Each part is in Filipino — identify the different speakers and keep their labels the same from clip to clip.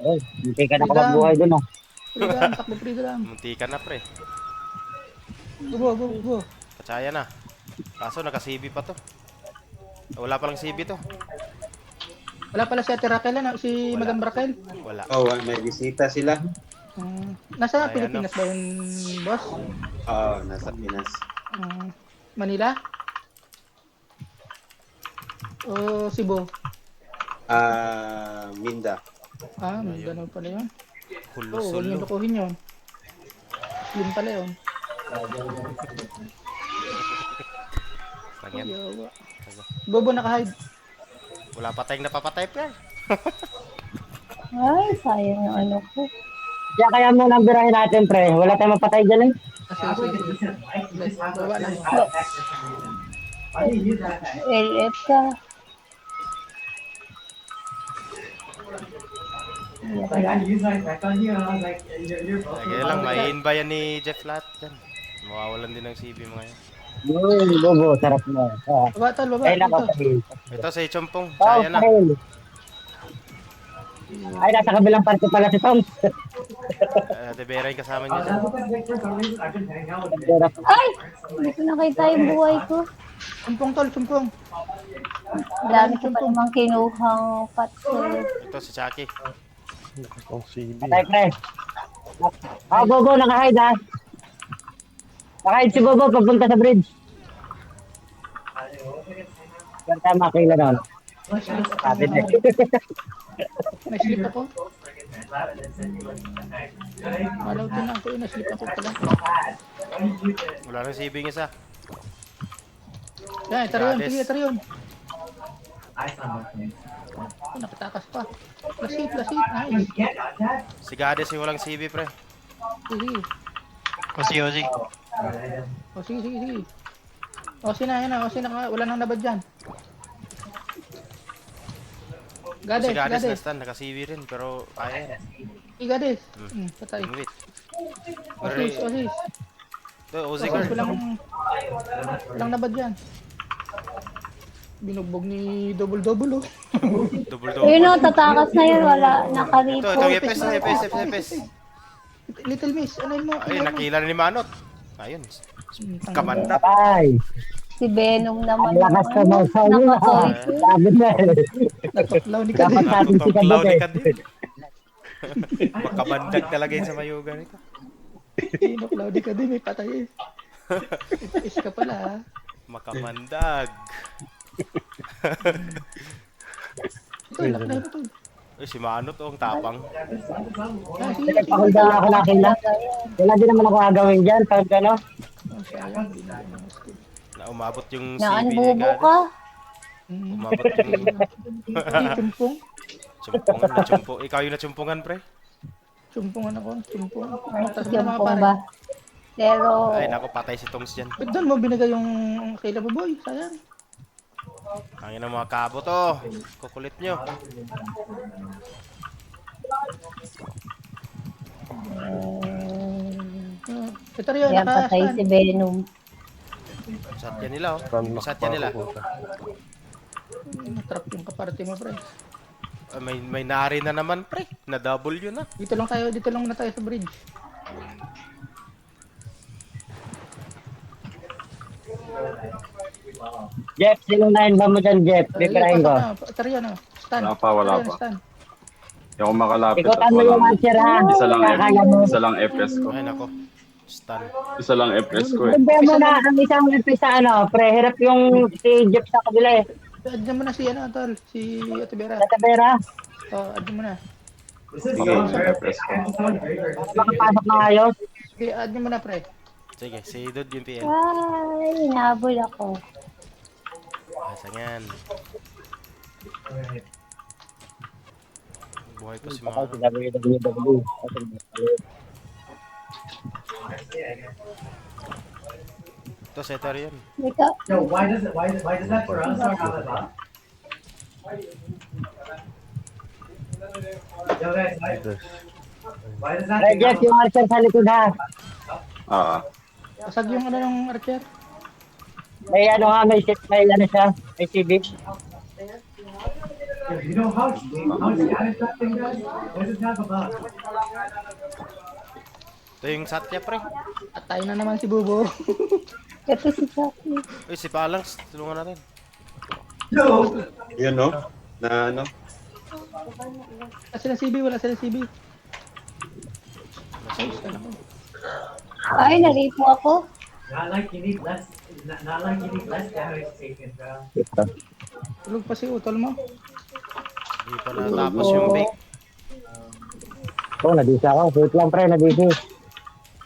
Speaker 1: Oh, hindi ka na
Speaker 2: Freedom.
Speaker 1: mabuhay dun, oh.
Speaker 2: Freedom, takbo freedom.
Speaker 3: Munti ka na, pre.
Speaker 2: Go, go, go.
Speaker 3: Kachaya na. Kaso naka-CB pa to. Wala palang CB to.
Speaker 2: Wala pala si Ate Raquel, si
Speaker 3: Wala.
Speaker 2: Madam Raquel.
Speaker 3: Wala.
Speaker 4: Oh, may bisita sila.
Speaker 2: Nasa
Speaker 3: Ay,
Speaker 2: Pilipinas ba yun, boss?
Speaker 4: Oo, nasa Pinas.
Speaker 2: Manila? O Cebu?
Speaker 4: Minda.
Speaker 2: Ganun pala yun. Huwag niyo
Speaker 3: Hulo-sulo.
Speaker 2: lukuhin yun. Slim pala yun.
Speaker 3: Tangyan.
Speaker 2: Yawa. Bobo naka-hide.
Speaker 3: Wala pa tayong napapatay, pre.
Speaker 5: Ay, sayang yung ano ko.
Speaker 1: Kaya mo nang birahin natin, pre. Wala tayong mapatay dyan, eh.
Speaker 2: Sige. Baba na.
Speaker 5: LF ka.
Speaker 3: Kaya lang, mahihin ba yan ni Jeff Lat dyan? Mawawalan din ng CB mga yan.
Speaker 1: Yun, bobo, sarap mo.
Speaker 2: Baba, tol, baba.
Speaker 1: Ay, nako,
Speaker 2: Dito.
Speaker 1: pahil.
Speaker 3: Ito si Chompong.
Speaker 1: Oh,
Speaker 3: Chaya na.
Speaker 1: pahil. Ay, nasa kabilang parte pala si Tom.
Speaker 3: De Vera yung kasama niya dyan.
Speaker 5: Ay! Hindi ko nakita yung buhay ko.
Speaker 2: Sumpong, tol, sumpong.
Speaker 5: Dami ko pa namang kinuhang patso.
Speaker 3: Ito si Chucky.
Speaker 1: Patay, pre. Oh, bobo, naka-hide, ha. Naka-hide si bobo, papunta sa bridge. Yan tayo makila doon. Sabi na.
Speaker 2: May slip ako. Malaw din ako yun. Naslip ako pala.
Speaker 3: Wala nang CB ng isa.
Speaker 2: Yan, tara yun. Sige, tara yun. Nakatakas pa. Lasit. Nice.
Speaker 3: Si Gades yung walang CB, pre.
Speaker 2: Sige.
Speaker 6: Osi.
Speaker 2: Sige. Osi na, yan na. Osi na. Wala nang nabad dyan.
Speaker 3: Si
Speaker 2: Gades.
Speaker 3: Gades na stun. Naka-CB rin, pero kaya yan.
Speaker 2: Gades. Patay.
Speaker 3: Wait.
Speaker 2: Osis.
Speaker 3: Ito, Oziger.
Speaker 2: Walang nabad dyan. Binugbog ni double-double, oh.
Speaker 3: Double-double.
Speaker 5: Yun o, tatakas na yun. Wala,
Speaker 3: Ito,
Speaker 5: nakaripo.
Speaker 3: Epes.
Speaker 2: Little Miss, ano yun mo?
Speaker 3: Ay, nakila na ni Manot. Ayun. Kamanda.
Speaker 1: Patay.
Speaker 5: Si Venom naman.
Speaker 1: Ang lakas ka ng sayo, ha.
Speaker 5: Nakatoy ko.
Speaker 1: Sabi na.
Speaker 2: Natuklaw ni
Speaker 1: Dapat
Speaker 2: Kadin.
Speaker 1: natin si
Speaker 3: Tuklaw ni
Speaker 1: Kabot, eh.
Speaker 3: Kadin. Makabandag talaga yun sa mayugan ito.
Speaker 2: Natuklaw ni Kadin, may patay eh. Is ka pala, ha?
Speaker 3: Makamandag.
Speaker 2: Ito, lock na ito.
Speaker 3: Ay, si Manot, ang tapang.
Speaker 2: Sige.
Speaker 1: Pakundala ako nakila. Wala din naman ako gagawin dyan. Pag ano.
Speaker 2: Sayang, hindi na
Speaker 3: Na umabot yung
Speaker 5: Naan
Speaker 3: CB ni
Speaker 5: bubo
Speaker 3: Gades.
Speaker 5: ka.
Speaker 3: Umabot yung
Speaker 2: Chumpong.
Speaker 3: chumpungan na chumpong. Ikaw yung nachumpungan, pre.
Speaker 2: Chumpongan ako. Chumpong. Tapos
Speaker 5: Yung
Speaker 2: mga
Speaker 5: pong
Speaker 2: pare.
Speaker 5: ba? Pero,
Speaker 3: Ay, naku, patay si Tongs dyan.
Speaker 2: Ba't doon mo binigay yung kay Labuboy? Sayang.
Speaker 3: Ang ina mga kabo to. Kukulit nyo.
Speaker 2: Ito rin yun,
Speaker 5: yan patay si Venom.
Speaker 3: Satya nila, oh. Satya nila.
Speaker 2: Natrap yung kaparte mo, pre.
Speaker 3: May nari na naman, pre. Na W na.
Speaker 2: Dito lang na tayo sa bridge.
Speaker 1: Jeff, sino na ba mo dyan, Jeff? Bibirahin ko.
Speaker 2: Ito rin yun, Stan.
Speaker 7: Wala
Speaker 2: Ito rin,
Speaker 7: pa.
Speaker 2: Stan.
Speaker 7: Hindi ako makalapit at
Speaker 1: Ikutan mo yung
Speaker 7: walang
Speaker 1: answer, ha. Kaya mo.
Speaker 7: isa lang FS ko.
Speaker 3: Ay, nako. Stun.
Speaker 7: Isa lang FS ko eh.
Speaker 1: Sabi mo na ang isang MP sa ano. Pre, hirap yung si Jeff sa kabila, eh.
Speaker 2: Adyan mo na si tol. Si Ate Vera.
Speaker 1: Sa tabera.
Speaker 2: Adyan mo na.
Speaker 7: Sige, isa FS ko.
Speaker 1: Makapasok na ayos.
Speaker 2: Sige, adyan mo na, pre.
Speaker 3: Sige, si Dod yung PL.
Speaker 5: Ay, nabol ako.
Speaker 3: Asan yan? Buhay pa si
Speaker 1: Ako
Speaker 3: mga...
Speaker 1: si WWW.
Speaker 3: Ito, setter yun.
Speaker 5: Ikaw,
Speaker 1: Hey, Jeff, yung answer sa likod, ha.
Speaker 2: Pasag yung ng archer.
Speaker 1: May ano nga, may ano siya. May CB.
Speaker 3: Ito yung Satya, pre.
Speaker 2: Atay na naman si Bubo.
Speaker 5: Ito si Chucky.
Speaker 3: Uy, si Palangs. Tulungan natin.
Speaker 4: Yun, no? Na ano?
Speaker 2: Wala sila CB, wala sila CB. Ayos ka lang.
Speaker 5: Ay, naripo ako.
Speaker 2: Tulog pa si Utol mo.
Speaker 3: Hindi pa natapos yung bake.
Speaker 1: Oh, nadisi ako. Wait lang, pre. Nadisi.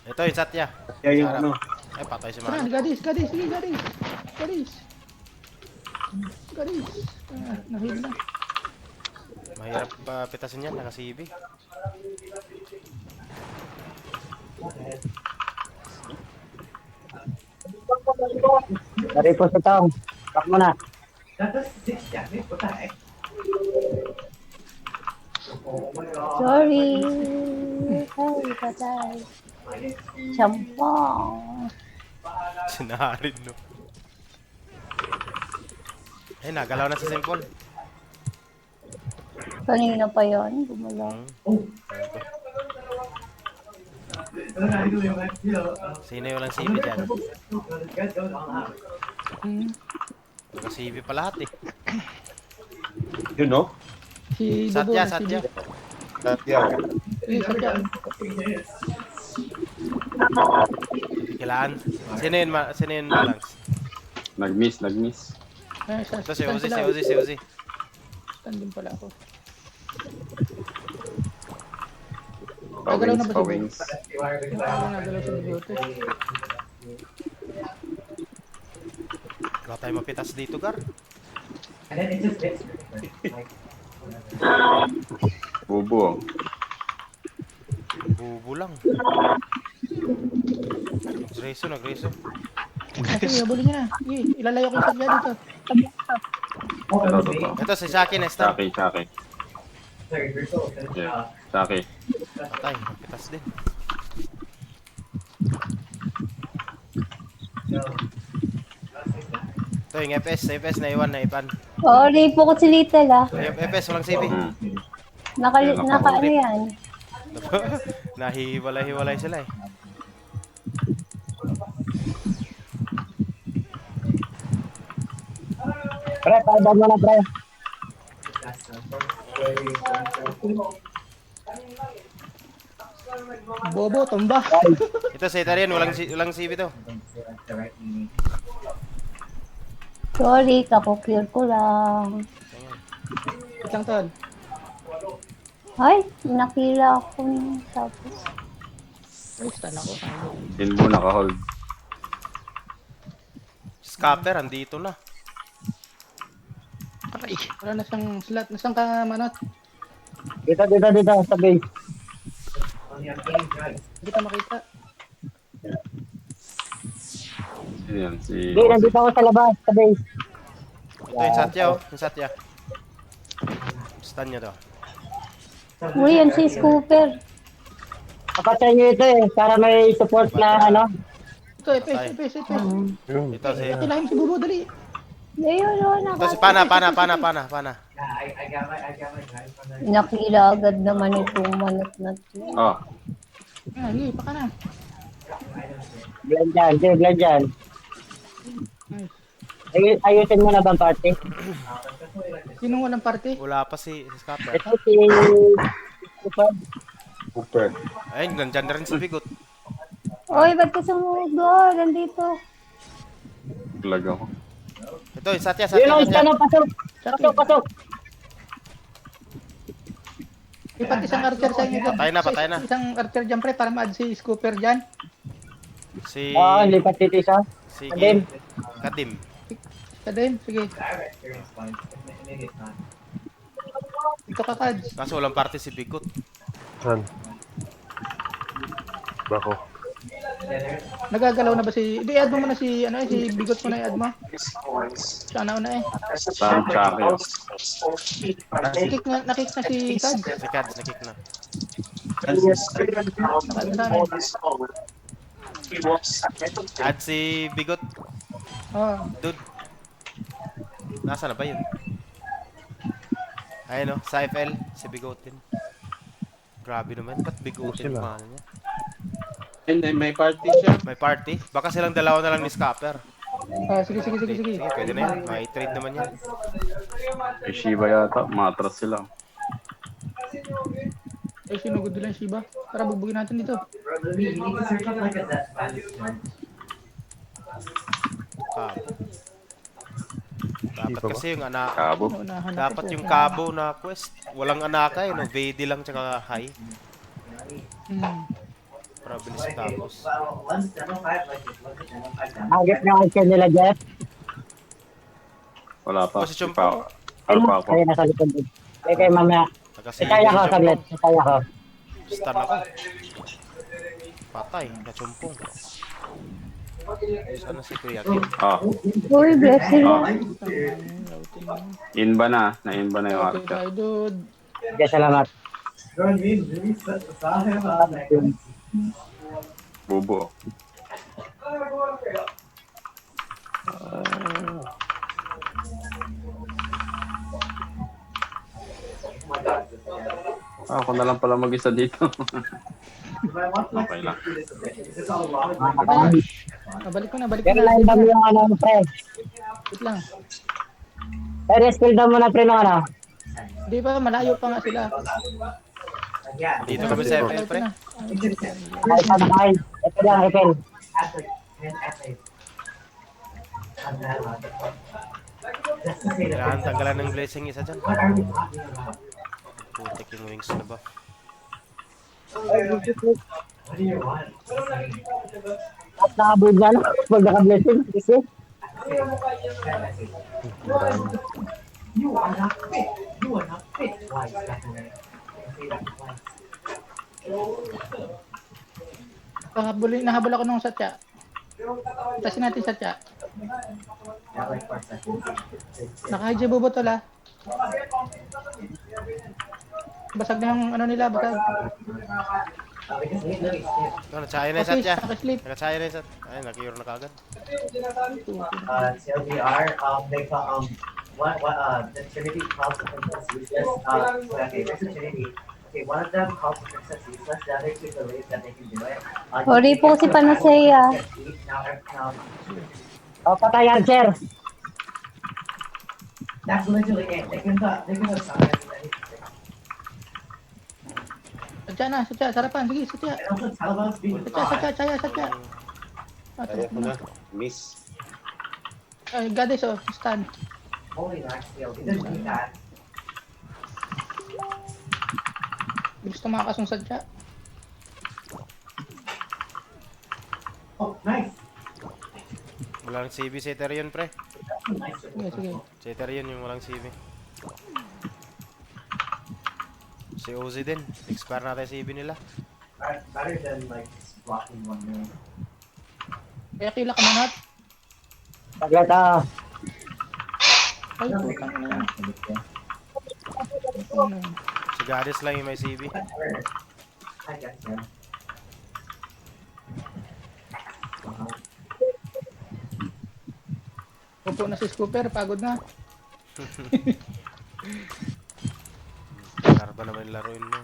Speaker 3: Ito yung Satya.
Speaker 4: Kaya yung
Speaker 3: Sarap.
Speaker 4: ano?
Speaker 3: Ay, patay si
Speaker 2: Tara,
Speaker 3: Mano.
Speaker 2: gadis, gadis, sige, gadis. Gadis. Gadis. Nahil na.
Speaker 3: Mahirap pitasin yan, naka-CB.
Speaker 1: Naripo sa taong. Pak mo na.
Speaker 5: Sorry. Ay, patay. Champong.
Speaker 3: Sinaharin, no? Ay, nagalaw na si Simple.
Speaker 5: Kanina pa yun. Gumalaw.
Speaker 3: Sino yung walang CB dyan?
Speaker 2: Hmm.
Speaker 3: Naka-CB pa lahat, eh.
Speaker 4: Yun, no?
Speaker 2: Si Bubo
Speaker 3: Satya,
Speaker 2: na
Speaker 3: Satya.
Speaker 2: CB.
Speaker 4: Satya.
Speaker 2: Sige, Satya.
Speaker 3: Kailangan. Sino yun Palangs?
Speaker 7: Nag-miss.
Speaker 2: Ay, sa
Speaker 3: Ito si
Speaker 2: stand
Speaker 3: Uzi,
Speaker 2: sila.
Speaker 3: si Uzi.
Speaker 2: Stand din pala ako.
Speaker 7: Pa-wings,
Speaker 2: Nagalaw na ba si
Speaker 7: pa-wings.
Speaker 2: Nagalaw sa bigote.
Speaker 3: Wala tayo mapitas dito, Gar.
Speaker 7: Bubo.
Speaker 3: Bubo lang. Nagreso.
Speaker 2: Sige, habulin niya na. Sige, ilalayo ko yung Satya dito.
Speaker 7: Ito.
Speaker 3: Ito, si Saki na star.
Speaker 7: Saki. Yeah, Saki.
Speaker 3: Patay, mapitas din. Ito yung FS na iwan na ipan.
Speaker 5: Sorry po ko si Little ah.
Speaker 3: Yung FS, walang CB.
Speaker 5: Naka ano yan.
Speaker 3: Nahiwalay-hiwalay sila, eh.
Speaker 1: Pre, palban mo na, pre.
Speaker 2: Bobo, tumba.
Speaker 3: Ito, si Itarian, walang CB to.
Speaker 5: Sorry, kakukure ko lang.
Speaker 2: Itang ton.
Speaker 5: Ay, nakila ako nun. Tapos,
Speaker 2: Ay, stand ako.
Speaker 7: Ilbo naka-hold.
Speaker 3: Scapper, andito na.
Speaker 2: Ay, wala na siyang slot. Nasaan ka, Manot?
Speaker 1: Dito, sa base.
Speaker 2: Hindi ka makita.
Speaker 7: Yan, si...
Speaker 1: Hindi, nandito ako sa labas, sa base.
Speaker 3: Ito yung Satya, oh. Yung Satya. Stun nyo to.
Speaker 5: uy, yan si Scooper.
Speaker 1: Kapatay nyo ito eh, para may support na ano.
Speaker 2: Ito, epes.
Speaker 3: Ito si...
Speaker 2: Tilahin si Bubo, dali.
Speaker 5: Ayun,
Speaker 3: Ito si Pana.
Speaker 5: nakila agad naman itong manot na to.
Speaker 7: Oh,
Speaker 2: Sige, pa ka na.
Speaker 1: Blind dyan. Ayusin mo na bang party?
Speaker 2: Sinong walang party?
Speaker 3: Wala pa si Scapper.
Speaker 1: Ito si...
Speaker 4: Super.
Speaker 3: Ayun, nandyan na rin si Bigot.
Speaker 5: Uy, ba't ka sumugod? Nandito.
Speaker 7: vlog ako.
Speaker 3: Ito yung Satya.
Speaker 1: Yun ang ano, pasok.
Speaker 2: Ipat isang archer sa inyo.
Speaker 3: Patay na.
Speaker 2: Isang archer dyan, pre, para ma-add si Scooper dyan.
Speaker 3: Si...
Speaker 1: Lipat dito isa.
Speaker 3: Si
Speaker 1: Kadim.
Speaker 3: Kadim.
Speaker 2: Ka din, sige. Ito ka, Kads.
Speaker 3: Kaso walang party si Bigot.
Speaker 8: Saan? Bako.
Speaker 2: Nagagalaw na ba si... Hindi, add mo muna si... Ano eh, si Bigot mo na i-add mo. Siya na eh.
Speaker 7: Saan Chucky?
Speaker 2: Nakik na si Kads.
Speaker 3: Si Kads, nakick na.
Speaker 2: Naka-add na namin.
Speaker 3: Add si Bigot.
Speaker 2: Oh,
Speaker 3: Dude. Nasa na ba yun? Ayun o, sa FL, si Bigotin. Grabe naman, ba't Bigotin yung
Speaker 8: Sila.
Speaker 3: ano niya?
Speaker 4: And may party siya.
Speaker 3: May party? Baka silang dalawa na lang ni Scapper.
Speaker 2: Sige, sige, sige, sige.
Speaker 3: Sige, pwede na yan. May trade naman yan.
Speaker 7: Kay Shiba yata, matras sila.
Speaker 2: Eh, sinugod nila yung Shiba. Tara, bugbugin natin dito.
Speaker 3: Kabo. Dapat
Speaker 8: Shiba ba?
Speaker 3: kasi yung anak...
Speaker 7: Kabo.
Speaker 2: Unahan natin
Speaker 3: Dapat
Speaker 2: siya.
Speaker 3: yung Cabo na quest. Walang anaka eh, no? VD lang tsaka high. Para bilis tapos.
Speaker 1: Agit na ang kill nila, Jeff.
Speaker 7: Wala pa.
Speaker 3: Posisyon
Speaker 7: Pa.
Speaker 3: pa.
Speaker 7: Ano pa ako?
Speaker 1: Kaya nasa likod din. Kaya mamaya.
Speaker 3: Kasi
Speaker 1: Itaya ko saglit. Itaya ko.
Speaker 3: stun ako. Patay, nachumpong. Sana si Kuya Kim.
Speaker 7: Ah,
Speaker 5: Uy, blessing.
Speaker 7: inba na. Na-inba na yung
Speaker 2: Okay,
Speaker 7: arca.
Speaker 2: tayo, dude.
Speaker 1: Sige, salamat.
Speaker 7: Bubo. Ah, ako na lang pala mag-isa dito. Okay lang.
Speaker 2: Balik ko na, balik ko
Speaker 1: Pero
Speaker 2: na.
Speaker 1: line down mo yung ano, pre.
Speaker 2: Wait lang.
Speaker 1: Pero skill down mo na, pre, no, ano.
Speaker 2: Di ba, malayo pa nga sila.
Speaker 3: Dito kami sa FL, pre.
Speaker 1: Ay, sana kain. Ito lang, Epel.
Speaker 3: Kailangan tanggalan ng blessing isa dyan. Putik yung wings na ba?
Speaker 1: At nakabog na, no? Pag naka-blessing. Kasi.
Speaker 2: Nahabol ako nung satya. Tasin natin satya. Naka-hidja bubotol ah. Basag na yung ano nila, basag.
Speaker 3: No, natsaya na yung sat niya.
Speaker 2: Naka-sleep.
Speaker 3: Natsaya na yung sat. Ay, nakiyuro na kagad.
Speaker 9: CLDR, the Trinity calls the princess useless. Okay, there's a Trinity. Okay, one of them calls the princess useless, the other two believe that they can do it.
Speaker 5: Sorry po si Panacea.
Speaker 9: Now,
Speaker 1: O, patay, Archer.
Speaker 9: that's literally it. They can summon anything.
Speaker 2: Satya na, satya, sarapan. Sige, satya.
Speaker 9: And also Talabon's being
Speaker 2: Satya.
Speaker 4: Kaya ko na. Miss.
Speaker 2: Ay, goddess oh, stun.
Speaker 9: holy max field. He doesn't need that.
Speaker 2: Bilis tumakas yung satya.
Speaker 9: Oh, nice.
Speaker 3: Walang CB si Ethereum, pre.
Speaker 9: Nice.
Speaker 2: Sige, sige.
Speaker 3: Si Ethereum yung walang CB. Si Ozzy din. Expire natin CB nila.
Speaker 9: Better than like blocking one man.
Speaker 2: Kaya kila ka manat.
Speaker 1: Saglit, ah.
Speaker 2: Ay, putang ina yan.
Speaker 3: Si Goddess lang yung may CB.
Speaker 9: I guess so.
Speaker 2: Upo na si Scooper, pagod na.
Speaker 3: Karba naman yung laruin mo.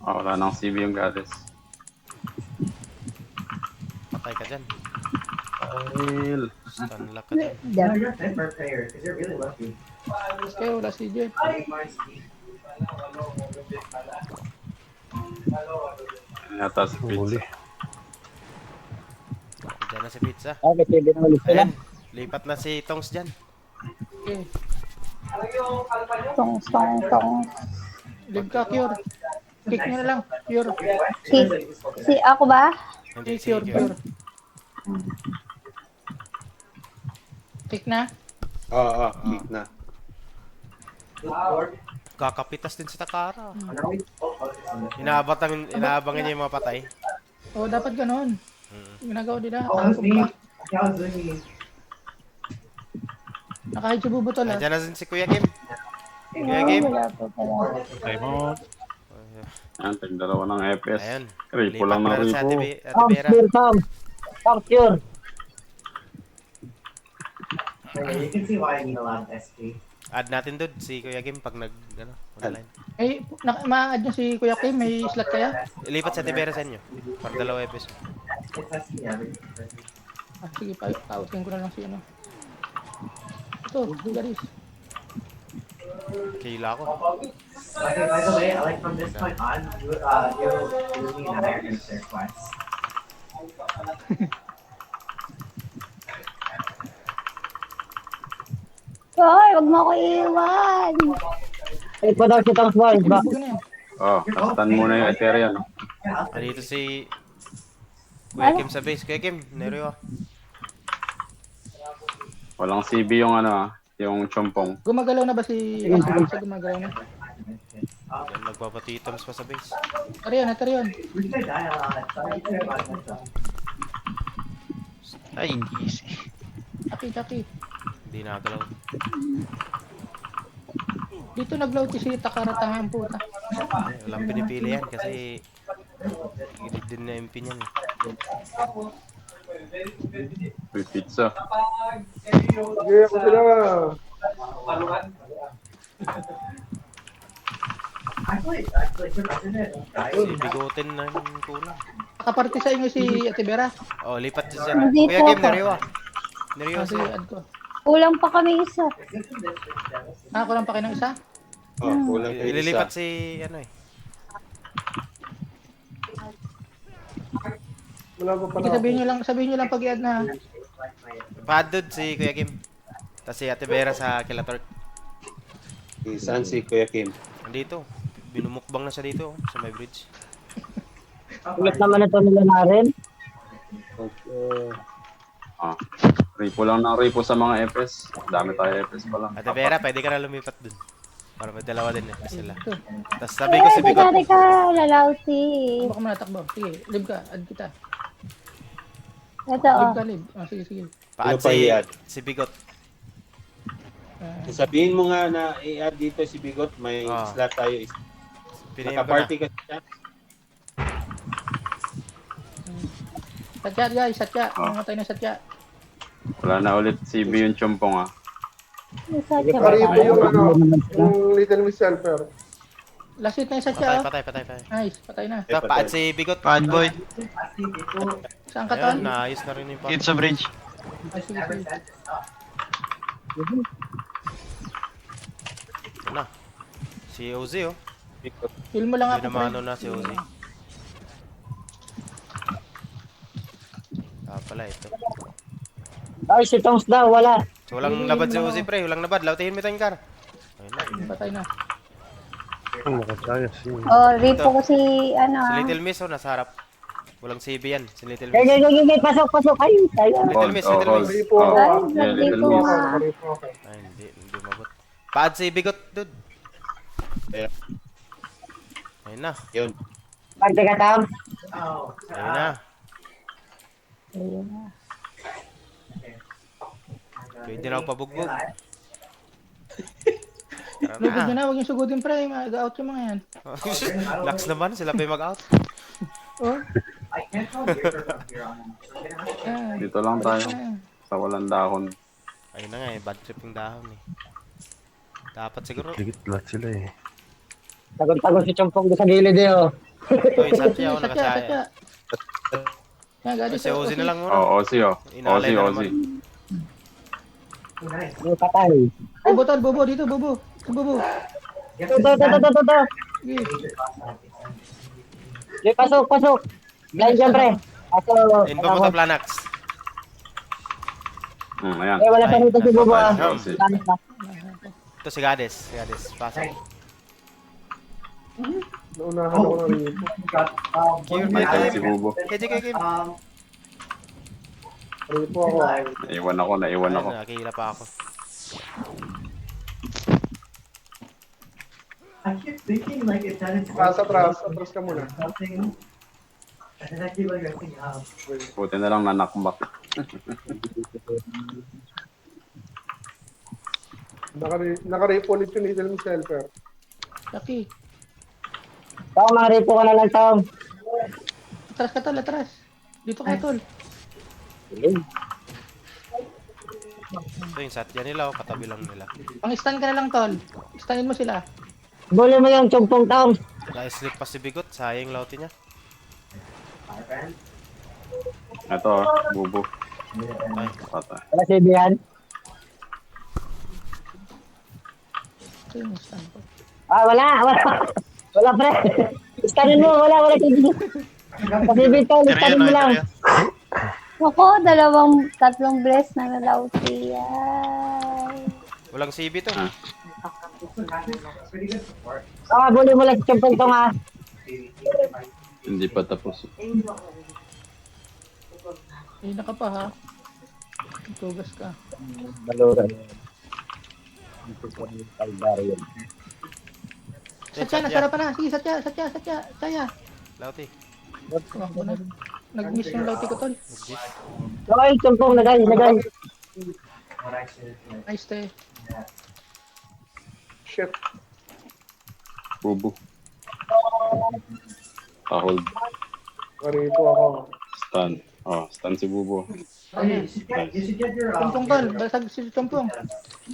Speaker 7: Ah, wala nang CB yung goddess.
Speaker 3: Patay ka dyan.
Speaker 7: Ayl.
Speaker 3: Stun lock ka dyan.
Speaker 9: Yeah, you're a Denver player because you're really lucky.
Speaker 2: Kaya wala si Jeff.
Speaker 7: Yata si
Speaker 8: Huli.
Speaker 7: Pizza.
Speaker 3: Dyan na si Pizza.
Speaker 1: Okay, sige na ulit sila.
Speaker 3: Ayan. Lipat na si Tongs dyan.
Speaker 2: Okay.
Speaker 5: Tong, tong, tong.
Speaker 2: Live ka, Cure. Kick nyo na lang. Cure.
Speaker 5: Si ako ba?
Speaker 3: Hindi si
Speaker 2: Cure, Cure. Kick na.
Speaker 4: Oo, kick na.
Speaker 3: Kakapitas din si Takara. Inaabangan niya yung mga patay.
Speaker 2: Oo, dapat ganon. Ginagawa nila.
Speaker 9: Oh, that was me. That was me.
Speaker 2: Nakahidja bubotol ah.
Speaker 3: Nandiyan na din si Kuya Kim. Kuya Kim.
Speaker 5: Wala po pala.
Speaker 8: Time out.
Speaker 7: Yan, tag-dalawa ng FPS.
Speaker 3: Ayun.
Speaker 7: Ripo
Speaker 3: Lipat
Speaker 7: lang
Speaker 3: na
Speaker 7: ng
Speaker 3: rin sa
Speaker 7: ripo.
Speaker 3: Ate
Speaker 1: Tom,
Speaker 3: Vera.
Speaker 1: cure, Tom. Tom, cure.
Speaker 9: So, yeah, you can see why I need a lot of SP.
Speaker 3: Add natin doon si Kuya Kim pag online.
Speaker 2: May, ma-add nyo si Kuya Kim, may slot kaya?
Speaker 3: Ilipat sa Tibera sa inyo. Para 2 episode.
Speaker 2: Sige, pautin ko na lang si ano. Ito, Garis.
Speaker 3: Kila ko.
Speaker 9: Okay, by the way, like from this point on, you'll need a higher insert quest.
Speaker 5: Hoy, wag mo ako iiwan.
Speaker 1: Ay pa daw si Tongs Boy. Ba?
Speaker 2: Bugo na yan.
Speaker 7: Oh, kastan muna yung Ethereum. No?
Speaker 3: Dito si Kuya Kim sa base. Kuya Kim, Nereo.
Speaker 7: Walang CB yung ano yung chompong.
Speaker 2: Gumagalaw na ba si... Sa gumagalaw na?
Speaker 3: Yan, nagpapatitams pa sa base.
Speaker 2: Tarion, tarion.
Speaker 9: We could die a lot, so I care about myself.
Speaker 6: Ay, easy.
Speaker 2: Taki.
Speaker 3: Hindi nakagalaw.
Speaker 2: Dito nag-load si Takaratangan puta.
Speaker 3: Walang pinipili yan kasi gilid din na MP niyan.
Speaker 7: May pizza.
Speaker 9: Actually,
Speaker 3: Si Bigoten na yung kulang.
Speaker 2: Nakaparty sa inyo si Ate Vera.
Speaker 3: Oh, lipat siya.
Speaker 5: Hindi
Speaker 3: Kuya
Speaker 5: po
Speaker 3: Kim,
Speaker 5: ako.
Speaker 3: Nereo
Speaker 2: Sige,
Speaker 3: siya.
Speaker 2: add ko.
Speaker 5: Kulang pa kami isa.
Speaker 2: Ako lang pa kayo ng isa.
Speaker 4: Oh, kulang kayo
Speaker 3: Ililipat
Speaker 4: isa.
Speaker 3: si ano eh.
Speaker 2: Sige, sabihin nyo lang pag i-add na.
Speaker 3: Padod si Kuya Kim. Tapos si Ate Vera sa Kilatork.
Speaker 4: Saan si Kuya Kim?
Speaker 3: Nandito. Binumukbang na siya dito sa may bridge.
Speaker 1: Ulit naman ito nila na rin.
Speaker 4: Okay.
Speaker 7: Ripo lang ng ripo sa mga FS. Dami tayo FS pa lang.
Speaker 3: Ate Vera, pwede ka na lumipat dun. Para may dalawa din eh sila.
Speaker 2: Ito.
Speaker 3: Tapos sabi ko si Bigot.
Speaker 5: Teka, lalauti.
Speaker 2: Baka manatakbo. Sige, live ka. Add kita.
Speaker 5: Ito, oh.
Speaker 2: Live ka, live. Sige, sige.
Speaker 3: Paad
Speaker 4: Ano pa
Speaker 3: si,
Speaker 4: i-add?
Speaker 3: si Bigot.
Speaker 4: Sabihin mo nga na i-add dito si Bigot, may
Speaker 3: Ah.
Speaker 4: slot tayo.
Speaker 3: Pinayin ko na.
Speaker 4: Naka-party ka siya.
Speaker 2: Satya, guys. Satya.
Speaker 7: Oh.
Speaker 2: Mamatay na Satya.
Speaker 7: Wala na ulit CB yung chompong
Speaker 5: Isa siya ba
Speaker 8: Karibo
Speaker 5: tayo?
Speaker 8: yung ano, yung Little Miss Helper.
Speaker 2: Last hit na yung Satya.
Speaker 3: Patay,
Speaker 2: Oh.
Speaker 3: patay.
Speaker 2: Nice. Patay na.
Speaker 3: Ito, paad si Bigot.
Speaker 6: Bad boy.
Speaker 2: Saan ka,
Speaker 3: Ayun,
Speaker 2: Ton?
Speaker 3: naayos na rin yung paad.
Speaker 6: Dito sa bridge.
Speaker 2: Sige, sige.
Speaker 3: Ito na. Si Ozzy oh.
Speaker 2: Heal mo lang ako.
Speaker 3: Binamano na si Ozzy. Pala ito.
Speaker 1: Ay, si Tongs daw, wala.
Speaker 3: So, walang labad si Ozzy pre. Walang labad. Lautihin mo ito yung car. Ayun na.
Speaker 2: Patay na.
Speaker 5: Oh, ripo ko si,
Speaker 3: Si
Speaker 5: ano,
Speaker 3: Little Miss oh, nasa harap. Walang CB yan. Si Little
Speaker 1: Gay,
Speaker 3: Miss.
Speaker 1: gay, gay, pasok. Ay, tayo.
Speaker 3: Little Miss, Little Miss.
Speaker 8: Karibo
Speaker 7: Oh,
Speaker 8: ako.
Speaker 7: yeah, little
Speaker 5: ripo
Speaker 7: miss.
Speaker 5: nga.
Speaker 3: Ay, hindi mabot. Paad si Bigot, dude.
Speaker 4: Ayun.
Speaker 3: Ayun na.
Speaker 4: Yun.
Speaker 1: Pagka ka, Tom.
Speaker 3: Ayun na.
Speaker 5: Ayun na.
Speaker 3: Pwede na ako pabugbog. Tara
Speaker 2: Lugod nyo
Speaker 3: na.
Speaker 2: na. Huwag yung sugutin, pre. Mag-out yung mga yan.
Speaker 3: Lax naman. Sila pa yung mag-out.
Speaker 2: Oh.
Speaker 9: I can't tell you from here on. So I'm gonna have to
Speaker 2: Ah,
Speaker 7: Dito lang tayo.
Speaker 2: ah.
Speaker 7: Sa walang dahon.
Speaker 3: Ayun na nga eh. Bad trip yung dahon eh. Dapat siguro.
Speaker 1: Tagol-tagol si Chompong doon sa gilid eh, oh.
Speaker 3: Ito yung Satya oh.
Speaker 2: Satya,
Speaker 3: Nakasaya.
Speaker 2: Satya. Yan, gadis.
Speaker 3: Si Ozzy na lang muna.
Speaker 7: Oh, Ozzy oh.
Speaker 3: Inalay
Speaker 7: Ozzy,
Speaker 3: na
Speaker 7: Ozzy.
Speaker 9: Oh, nice.
Speaker 1: May patay.
Speaker 2: Bobo, Ton. Bobo. Dito, Bobo. Bobo.
Speaker 9: Get
Speaker 1: Ito.
Speaker 2: Sige.
Speaker 1: Gay, pasok. Blind dyan, pre.
Speaker 3: Info mo to Planax.
Speaker 7: Ayan.
Speaker 1: Eh, wala pa rito si Bobo, ah.
Speaker 7: Ozzy.
Speaker 1: Dami na.
Speaker 3: Ito si Gades. Si Gades. Pasok.
Speaker 8: Naunahan ako ng Ripo.
Speaker 3: Cure
Speaker 7: May
Speaker 3: kay
Speaker 7: si
Speaker 3: Kim.
Speaker 7: Bubo.
Speaker 3: Kay Kim.
Speaker 8: Ripo ako.
Speaker 7: Naiwan ako.
Speaker 3: Ayun, nakakihila pa ako.
Speaker 9: I keep thinking like it's that
Speaker 8: Atras ka muna.
Speaker 9: something. And then I keep like thinking,
Speaker 7: Buti na lang nanakmak.
Speaker 8: Naka-Ripo ulit yung Little Miss Helper.
Speaker 2: Taki.
Speaker 1: Tom, maripo ka na lang, Tom.
Speaker 2: Atras ka, Tol. Atras. Dito ka, Tol.
Speaker 3: Ito yung Satya nila, katabi lang nila.
Speaker 2: Pang-stun ka na lang, tol. Stunin mo sila.
Speaker 1: Bully mo yung chumpong taong.
Speaker 3: Na-slip pa si Bigot, sayang lauti niya.
Speaker 7: Ito, bubo.
Speaker 3: Ay,
Speaker 7: Patay.
Speaker 1: Wala CB yan.
Speaker 2: Ito yung stun ko.
Speaker 1: Wala. Wala, pre. Stanin mo, wala CB. CB to,
Speaker 6: Ito
Speaker 1: stanin
Speaker 6: yun,
Speaker 1: mo
Speaker 6: ito
Speaker 1: lang.
Speaker 6: yun.
Speaker 5: Ako, tatlong bless na nalauti. Ay.
Speaker 3: walang CB to.
Speaker 1: Bully mo lang si chumpong taong ha.
Speaker 7: Hindi pa tapos.
Speaker 2: Hina ka pa, ha? Tugas ka.
Speaker 1: Baluran.
Speaker 2: Satya, nasara pa na. Sige, Satya. Saya.
Speaker 3: Lauti.
Speaker 2: Tumakbo na. Nag-miss yung lauti ko, tol.
Speaker 3: Nag-gift.
Speaker 1: Okay, chumpong, lagay.
Speaker 2: Nice, te.
Speaker 8: Shit.
Speaker 7: Bubo. Hold.
Speaker 8: Naripo ako.
Speaker 7: Stun. Stun si bubo.
Speaker 2: Ayan. Chompong, tol. Basag si Chompong.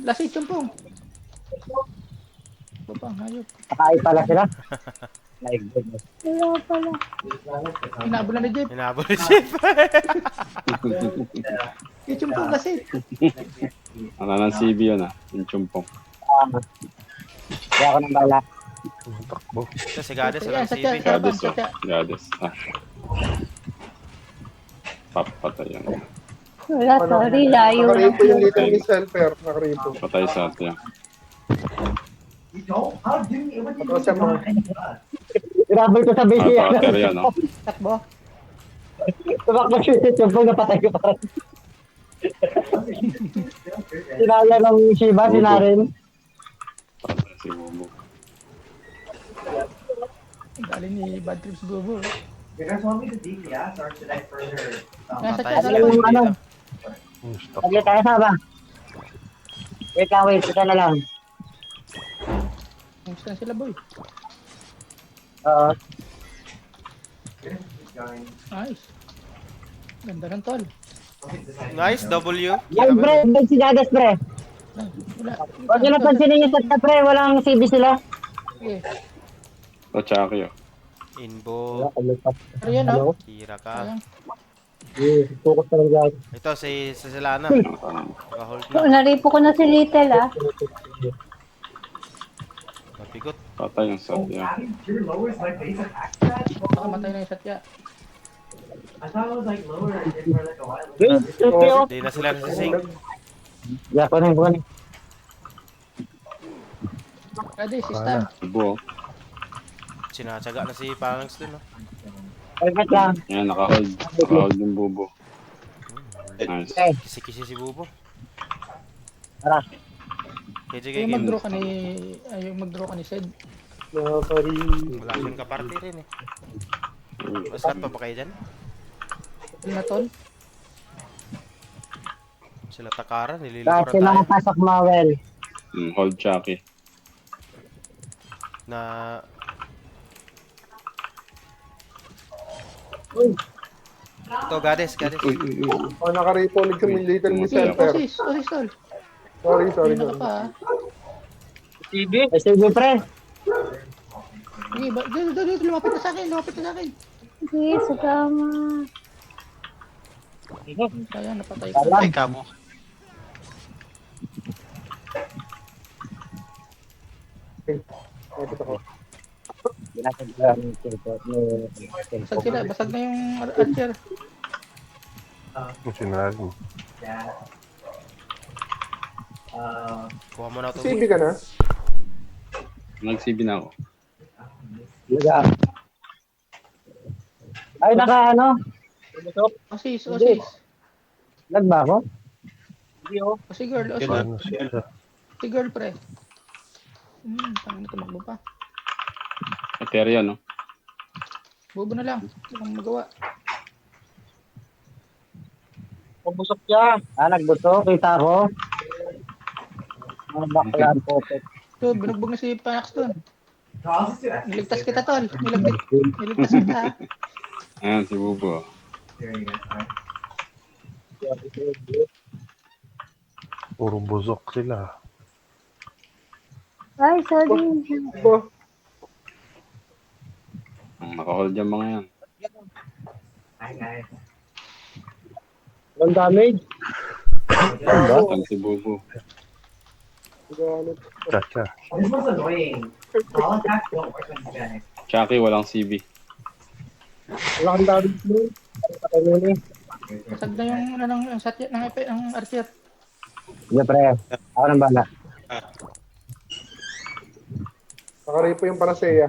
Speaker 2: Lasi, Chompong. Bapang, hayop.
Speaker 1: Nakain pala sila. My goodness.
Speaker 5: Wala pala.
Speaker 2: Inabot na ni Jeff.
Speaker 3: Hinabol ni Jeff.
Speaker 2: Si Chompong kasi.
Speaker 7: Ano ng CB yun yung chumpong.
Speaker 1: Kaya ako nang bala.
Speaker 3: Ito si Gades,
Speaker 2: Ayan,
Speaker 3: walang
Speaker 2: Satya.
Speaker 3: CB.
Speaker 7: Goddess,
Speaker 2: Satya.
Speaker 7: Goddess. Papatay yan.
Speaker 5: Wala, sorry. Layo lang.
Speaker 8: Nakaripo yung Little Miss Helper. Nakaripo.
Speaker 7: Patay sa atin.
Speaker 8: Patras siya mga.
Speaker 1: Irabol ko sa base yan.
Speaker 7: Pater yan, no?
Speaker 2: Takbo.
Speaker 1: Tumakbo si chumpong, napatay ko pa. Sinaya ng Shiba, sinarin.
Speaker 7: Patay si bubo.
Speaker 2: Galing ni Bad Trips Bobo.
Speaker 9: You guys want me to DPS or should I further?
Speaker 2: Ayan,
Speaker 3: Patay
Speaker 2: Satya.
Speaker 3: sila
Speaker 2: Dalawa.
Speaker 3: dito.
Speaker 1: ano? Saglit tayo sa ba? Wait, ito na lang.
Speaker 2: Stun sila, boy. Nice. Ganda ng tol.
Speaker 3: Nice, W.
Speaker 1: Yan, pre, bag si Gagas, pre.
Speaker 2: Wala.
Speaker 1: Huwag nyo napansinin yung set pre, walang CB sila.
Speaker 2: Sige.
Speaker 7: Chaki,
Speaker 3: Inbo.
Speaker 2: Pero yan, oh.
Speaker 3: Kira ka.
Speaker 2: Sayang.
Speaker 1: Focus na lang guys.
Speaker 3: Ito, si Selana. Naka-hold na.
Speaker 5: Naripo ko na si Little, ah.
Speaker 3: Mapigot.
Speaker 7: Patay yung Satya.
Speaker 9: Your lowers my base attack stat?
Speaker 2: Nakamatay na yung Satya.
Speaker 9: I thought it was like lower if for like a while.
Speaker 3: Hindi na sila nasising.
Speaker 1: Yako na yung
Speaker 2: Pwede, si Stan.
Speaker 7: Bubo.
Speaker 3: Sinatsaga na si Pangs dun, no?
Speaker 1: Perfect lang.
Speaker 7: Yan, naka-hold. Naka-hold yung bubo. Nice.
Speaker 1: Okay,
Speaker 3: Kisi-kisi si Bubo.
Speaker 1: tara.
Speaker 3: KJ
Speaker 2: Yung
Speaker 3: Game.
Speaker 2: mag-draw ka ni... Yung mag-draw ka ni Sed.
Speaker 8: Sorry.
Speaker 3: Wala siyang kaparty rin, eh. Masarap pa ba kayo dyan?
Speaker 2: Yung na tol.
Speaker 3: Sila Takara,
Speaker 1: Kasi
Speaker 3: nililimuran
Speaker 1: lang
Speaker 3: tayo.
Speaker 1: pasok Mawel.
Speaker 7: Hold Chaki.
Speaker 3: Na... Ito, Gades.
Speaker 8: Nakaripo ulit kami Little Miss Helper.
Speaker 2: Osis, tol.
Speaker 8: Sorry.
Speaker 2: Hina ka pa, ah.
Speaker 1: Ay, CB pre.
Speaker 2: Sige, dito, lumapit na sa akin.
Speaker 5: Sige, sagama.
Speaker 2: Sayang, napatay ka.
Speaker 1: Salam.
Speaker 6: Ay, kamo.
Speaker 8: Kapit ako.
Speaker 2: Basag na yung archer.
Speaker 9: Yeah.
Speaker 3: Kuha mo na ito.
Speaker 8: CB ka na?
Speaker 7: Nag-CB na ako.
Speaker 1: Ay, naka ano?
Speaker 2: Osis.
Speaker 1: Lag ba ako?
Speaker 2: Si girl, Si girl, pre. Tangin na tumakbo pa.
Speaker 7: Pater yan, no?
Speaker 2: Bobo na lang. Walang magawa.
Speaker 1: Pabusok siya. Nagbusok. Kita ko. Ang baklaan po.
Speaker 2: Ito, binugbog na si Panax doon.
Speaker 9: I'll just do
Speaker 2: Niligtas kita, tol. Niligtas kita.
Speaker 7: Ayan, si Bubo.
Speaker 9: There you go.
Speaker 8: Puro busok sila.
Speaker 5: Ay, sorry.
Speaker 8: Ba?
Speaker 7: Naka-hold yung mga yan.
Speaker 9: Hi guys.
Speaker 1: Ang damage.
Speaker 7: Saan si Bubu?
Speaker 8: Ganit. Chacha.
Speaker 9: This was annoying. All attacks don't work on you guys.
Speaker 7: Chucky, walang CB.
Speaker 1: Wala kang damage mo.
Speaker 2: Basag na yung ano ng satya ng epe ng archer.
Speaker 1: Sige, pre. Ako nang bala.
Speaker 8: Nakaripo yung Panacea.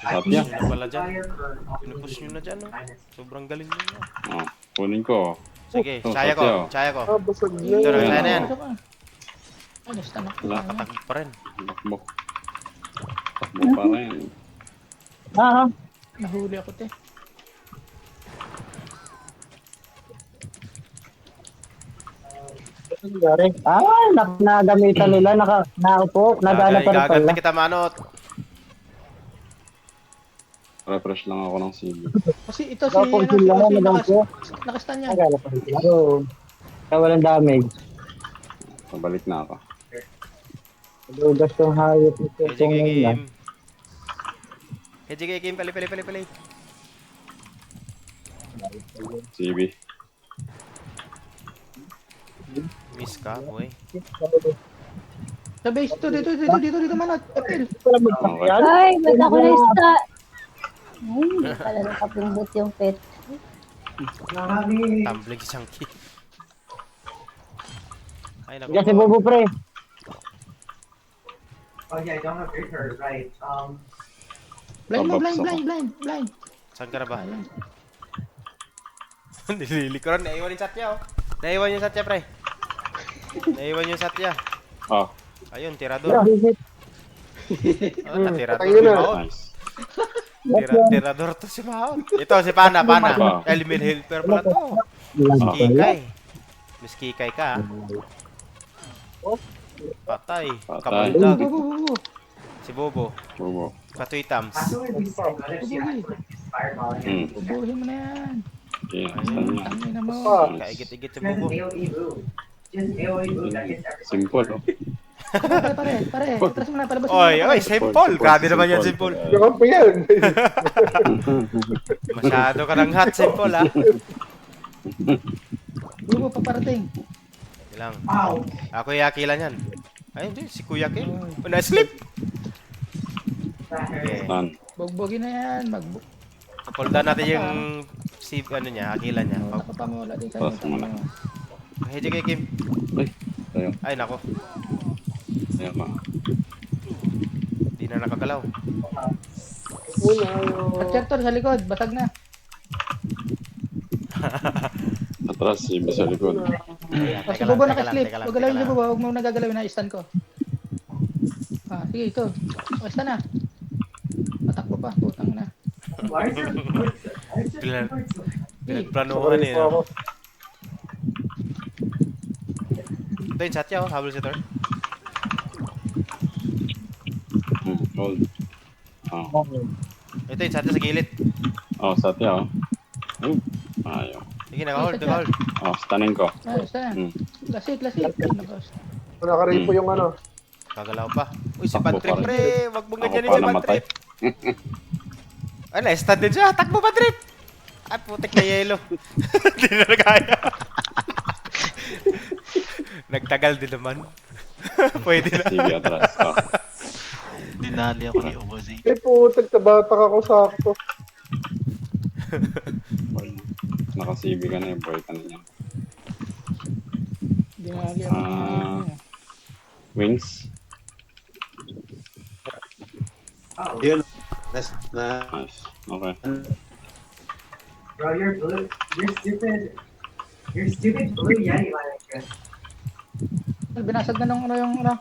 Speaker 7: Satya.
Speaker 3: Sino pala dyan? Pinupush nyo na dyan, no? Sobrang galing nyo na.
Speaker 7: Oh, kunin ko.
Speaker 3: Sige,
Speaker 7: Oh,
Speaker 3: saya ko.
Speaker 7: Satya, oh.
Speaker 3: Saya ko.
Speaker 8: Ah, basag na.
Speaker 3: Ito na,
Speaker 7: Ayan,
Speaker 3: saya na yan.
Speaker 2: Ay, nasta na.
Speaker 7: Wala.
Speaker 3: Takbo pa rin.
Speaker 7: Takbo. Takbo pa rin.
Speaker 1: Ah,
Speaker 2: Nahuli ako, te.
Speaker 1: nangyari? Nagamitan nila. Naupo. Nagana pa rin pala.
Speaker 3: Gaganda kita, manot.
Speaker 7: Refresh lang ako ng CB.
Speaker 2: Kasi ito si,
Speaker 1: Dapat
Speaker 2: ano, si
Speaker 1: sila,
Speaker 2: Ozzy,
Speaker 1: madampo.
Speaker 2: nakastan niya.
Speaker 1: Nagana pa rin sila. Kaya walang damage.
Speaker 7: Pabalik na ako.
Speaker 1: Lugas yung hayop ito.
Speaker 3: KJK game. KJK game, pali.
Speaker 7: CB.
Speaker 3: Miss ka, boy.
Speaker 2: Sa base, dito, manat. Epil.
Speaker 7: Okay.
Speaker 5: Ay, ba't ako na-start? Ay, hindi pala nakapindot yung pet.
Speaker 9: Nami.
Speaker 3: Tumbling si Chunky. Ay, naku.
Speaker 1: Diyan si Bobo, pre.
Speaker 9: Oh yeah, I don't have great hurt, right?
Speaker 2: Blind mo,
Speaker 7: Babaks ako.
Speaker 2: blind.
Speaker 3: Saan ka na ba? Nililikuran. Naiwan yung Satya, oh. Naiwan yung Satya, pre. Naiwan yung Satya.
Speaker 7: Oh,
Speaker 3: Ayun, tirador. Oh, tirador
Speaker 8: Patay
Speaker 3: si
Speaker 8: na.
Speaker 3: Mahon.
Speaker 7: nice.
Speaker 3: Tirador to si Mahon. Ito, si Pana.
Speaker 7: Ba?
Speaker 3: Elimil helper pala to.
Speaker 1: Ah.
Speaker 3: Kikay. Miss Kikay ka, ah. Patay.
Speaker 7: Patay.
Speaker 3: Kabaldag.
Speaker 2: Bubu.
Speaker 3: Si Bobo.
Speaker 7: Bubo.
Speaker 3: Katoy Tams.
Speaker 9: After we said, what if she actually fireball again?
Speaker 2: Bubuhin mo na yan.
Speaker 7: Okay, saan niya?
Speaker 2: Tangin na mo.
Speaker 3: Kaigit-igit si
Speaker 9: Just
Speaker 3: Bobo.
Speaker 9: AoE move. Just AoE move that gets everyone.
Speaker 7: Simple, oh.
Speaker 2: Pare. Atras mo na, palabas mo
Speaker 3: Oy,
Speaker 2: na.
Speaker 3: oy, simple. Grabe naman yan, simple.
Speaker 8: Yung pa yan.
Speaker 3: Masyado ka ng hot, simple, ah.
Speaker 2: Bubu, paparating.
Speaker 3: Ilang.
Speaker 9: Ow!
Speaker 3: Ako yakilan yan. Ay, hindi. Si Kuya Kim. Oh, na-slip.
Speaker 9: That hurt.
Speaker 3: Okay.
Speaker 7: Saan?
Speaker 2: Bugbugin na yan.
Speaker 3: Hold down natin yung si, ano niya, akilan niya.
Speaker 2: Nakapamula din kayo.
Speaker 7: Tapos muna.
Speaker 3: Hedge kay Kim.
Speaker 7: Ay, tayo.
Speaker 3: Ay, nako.
Speaker 7: Tayo ka.
Speaker 3: Di na nakagalaw.
Speaker 2: Protector sa likod, basag na.
Speaker 7: Atras, CB sa likod.
Speaker 2: O, si Bubu nakaslip. Huwag galawin si Bubu, huwag mo nagagalawin na stand ko. Ah, sige, ito. O, stand na. Patakbo pa, putang na.
Speaker 9: Why is your why is your
Speaker 3: Plan-
Speaker 9: so
Speaker 3: Pinagplanuhan eh. No? Ito yung Satya, oh. Habol si Thor.
Speaker 7: Hold. Oh,
Speaker 3: Ito yung Satya sa gilid.
Speaker 7: oh Satya, oh. Ayaw.
Speaker 3: Sige, naka-hold, naka-hold.
Speaker 7: Oh, stunning ko.
Speaker 2: Ah, stand na.
Speaker 7: Hmm.
Speaker 2: Lasit.
Speaker 8: Nakaripo yung ano.
Speaker 3: Kagalaw pa. Uy, si
Speaker 7: Takbo
Speaker 3: Bad Trip,
Speaker 7: pa rin.
Speaker 3: pre. Wag mong
Speaker 7: Ako
Speaker 3: ganyanin
Speaker 7: pa
Speaker 3: si Bad
Speaker 7: namatay.
Speaker 3: Trip. Ay, na-stand din siya. Takbo, Bad Trip. Ay, putik na yelo. Hindi na nagaya. Nagtagal din naman. Pwede na.
Speaker 7: Sige, atras. Oh.
Speaker 6: Dinali ako ni Ozzy.
Speaker 8: Eh, putik, tabatak ako sakto.
Speaker 7: Naka-CB ka na yung boy ka na niya.
Speaker 2: Dinali ako.
Speaker 7: Wings.
Speaker 4: Yun. Na,
Speaker 7: Nice. Okay.
Speaker 9: bro, you're blue. You're stupid blue Yeti like
Speaker 2: Binasag na nung ano yung ano.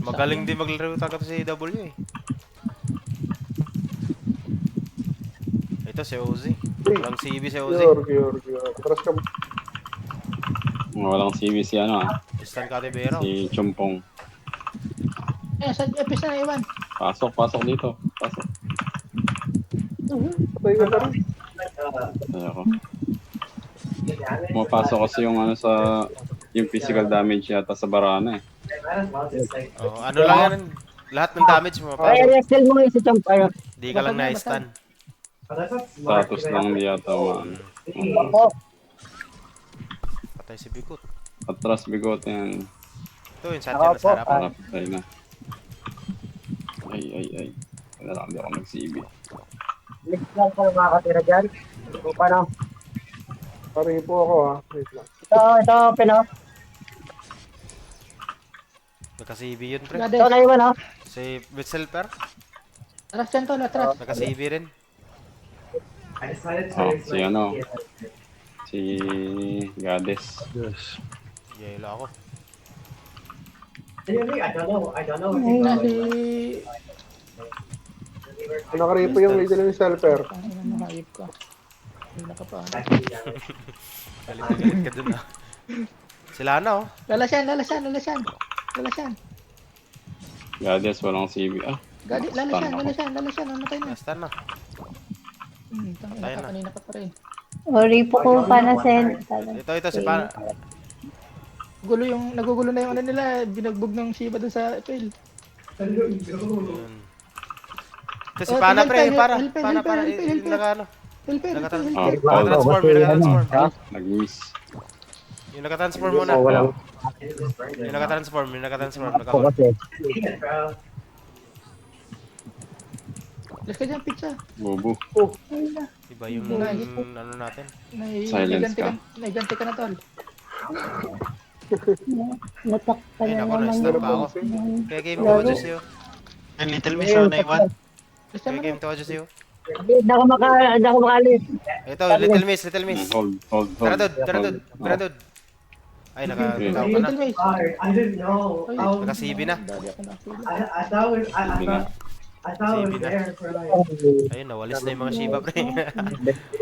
Speaker 3: Magaling din maglaro tagap si W eh. Ito si Ozzy. Walang CB si Ozzy.
Speaker 8: Gior. Atras ka.
Speaker 7: Walang CB si ano ah.
Speaker 3: Stan Cadevero.
Speaker 7: Si Chumpong.
Speaker 2: Eh, sa epis na iwan.
Speaker 7: Pasok dito. Pasok.
Speaker 8: Patay ka na rin.
Speaker 7: Ayoko. Pumapasok kasi yung ano sa... Yung physical damage yata sa Barana eh.
Speaker 3: Oh, ano lang yan. Lahat ng damage mo.
Speaker 1: Ay, restel mo yung si Champ. Ayun.
Speaker 3: Di ka lang na-stun.
Speaker 7: Status lang hindi yata maano.
Speaker 1: Ako.
Speaker 3: Patay si Bikot.
Speaker 7: Atras bigot yan.
Speaker 3: Ito yung satya na sa harapan.
Speaker 7: Para patay na. Ay. Wala lang, hindi ako nag-CB.
Speaker 1: List lang pa makakatira dyan. Kung paano.
Speaker 8: Karipo ako ha. Wait lang.
Speaker 1: Ito, Pino.
Speaker 3: Naka-CB yun, pre.
Speaker 2: Gades.
Speaker 1: Ito na iwan, ha?
Speaker 3: Si Witselper.
Speaker 2: Atras dyan tol, atras.
Speaker 3: Naka-CB rin.
Speaker 9: I decided to
Speaker 7: Oh,
Speaker 9: raise
Speaker 7: si
Speaker 9: my
Speaker 7: ano?
Speaker 9: PS.
Speaker 7: Si Gades.
Speaker 3: Yelo ako.
Speaker 9: Genuinely, I don't know. I don't know.
Speaker 2: Ayun na si...
Speaker 8: Nakaripo yung Little Selfer.
Speaker 2: Ang ina na hayop ka. Hindi ka pa.
Speaker 3: Galit ka dun, ah. Sila na, oh.
Speaker 2: Lalasyan.
Speaker 7: Gades, walang CB. Ah,
Speaker 2: Gadi, lalasyan. Namatay na.
Speaker 3: Na-stun na.
Speaker 2: Tangina
Speaker 3: Tayo
Speaker 2: ka,
Speaker 3: na.
Speaker 2: kanina ka pa rin.
Speaker 5: Ori po ko pa na send.
Speaker 3: Ito, si Pana.
Speaker 2: Nagugulo na yung ano nila, binagbog ng Shiba dun sa April.
Speaker 3: Yun. Ito si
Speaker 2: Oh,
Speaker 3: Pana,
Speaker 2: helper,
Speaker 3: pre. Pana.
Speaker 2: helper,
Speaker 3: Pana.
Speaker 2: helper.
Speaker 3: Yung naka-ano.
Speaker 2: Helper.
Speaker 7: Oh,
Speaker 3: Naka-transform.
Speaker 7: nag-miss.
Speaker 3: Yung naka-transform muna.
Speaker 1: Oh, walang
Speaker 3: Yung naka-transform.
Speaker 1: ako kasi.
Speaker 9: Bro.
Speaker 2: Let's ka dyan, pizza.
Speaker 7: Bubu.
Speaker 3: Iba yung ano natin.
Speaker 7: Silence ka.
Speaker 2: Naiganti ka na, tol.
Speaker 5: Natak pa
Speaker 3: Ay,
Speaker 5: na
Speaker 3: naku,
Speaker 5: naman
Speaker 3: na-stun
Speaker 5: yung
Speaker 3: pa ako. Kaya game to adjust yun.
Speaker 6: Yung Little Miss ako na iwan.
Speaker 2: Let's
Speaker 3: Kaya
Speaker 2: ka
Speaker 3: game to adjust yun.
Speaker 1: Hindi ako makalis.
Speaker 3: Ito, Little Miss.
Speaker 7: Hold.
Speaker 3: Tara, dud. Ay, nakataw ka na.
Speaker 2: Little Mace.
Speaker 9: I didn't know.
Speaker 3: Naka-CB na.
Speaker 2: Dali ako na.
Speaker 9: I thought it, I thought it was
Speaker 3: Sige na.
Speaker 9: there for like.
Speaker 3: Ayun, nawalis na yung mga Shiba, pre.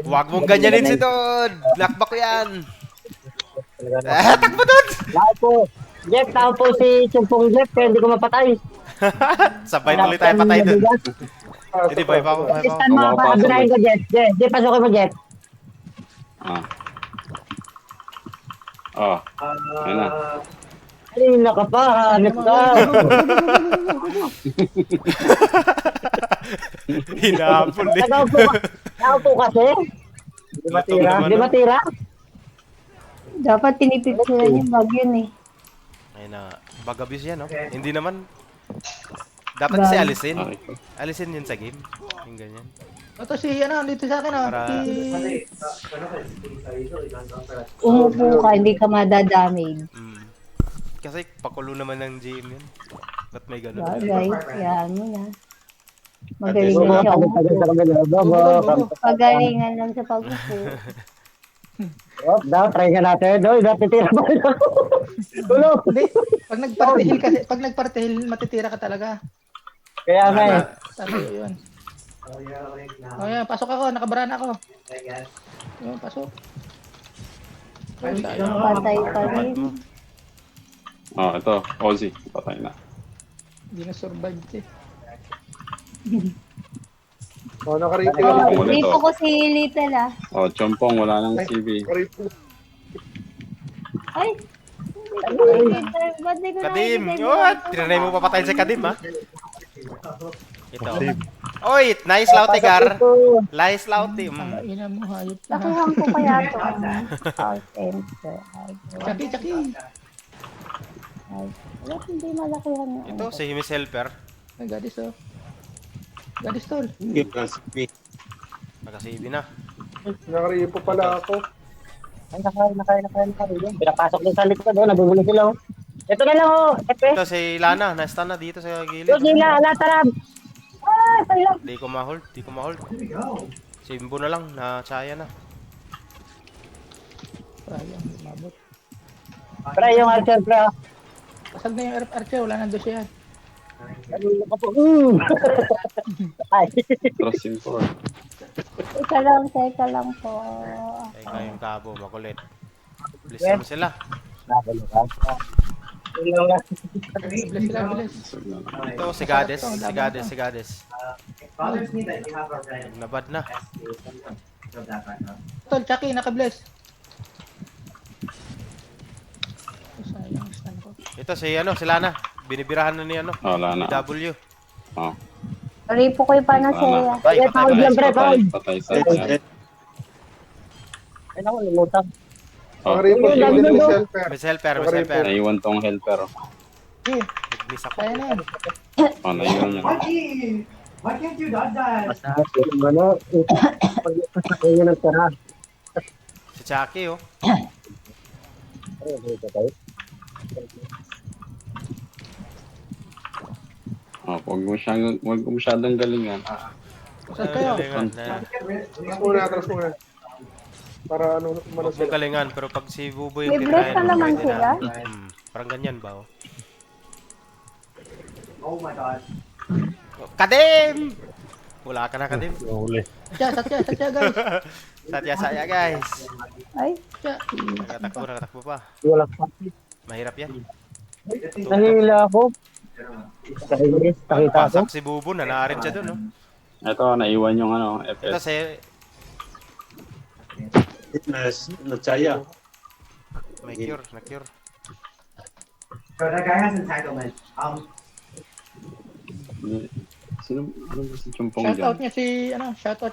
Speaker 3: Huwag mong ganyanin si Todd. Blackback ko yan. Takbo, Todd!
Speaker 1: Tao po. Jeff, tao po si Chumpong Jeff. Kaya hindi ko mapatay.
Speaker 3: Sabay tuloy tayo patay dun. Hindi, bye pa ako.
Speaker 1: Stand mo, pakabinahin ko, Jeff. Jeff, pasukin mo, Jeff.
Speaker 7: Yan na.
Speaker 1: Kanina ka pa, hanip ka.
Speaker 3: Hinapol din.
Speaker 1: Nakaupo kasi. Di ba tira?
Speaker 5: Dapat tinipid sila yung bag yun eh.
Speaker 3: Ayun na, bug abuse yan, no? Hindi naman. Dapat kasi alisin. Alisin yun sa game. Yung ganyan.
Speaker 2: Ito si, dito sa akin,
Speaker 3: Para-
Speaker 5: Umupo ka, hindi ka madadamage.
Speaker 3: Kasi pakulo naman ng GM yun. Ba't may ganun?
Speaker 5: Bagay, yan mo na. Magaling na siya umupo.
Speaker 1: Bobo.
Speaker 5: Pagalingan lang sa pag-upo.
Speaker 1: Oh, try nga natin. Doy, natitira pa rin ako. Tulog.
Speaker 2: Hindi, pag nagpartihil, matitira ka talaga.
Speaker 1: Kaya nga eh.
Speaker 2: Sabi ko yun.
Speaker 9: Oh, yeah, like now.
Speaker 2: O yan, pasok ako, nakabarana ako.
Speaker 9: I guess.
Speaker 2: Yun, pasok.
Speaker 5: Patay pa rin.
Speaker 7: Ito. Ozzy. Patay na.
Speaker 2: Hindi na survive eh.
Speaker 8: Oh, nakaripo
Speaker 5: Oh,
Speaker 8: yung
Speaker 7: Ulit,
Speaker 5: hindi
Speaker 7: oh.
Speaker 5: po ko si Little ah.
Speaker 7: Chompong, wala nang CB.
Speaker 8: Karipo.
Speaker 5: Ay! Ba't di ko
Speaker 3: Kadim!
Speaker 5: nakikita
Speaker 3: Yun! Tinanay mo papatayin si Kadim, ha? Ito. Oy! Nice Lautigar! Nice Lauti.
Speaker 2: Ang ina mo, hayop na.
Speaker 5: Nakuhaan ko kaya ito. Call center.
Speaker 2: Chaki.
Speaker 5: Ba't hindi malakihan yung
Speaker 3: Ito, si Miss Helper.
Speaker 2: Ay, gadis oh. Gadis tol.
Speaker 3: Naka-CB na.
Speaker 8: Nakaripo pala ako.
Speaker 1: Ay, nakain. Pinapasok din sa likod, nabubuli sila. Ito na lang, Epe.
Speaker 3: Ito, si Lana. Na-stun na dito sa gilid.
Speaker 1: Ito sila, latarab. Ay, tayo.
Speaker 3: Di ko ma-hold.
Speaker 9: Here we go.
Speaker 3: Si Imbo na lang. Na-chaya na.
Speaker 2: Sayang, mabot.
Speaker 1: Pre, yung archer, pre.
Speaker 2: Pasag na yung archer, wala nang siya.
Speaker 1: Kanina ka po. Ay.
Speaker 7: Trusting for.
Speaker 5: Teka lang po.
Speaker 3: Ay, kayong tabo. Makulit. Please mo sila.
Speaker 2: Bilis sila, bilis.
Speaker 3: Ito, si Gades. Si Gades.
Speaker 9: It bothers me that you have a red
Speaker 3: Nabad na.
Speaker 9: SQ. Throw that back up.
Speaker 2: Tol, Chucky, naka-bless. Sayang, stun ko.
Speaker 3: Ito si Lana. Binibirahan na ni
Speaker 7: Wala
Speaker 3: ni
Speaker 7: na.
Speaker 3: W.
Speaker 7: Oh,
Speaker 5: Ripo ko yung panasaya.
Speaker 3: Patay,
Speaker 1: Ay, tawag lang, pre, tawag.
Speaker 7: patay sa
Speaker 1: Ay, naku, lumutang.
Speaker 8: Ang
Speaker 7: Oh,
Speaker 8: ripple
Speaker 1: Ayun,
Speaker 8: kill din
Speaker 1: ayun,
Speaker 8: ni
Speaker 1: ayun.
Speaker 8: Selper.
Speaker 3: May helper.
Speaker 7: naiwan tong helper.
Speaker 2: Sige,
Speaker 3: Nag-miss ako.
Speaker 2: kaya na yan.
Speaker 7: Oh, naiwan yan.
Speaker 9: Mikey! Why can't you dodge that?
Speaker 1: Basta, ano, pag yun ang tara.
Speaker 3: Si Chucky, oh.
Speaker 1: Ay, dito tayo.
Speaker 7: Oh, huwag mo masyadong galingan.
Speaker 2: Saan kayo?
Speaker 3: Galingan.
Speaker 8: Atras muna. Para ano,
Speaker 3: Huwag
Speaker 8: umano
Speaker 3: mong
Speaker 8: sila.
Speaker 3: galingan, pero pag si Buboy
Speaker 5: May
Speaker 3: yung
Speaker 5: bless
Speaker 3: kinakain
Speaker 5: na
Speaker 3: mo,
Speaker 5: naman
Speaker 3: pwede
Speaker 5: sila.
Speaker 3: Parang ganyan ba, oh.
Speaker 9: Oh my god.
Speaker 3: Kadim! Wala ka na, Kadim.
Speaker 1: Uli.
Speaker 2: Satya, guys.
Speaker 3: Satya saya, guys.
Speaker 5: Ay,
Speaker 2: Satya.
Speaker 3: Nakatakbo pa.
Speaker 1: Wala pa.
Speaker 3: Mahirap yan.
Speaker 1: Nahihila ako. Kainis, nakita ko.
Speaker 3: Pasak si Bubo, nanaarin siya dun, oh.
Speaker 7: Ito, naiwan yung
Speaker 3: Ito
Speaker 7: FS.
Speaker 4: Natsaya.
Speaker 3: May cure, na-cure.
Speaker 9: So that guy has entanglement.
Speaker 7: Sino ba si Chumpong
Speaker 2: Shoutout
Speaker 7: dyan?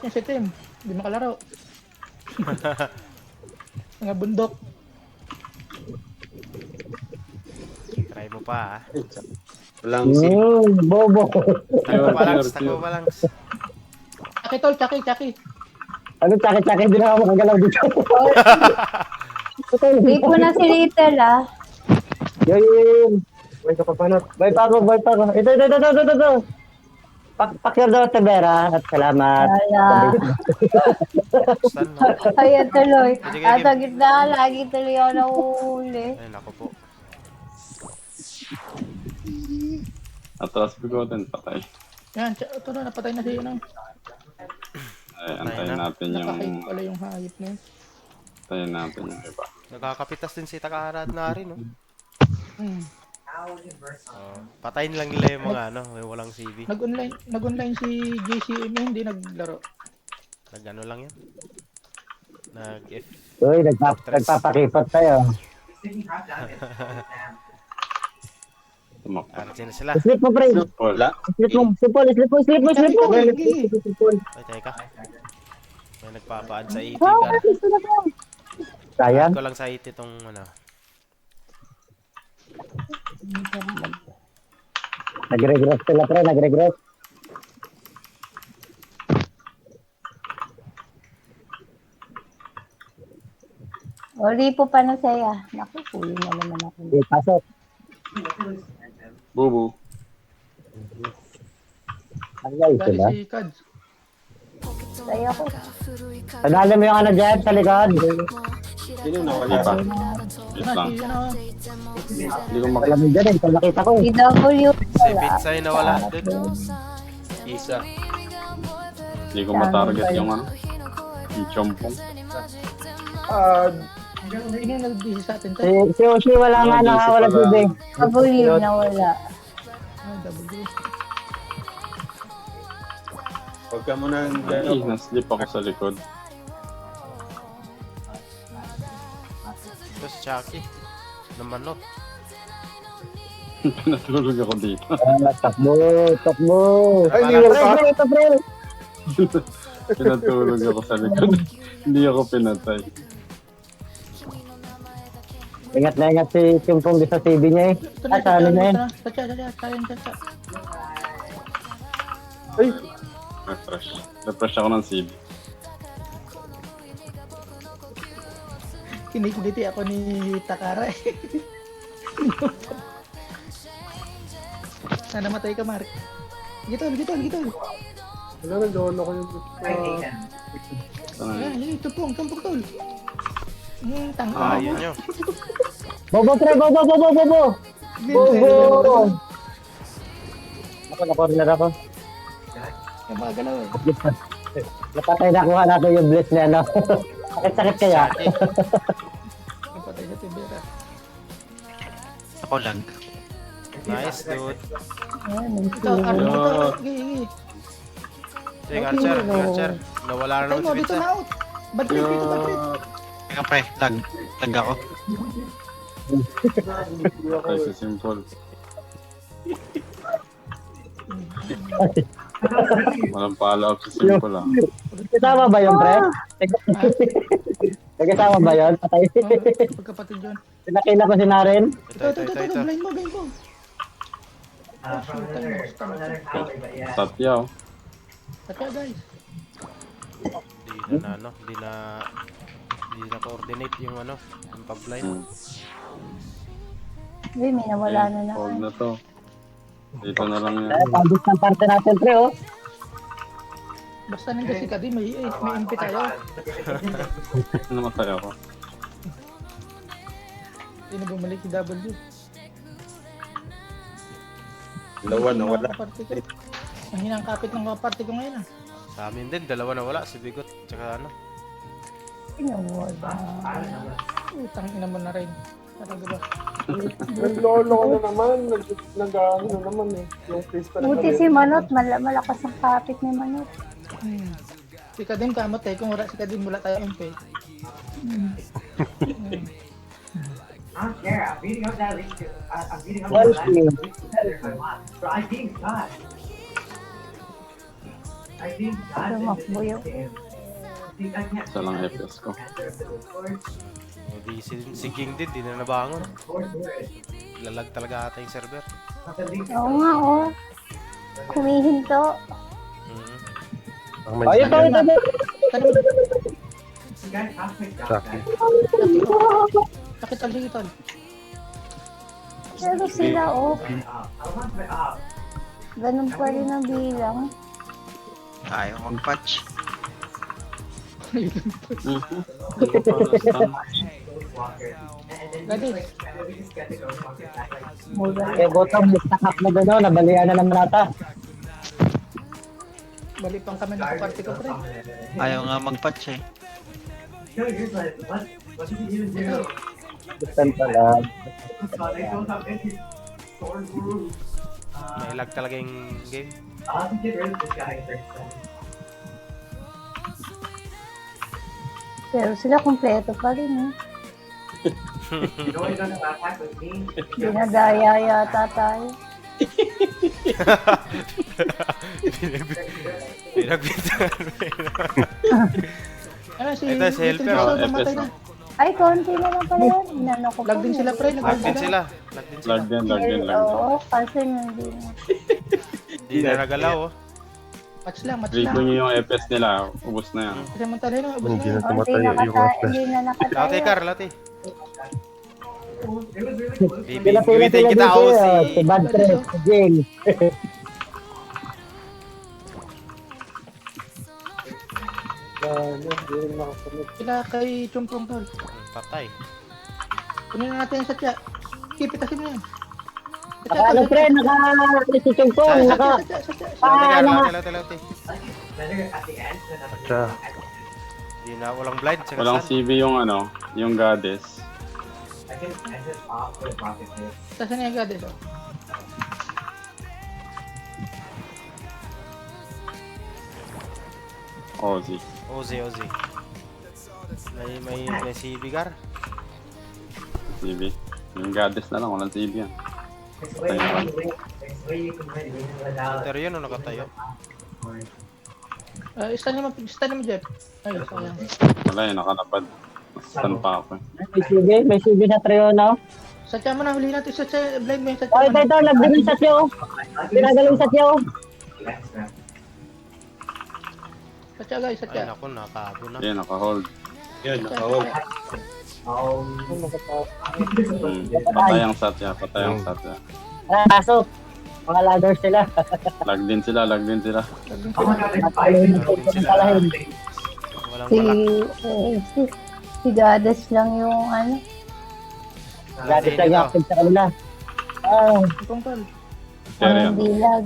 Speaker 2: niya si Tim. Hindi makalaro. Mga bundok.
Speaker 3: Try mo pa, ha.
Speaker 4: Walang si...
Speaker 1: Bobo.
Speaker 3: Takbo pa lang.
Speaker 2: Chucky, tol, Chucky.
Speaker 1: Ano, tsaki-tsaki, hindi na ako makagalaw dito.
Speaker 5: ripo na si Little ah.
Speaker 1: Yun. May kapapanot. Bay pa ako. Ito. Pakir daw, Tebera. At salamat.
Speaker 5: Wala.
Speaker 3: Stun, no?
Speaker 5: Ayan tuloy.
Speaker 3: Sige,
Speaker 5: At
Speaker 3: game.
Speaker 5: ang gitna, lagi tuloy ako nahuhuli.
Speaker 3: Ay, naku po.
Speaker 7: Atras bigotin, patay.
Speaker 2: Yan, ito na, napatay na si
Speaker 7: Ay, antayin natin
Speaker 2: Napakait
Speaker 7: yung...
Speaker 2: pala yung hayop na yun.
Speaker 7: Antayin natin yung iba.
Speaker 3: Nagkakapitas din si Takahara at Nari, no? Patayin lang nila yung mga, may walang CV.
Speaker 2: Nag-online si JCM hindi naglaro.
Speaker 3: Nag-ano lang yan. Nag-F.
Speaker 1: Uy, nagpapakipot tayo.
Speaker 9: Sticking half damage. Damn.
Speaker 7: Tumakbo.
Speaker 3: Arjun na sila.
Speaker 1: Slip mo, pre.
Speaker 4: Wala.
Speaker 1: Slip mo.
Speaker 3: Ay, teka. May nagpapaan sa 80
Speaker 5: Wow,
Speaker 3: ka.
Speaker 5: gusto na ko.
Speaker 1: Sayang.
Speaker 3: Ko lang sa 80 itong,
Speaker 1: Nag-regress sila, pre. Nag-regress.
Speaker 5: O, ripo pa na saya. Naku, huli na naman ako.
Speaker 1: Pasok.
Speaker 7: Bubu.
Speaker 1: Ay,
Speaker 2: Dali
Speaker 1: sila.
Speaker 2: si Kads.
Speaker 5: Saya ko.
Speaker 1: Panalo mo yung ano dyan sa likod.
Speaker 4: Sino na
Speaker 7: Hindi
Speaker 4: wala?
Speaker 7: pa.
Speaker 2: Ito
Speaker 7: Wait
Speaker 2: na
Speaker 7: lang.
Speaker 2: si
Speaker 7: Hindi ko
Speaker 1: Alam mo dyan, ito nakita ko.
Speaker 5: Si W.
Speaker 3: Si Pitsay na wala dun.
Speaker 4: Isa.
Speaker 7: Hindi ko matarget yung yung Chumpong.
Speaker 2: Sino yung nag-busy sa atin?
Speaker 1: Si Oshi wala nga nakawala
Speaker 7: pala.
Speaker 1: tubig.
Speaker 5: W na wala.
Speaker 2: W.
Speaker 4: Huwag ka muna
Speaker 7: Ay, naslip ako sa likod.
Speaker 3: Ito si Chucky. Namanot.
Speaker 7: Natulog ako dito.
Speaker 1: Takbo.
Speaker 8: Ay, liwan ka.
Speaker 1: Pre.
Speaker 7: Pinatulog ako sa likod. Hindi ako pinatay.
Speaker 1: Ingat na ingat si Chumpong di sa TV niya eh.
Speaker 2: Ito na,
Speaker 1: Sa ano na yun.
Speaker 2: Satya.
Speaker 8: Ay,
Speaker 7: Refresh ako ng CD.
Speaker 2: Kinikiliti ako ni Takara eh. Sana matay ka, Mark. Gitol.
Speaker 8: wala na doon ako yung...
Speaker 9: Right, Nathan.
Speaker 7: Ito na yun.
Speaker 2: Ayan, tumpong tol. Tanga.
Speaker 3: Ayun nyo.
Speaker 1: Bobo pre, bobo. Naka-corner ako.
Speaker 2: Yung mga galaw eh.
Speaker 1: Napatay na kuha natin yung bless na ano. Sakit kaya.
Speaker 3: Chucky.
Speaker 2: Yung patay sa Tibera.
Speaker 6: Ako lang.
Speaker 3: Nice, dude.
Speaker 2: Ito, Sige.
Speaker 3: Sige, Archer. Nawala na
Speaker 2: Patay
Speaker 3: naman
Speaker 2: mo,
Speaker 3: si
Speaker 2: dito
Speaker 3: Pizza.
Speaker 2: na out. Bad trip dito, bad trip.
Speaker 6: Teka pre, lag. Lag ako.
Speaker 7: Patay si Simple. Walang follow-up si Simple ah.
Speaker 1: Kasama ba yun, pre? Kasama ba yun? Patay.
Speaker 2: Oh, pagkapatid yun.
Speaker 1: Pinakita ko si Naren.
Speaker 2: Ito, blind mo, blind mo.
Speaker 9: From another alley, but yeah.
Speaker 7: Satya oh.
Speaker 2: Tatya guys.
Speaker 3: Hindi na coordinate yung ano, yung pag-blind.
Speaker 5: Uy, may nawala na
Speaker 7: Hold
Speaker 5: naman.
Speaker 7: na to. Dito na lang yan.
Speaker 1: Pagod ng parte natin, pre, oh.
Speaker 2: Basta nandiyan si Kadi, may MP tayo.
Speaker 7: Namatay ako.
Speaker 2: Hindi na bumalik si W.
Speaker 4: Dalawa na wala.
Speaker 2: Ang hinang kapit ng kaparte ko ngayon ah.
Speaker 3: Sa amin din, dalawa na wala, si Bigot, tsaka ano.
Speaker 5: Pinawala.
Speaker 2: Utang ina mo na rin. Talaga ba?
Speaker 8: Naglolo ko na naman. Nag-ano na naman eh. Yung face pa na
Speaker 5: Buti si Manot, malakas ang kapit ni Manot.
Speaker 2: Si Kadim kamot eh. Kung wala si Kadim, wala tayo MP.
Speaker 9: I don't care. I'm beating up that league. I'm beating up
Speaker 1: Well,
Speaker 9: that league. If I want. So I'm being God. I'm being God.
Speaker 5: Tumakbo yun.
Speaker 9: I can't.
Speaker 7: Isa lang FPS ko.
Speaker 3: O di si King din, di na nabangon. Lalag talaga ata yung server.
Speaker 5: Oo nga, oh. Kumihinto.
Speaker 1: Ay, ito.
Speaker 2: Sakit ang ligitan.
Speaker 5: Pero sila, oh. Ganun pa rin ang bilang.
Speaker 6: Ayaw mag-patch.
Speaker 2: Gadis.
Speaker 1: Eh, bottom, nakak na gano'n. Nabalian na naman ata.
Speaker 2: Balipang kami ng kaparte ko pre.
Speaker 6: Ayaw nga mag-patch eh.
Speaker 9: No, you're like, what did you even do?
Speaker 1: Buksan pala.
Speaker 9: They don't have any sword guru.
Speaker 3: Nailag talaga yung game.
Speaker 9: I'll have to get rid of this guy first.
Speaker 5: Pero sila kompleto pa rin, eh.
Speaker 9: You know what you're gonna attack with me?
Speaker 5: Dinadaya yata tayo.
Speaker 3: Pinagbintangan.
Speaker 2: Ano si
Speaker 3: Ito, si Helper,
Speaker 2: Little
Speaker 7: oh.
Speaker 2: Boss, namatay na.
Speaker 5: Ay, konti na lang pala yan. Inano ko
Speaker 2: Lag din sila pre,
Speaker 3: Lag
Speaker 2: nag-lag
Speaker 3: din
Speaker 2: sila.
Speaker 3: sila. Lag din sila.
Speaker 7: Lag din.
Speaker 5: Oo, kasi hindi na.
Speaker 3: Di na nagalaw, oh.
Speaker 2: Match lang, match
Speaker 7: Rico
Speaker 2: lang.
Speaker 7: nyo yung FPS nila. Ubus na yan.
Speaker 2: Kasi Montana na, ubos
Speaker 8: Hindi
Speaker 2: na.
Speaker 8: na
Speaker 5: Konti hindi na
Speaker 3: Lati,
Speaker 5: nakatayo.
Speaker 3: Car, lati.
Speaker 9: It was really close.
Speaker 3: Bibitin kita,
Speaker 1: dito,
Speaker 3: OC.
Speaker 1: Si Bad Trip, si Jing.
Speaker 2: Sila kay Chumpong tol.
Speaker 3: Patay.
Speaker 2: Kunin na natin yung satya. Kipitasin mo yan.
Speaker 1: Ano, pre, si Chungkong, naka,
Speaker 2: Satya.
Speaker 3: Lati,
Speaker 1: ano,
Speaker 3: lati.
Speaker 9: Better at the end than at the beginning.
Speaker 3: Di na, walang blind. Tsaka
Speaker 7: Walang
Speaker 3: sun.
Speaker 7: CV yung ano, yung goddess.
Speaker 9: I can end it off with rocket here.
Speaker 2: Saan yung gadis oh?
Speaker 7: Ozzy.
Speaker 3: OZ. May si Bigar.
Speaker 7: CV. Yung goddess na lang, walang CV yan.
Speaker 9: There's way you can win. There's way you can win even without.
Speaker 3: Pero yun, nakatayo.
Speaker 2: Stun mo, Jeff. Ay, sayang.
Speaker 7: Wala yun, nakalapad. Stun pa ako eh.
Speaker 1: may CV na trio na.
Speaker 2: Satya mo na, huli natin satya. Blind mo yung satya.
Speaker 1: Oh, ito, nagdinig sa tiyo. Pinagaling sa tiyo.
Speaker 2: Satya guys,
Speaker 3: Ay,
Speaker 2: satya.
Speaker 3: naku, nakaabo na.
Speaker 7: Yan, naka-hold.
Speaker 4: Yan, naka-hold.
Speaker 7: Patay ang satya.
Speaker 1: Pasok. Mga ladders sila.
Speaker 7: Lag din sila.
Speaker 9: Oh my god, there's
Speaker 1: Walang
Speaker 3: Walang
Speaker 5: Si,
Speaker 3: wala.
Speaker 5: si Goddess lang yung ano.
Speaker 1: Gadis lang yung active sa kanila. Ah,
Speaker 2: Chumpong tol.
Speaker 7: Kaya yan.
Speaker 5: Ang bilag.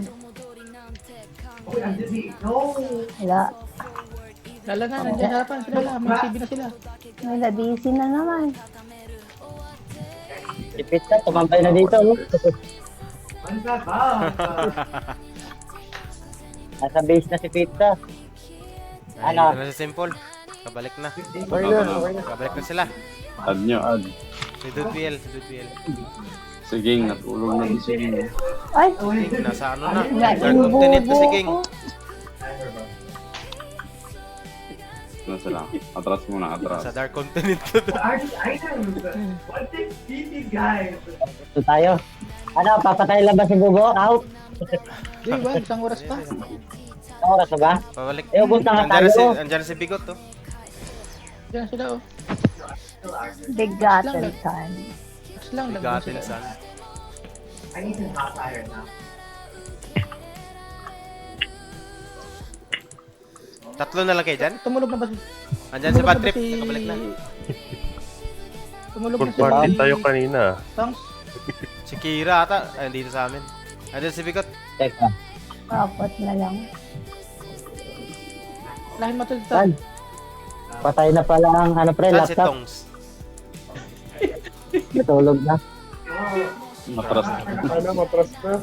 Speaker 9: Oh, I'm dizzy. No!
Speaker 5: Wala.
Speaker 2: Lala na, nandiyan harapan sila lang. May CB na sila.
Speaker 5: May labisi na naman.
Speaker 1: si Pizza, tumambay na dito. No?
Speaker 9: When's that bomb?
Speaker 1: Nasa base na si Pizza.
Speaker 3: Ay,
Speaker 1: Ano?
Speaker 3: ito na si Simple. Kabalik na.
Speaker 8: Okay na, okay na.
Speaker 3: Kabalik na sila.
Speaker 7: Add nyo, add.
Speaker 3: Si Dude PL, si Dude PL.
Speaker 7: Sige, natulog na din sige.
Speaker 5: Ay,
Speaker 3: King, nasa ano na?
Speaker 5: Naging
Speaker 3: Guard continent na si
Speaker 5: bobo
Speaker 3: King.
Speaker 5: ko.
Speaker 7: Ano sila? Atras muna, atras.
Speaker 3: Sa Dark Continent na doon.
Speaker 9: What did these guys?
Speaker 1: Ito tayo. Ano, papatay lang ba si Bubo? Out?
Speaker 2: Di ba? Isang oras pa.
Speaker 1: Ang oras na ba?
Speaker 3: Pabalik.
Speaker 1: Eh, ubos na nga
Speaker 3: Andyan
Speaker 1: tayo.
Speaker 3: andyan si Bigot, oh.
Speaker 2: Diyan sila oh.
Speaker 5: Bigatin time.
Speaker 2: Mas lang lang
Speaker 3: Bigatin
Speaker 2: sila.
Speaker 3: san.
Speaker 9: I need some hot iron now.
Speaker 3: Tatlo na lang kayo dyan?
Speaker 2: Tumulog na ba si...
Speaker 3: Andyan si Bad
Speaker 2: tumulog na
Speaker 3: Trip. Nakabalik na.
Speaker 2: Tumulog
Speaker 10: Full
Speaker 2: na si...
Speaker 10: party tayo kanina.
Speaker 2: Tangs.
Speaker 3: Si Kira ata. Ay, dito sa amin. Andyan si Bigot.
Speaker 1: Teka.
Speaker 5: Apat na lang.
Speaker 2: Lahin matulog
Speaker 1: Saan? Patay na pala ang ano pre,
Speaker 3: Saan si
Speaker 1: laptop.
Speaker 3: Tongs?
Speaker 1: Natulog na.
Speaker 7: Matras.
Speaker 8: Ano, matras na.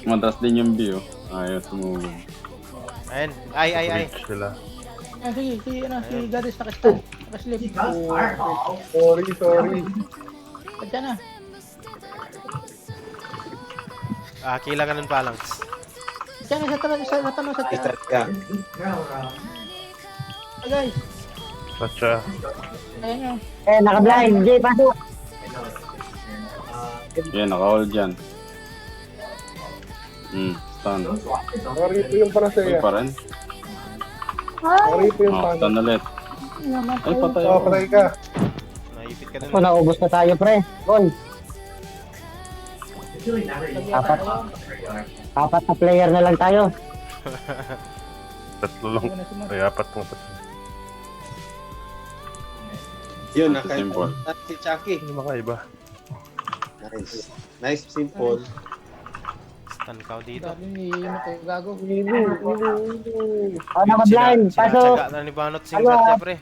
Speaker 7: Matras din yung view. Ayaw, tumulog.
Speaker 3: Ayun. Ay.
Speaker 10: Reach sila.
Speaker 2: Ah, sige, si Garis nakastan. Nakaslip.
Speaker 9: Because fireball.
Speaker 8: Sorry.
Speaker 2: Padya na.
Speaker 3: Kila ka ng phalanx.
Speaker 2: Padya na sa tanong sa
Speaker 4: Start ka.
Speaker 2: Ah, guys.
Speaker 10: Satcha.
Speaker 2: Ayan nyo.
Speaker 1: Eh, naka-blind. Jay, pasok.
Speaker 7: Yan, naka-hold dyan. Stun.
Speaker 8: Nakaripo yung Panacea.
Speaker 7: Uy pa rin.
Speaker 5: Ay,
Speaker 8: Nakaripo yung
Speaker 7: Oh,
Speaker 8: Pana.
Speaker 7: stun ulit.
Speaker 5: namatay.
Speaker 7: Ay, patay
Speaker 8: Oh,
Speaker 7: ako.
Speaker 8: patay ka.
Speaker 3: Naipit ka dun.
Speaker 1: Ako, naubos na tayo pre. Gol.
Speaker 9: It's really never easy.
Speaker 1: Apat. Apat na player na lang tayo.
Speaker 10: Tatlo lang.
Speaker 2: Iwan na si Mark.
Speaker 10: Ay, apat nga pa.
Speaker 4: Yun,
Speaker 7: Simple.
Speaker 4: Si Chucky.
Speaker 10: Ano makaiba?
Speaker 4: Nice. Nice, simple.
Speaker 3: Stun ka dito.
Speaker 2: Sabi ni ano to, gago.
Speaker 1: Oh, naka-blind. Pasok.
Speaker 3: Sinatsaga na ni Banot si Satya, pre.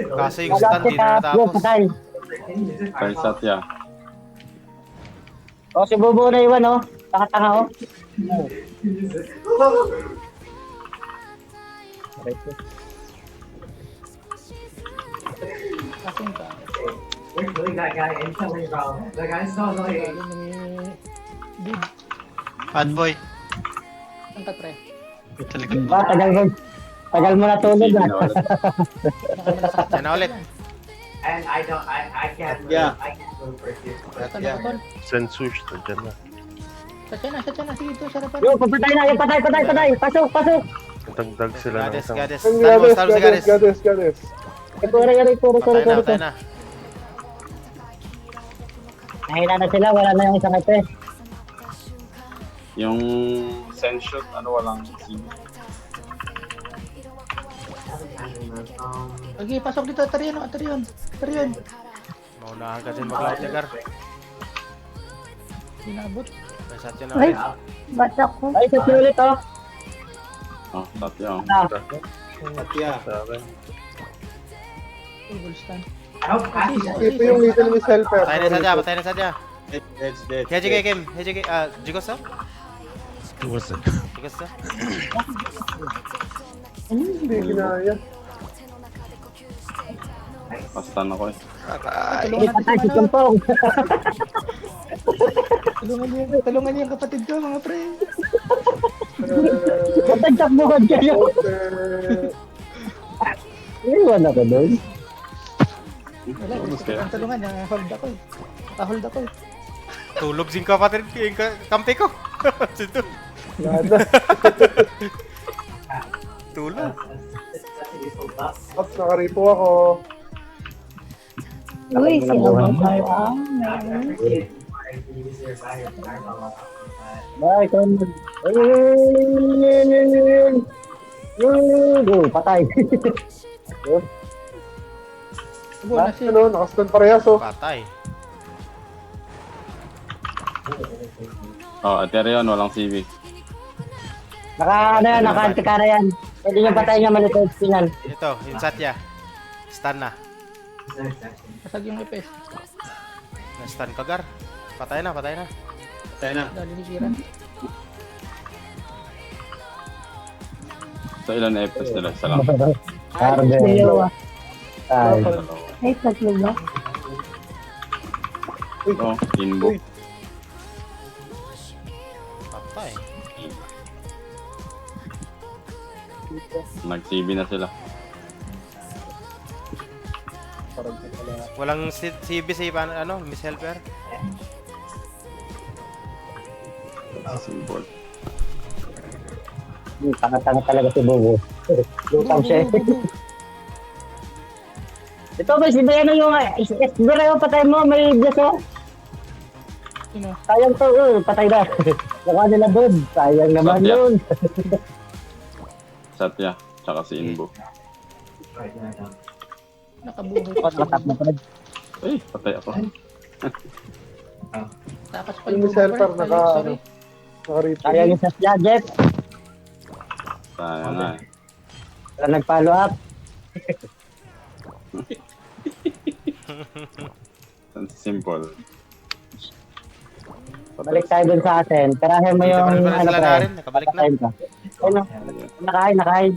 Speaker 3: Kaso yung
Speaker 1: Wala
Speaker 3: stun di
Speaker 1: kita.
Speaker 3: na
Speaker 1: Go,
Speaker 3: natapos.
Speaker 1: patay.
Speaker 7: Kay Satya.
Speaker 1: Oh, si Bubo na iwan oh. Tanga-tanga oh.
Speaker 2: Akin ka.
Speaker 9: We're killing that guy instantly, bro. That guy's so annoying.
Speaker 2: Sabi ni... Big.
Speaker 6: Bad boy.
Speaker 2: Ang ka, pre.
Speaker 6: Talaga.
Speaker 1: Ah, tagal mo natulog
Speaker 7: Sige
Speaker 1: ah.
Speaker 7: na ulit.
Speaker 3: Yan na ulit.
Speaker 9: And I can't move.
Speaker 4: Yeah.
Speaker 9: I can't move for you.
Speaker 2: Saan na tol?
Speaker 10: Sensush, nandiyan na.
Speaker 2: Satya na. Sige, ito, sarapan.
Speaker 1: Yo, papatay na. Yung patay. Pasok.
Speaker 10: Dagdag sila ng
Speaker 3: Gades,
Speaker 10: isang...
Speaker 3: Gades.
Speaker 8: Ang
Speaker 3: Stun mo, stun mo si Gades.
Speaker 8: Gades.
Speaker 3: Patay na.
Speaker 1: Nahina na sila. Wala na yung isang ito eh.
Speaker 7: Yung send shot, ano, walang sige.
Speaker 2: Sige, pasok dito. Tarion.
Speaker 3: Maunahan ka dyan mag-loud yagar.
Speaker 2: Hinabot.
Speaker 3: May Satya na
Speaker 5: Ay,
Speaker 3: ulit.
Speaker 5: batak ko.
Speaker 1: Ay, sa ulit oh.
Speaker 7: Oh, Satya. Oh.
Speaker 4: Satya.
Speaker 10: Sa akin.
Speaker 2: Table stand.
Speaker 9: I hope Patsy's
Speaker 8: Ito yung Little Miss Helper.
Speaker 3: Patay na Satya.
Speaker 4: Dead.
Speaker 3: Heji Kim. Jigos na? Jigos na?
Speaker 8: Hindi ginaya.
Speaker 7: Pastan ako eh.
Speaker 1: Hindi patay si Tumpong.
Speaker 2: Tulungan niyo yung kapatid ko, mga pre.
Speaker 1: Patay takbuhan kayo. Iwan ako doon.
Speaker 2: Wala, gusto ko ang tulungan. Hold ako eh. Hold ako eh.
Speaker 3: Tulog sing kapatid ko. Yung kampi ko. Sito.
Speaker 8: Nada.
Speaker 3: Tulog.
Speaker 8: Ops, nakaripo ako.
Speaker 5: Uy, sila ba parang?
Speaker 1: Ay, kon. Patay.
Speaker 2: Subo na si...
Speaker 8: Ano, nakastan parehas oh.
Speaker 3: Patay.
Speaker 7: Oh, Aterion, walang CV.
Speaker 1: Naka-antikara yan. Pwede nyo patay niya malito spinal.
Speaker 3: Ito, yung Satya. Stun na.
Speaker 2: Kasag yung EPS.
Speaker 3: Na-stun ka, Gar. Patay na.
Speaker 4: Tayo na.
Speaker 2: Dali ni Kiran.
Speaker 7: Sa ilan na FPS nila? Isa lang.
Speaker 1: Carden.
Speaker 5: Dalawa.
Speaker 1: Ay.
Speaker 5: Ay, tatlo ba?
Speaker 7: Oh, inbo.
Speaker 3: Patay.
Speaker 7: Nag-CB na sila.
Speaker 3: Walang CB si ano, Miss Helper.
Speaker 7: Simple.
Speaker 1: Tanga-tanga talaga si Bubu. Lutang siya. Ito ba, si Diana yung Esbera yung patay mo, may bless oh.
Speaker 2: Sino?
Speaker 1: Sayang to, patay na. Naka nila doon. Sayang naman
Speaker 7: Satya.
Speaker 1: yun.
Speaker 7: Satya, tsaka si Inbo.
Speaker 2: Nakabuhay.
Speaker 1: Matap na pa rin.
Speaker 7: Ay, patay ako.
Speaker 2: Takas pa
Speaker 8: Yung
Speaker 2: yung
Speaker 8: Miss Helper,
Speaker 2: Sorry.
Speaker 8: Nakarito.
Speaker 1: Sayang yung Satya, Jeff.
Speaker 7: Sayang nga eh.
Speaker 1: Wala nag-follow up.
Speaker 7: Simple.
Speaker 1: Balik tayo dun sa atin. Karahin mo yung
Speaker 3: Sabay pala sila na rin, nakabalik na.
Speaker 1: Patayin ka. Ayun, nakain.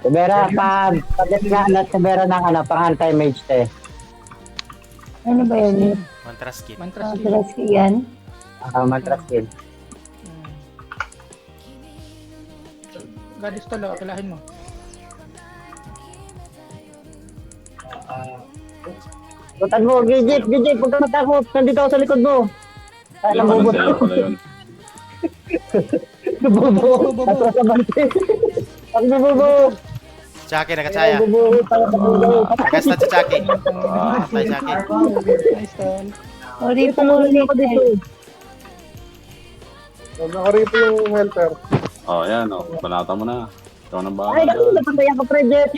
Speaker 1: Sabera, pag-get nga na Sabera ng pang anti-mage te.
Speaker 5: Ano ba yun?
Speaker 3: Mantra skill.
Speaker 2: Mantra skill.
Speaker 5: Mantras ko yan.
Speaker 1: Mantra skill.
Speaker 2: Gadis talo, akilahin mo.
Speaker 1: Tutan mo, Gijik, huwag ka matakot. Nandito ako sa likod mo.
Speaker 7: Wala
Speaker 1: Alam
Speaker 7: pa
Speaker 1: mo,
Speaker 7: na sa'yo pala yun.
Speaker 1: Bubo. Atras sa bante. Ang bubo.
Speaker 3: Chucky, nakachaya.
Speaker 1: Bubo.
Speaker 3: Nakasta si Chucky. Patay Chucky.
Speaker 2: Nice turn.
Speaker 5: Sorry po ulit eh.
Speaker 8: Nakarito yung helper.
Speaker 7: Oh, yan oh. Banata mo na. Ikaw nang
Speaker 1: Ay,
Speaker 7: bahala dyan.
Speaker 1: napatay ako, Prejet.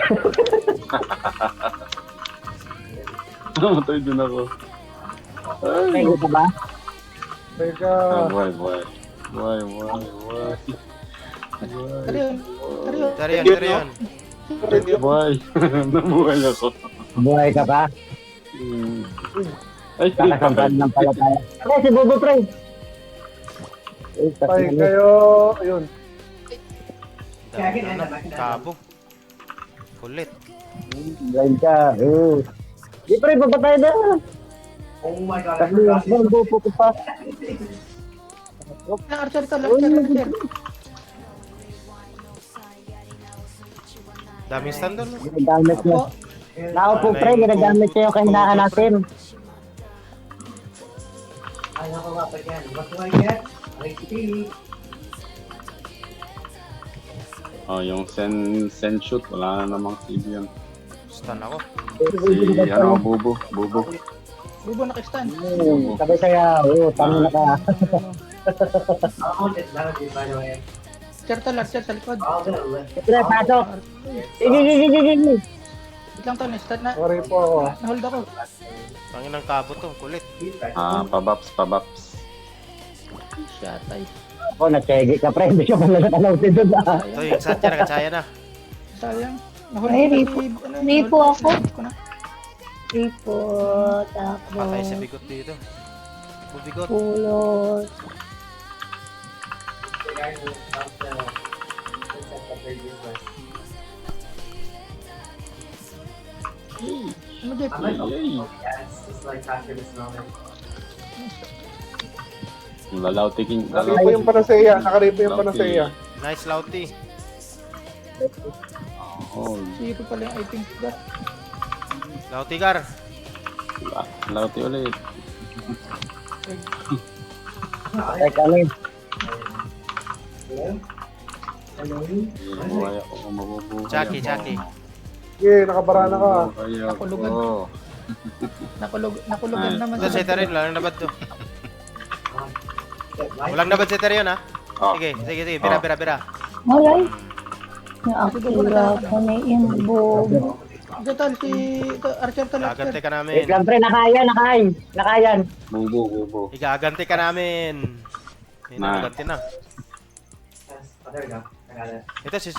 Speaker 7: Namatay din ako.
Speaker 1: Ay, ito ba?
Speaker 8: Teka.
Speaker 7: Buhay.
Speaker 2: Tari yun.
Speaker 7: Buhay. Nabuhay ako.
Speaker 1: Buhay ka pa?
Speaker 7: Ay,
Speaker 1: Kakasampan ng palataya. Ay, si Bubo, Pre. Ay,
Speaker 8: Patay kayo. Ayun.
Speaker 3: Kabo. Kulit.
Speaker 1: Blind ka. Di, Pre, papatay na.
Speaker 9: Oh my god, I
Speaker 1: Kasi
Speaker 9: forgot.
Speaker 1: yung Bubo ko pa.
Speaker 2: Archer to, Archer.
Speaker 3: Daming stand doon.
Speaker 1: Ginagamit niya. Naupo, Pre, ginagamit niya yung kahinaan natin.
Speaker 9: I level up again. What do I get? HP.
Speaker 7: Oh, yung send shoot. Wala na namang CB yun.
Speaker 3: Stun ako.
Speaker 7: Si, Bubo.
Speaker 2: Bubo nakistan.
Speaker 1: Sabay kaya, tama na ka.
Speaker 9: I'll hold it down, dude, by the way.
Speaker 2: Archer sa likod.
Speaker 9: I'm gonna lift.
Speaker 1: Pre, pasok. Sige.
Speaker 2: Wait lang to, na-start na.
Speaker 8: Nakarito ako.
Speaker 2: Na-hold ako.
Speaker 3: Tangin ng kabo to. Kulit.
Speaker 7: Pabaps.
Speaker 2: Shatay.
Speaker 1: Ako, na-chegi ka, Pre. Hindi ka pala nakalawin doon.
Speaker 3: Ito yung Satya, nakachaya na.
Speaker 2: Sayang.
Speaker 5: Ay, ripo ako.
Speaker 2: Ko na.
Speaker 5: Ripo, takbo,
Speaker 3: Patay sa bigot dito. Bigot.
Speaker 5: pulot.
Speaker 9: The guy who comes to set the third universe.
Speaker 2: Ano, Jeff?
Speaker 9: I'm like, oh, yeah, it's just like after this moment.
Speaker 7: Lalauti king.
Speaker 8: Nakaripo yung Panacea. Nakaripo yung Panacea.
Speaker 3: Nice Lauti.
Speaker 7: Oh,
Speaker 2: Zero pala yung I think that.
Speaker 3: Lauti Gar.
Speaker 7: Lauti ulit.
Speaker 1: Ay, kami.
Speaker 7: Buhay ako kung mabubuhay
Speaker 3: Chucky.
Speaker 8: Sige, nakabarana ka.
Speaker 7: Buhay
Speaker 2: Nakulugan.
Speaker 7: ako.
Speaker 2: Nakulugan naman.
Speaker 3: Ito sa Ethereum, walang nabad to. Walang nabad sa Ethereum ha.
Speaker 7: Oh.
Speaker 3: Sige. Bira.
Speaker 5: Alay. Naakira ko na yung bobo.
Speaker 2: Ito, Archer to,
Speaker 3: Gagante
Speaker 2: Archer.
Speaker 3: ka namin.
Speaker 1: Wait lang, Pre, nakayan.
Speaker 7: Bubo.
Speaker 3: Igagante ka namin. Hindi na gagante na.
Speaker 9: Oh, there we go. I got it.
Speaker 3: Ito si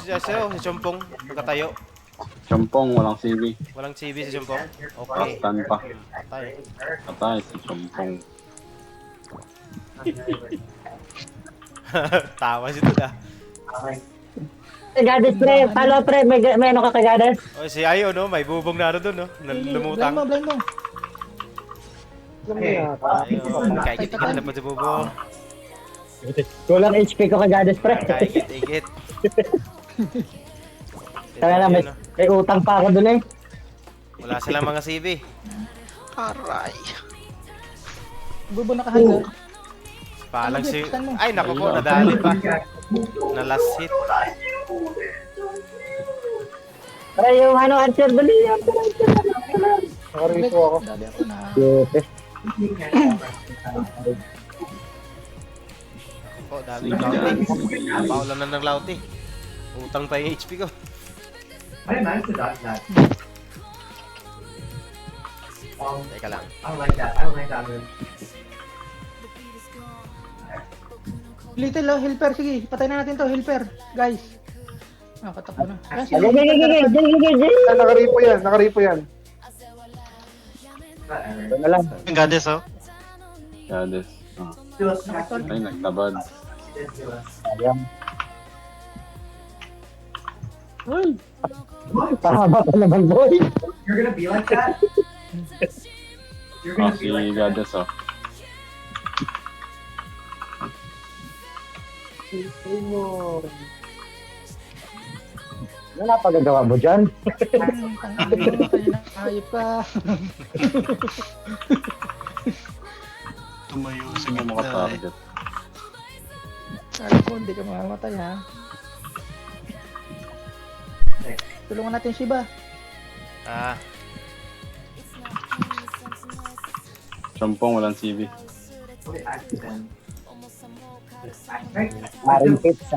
Speaker 3: Chumpong. Nagkatayo.
Speaker 7: Chompong, walang CB.
Speaker 3: Walang CB si Chumpong. Okay.
Speaker 7: Pastan pa. Patay si Chompong.
Speaker 3: Tawa si Duda.
Speaker 9: Okay.
Speaker 1: Kagades, pre. Palo, pre. May ano ka kagades?
Speaker 3: O si Ayo, no? May bubong na ano doon, no? Lumutang.
Speaker 2: Blind mo.
Speaker 8: Alam mo yata.
Speaker 3: Ayun, kaikit-ikit na po si bubong.
Speaker 1: Kulang HP ko kagades, pre.
Speaker 3: Kaikit-ikit.
Speaker 1: Kaya na, may utang pa ako dun eh.
Speaker 3: Wala silang mga CV.
Speaker 6: Aray.
Speaker 2: Bubo nakahanda.
Speaker 3: Paalang si...
Speaker 2: Saan mo?
Speaker 3: Ay, naku po, nadali pa. Na last hit.
Speaker 1: Pre, yung ano, answer dali yan.
Speaker 8: Nakaripo ako.
Speaker 2: Dali ako na.
Speaker 1: Yes.
Speaker 3: Po, daming lauti. Paulan na ng lauti. Utang pa yung HP ko.
Speaker 9: I managed to dodge that.
Speaker 3: Teka lang.
Speaker 9: I don't like that. I don't like that move.
Speaker 2: Little, helper. Sige, patay na natin to, helper. Guys. Katakbo na. Ayan, si
Speaker 8: Nakaripo yan. Nakaripo yan.
Speaker 9: Whatever.
Speaker 1: Ito na lang.
Speaker 6: Yung goddess, oh.
Speaker 7: Gades. Ah.
Speaker 9: Do a smack.
Speaker 7: Ay, nagtabad.
Speaker 9: She did do a
Speaker 1: Sayang. Pahaba pa naman, boy.
Speaker 9: You're gonna be like that? You're
Speaker 7: Ah,
Speaker 9: gonna
Speaker 7: si
Speaker 9: be like that?
Speaker 7: Gades, oh.
Speaker 1: Ano napagagawa mo dyan?
Speaker 2: Ayop ka.
Speaker 6: Tumayo sa
Speaker 7: Hindi mo ka-target.
Speaker 2: Sabi ko, hindi ka mamamatay ha. Tulungan natin si Ba.
Speaker 3: Ah,
Speaker 7: Champong, walang CV.
Speaker 9: Okay, accident. Right?
Speaker 1: Maring pizza.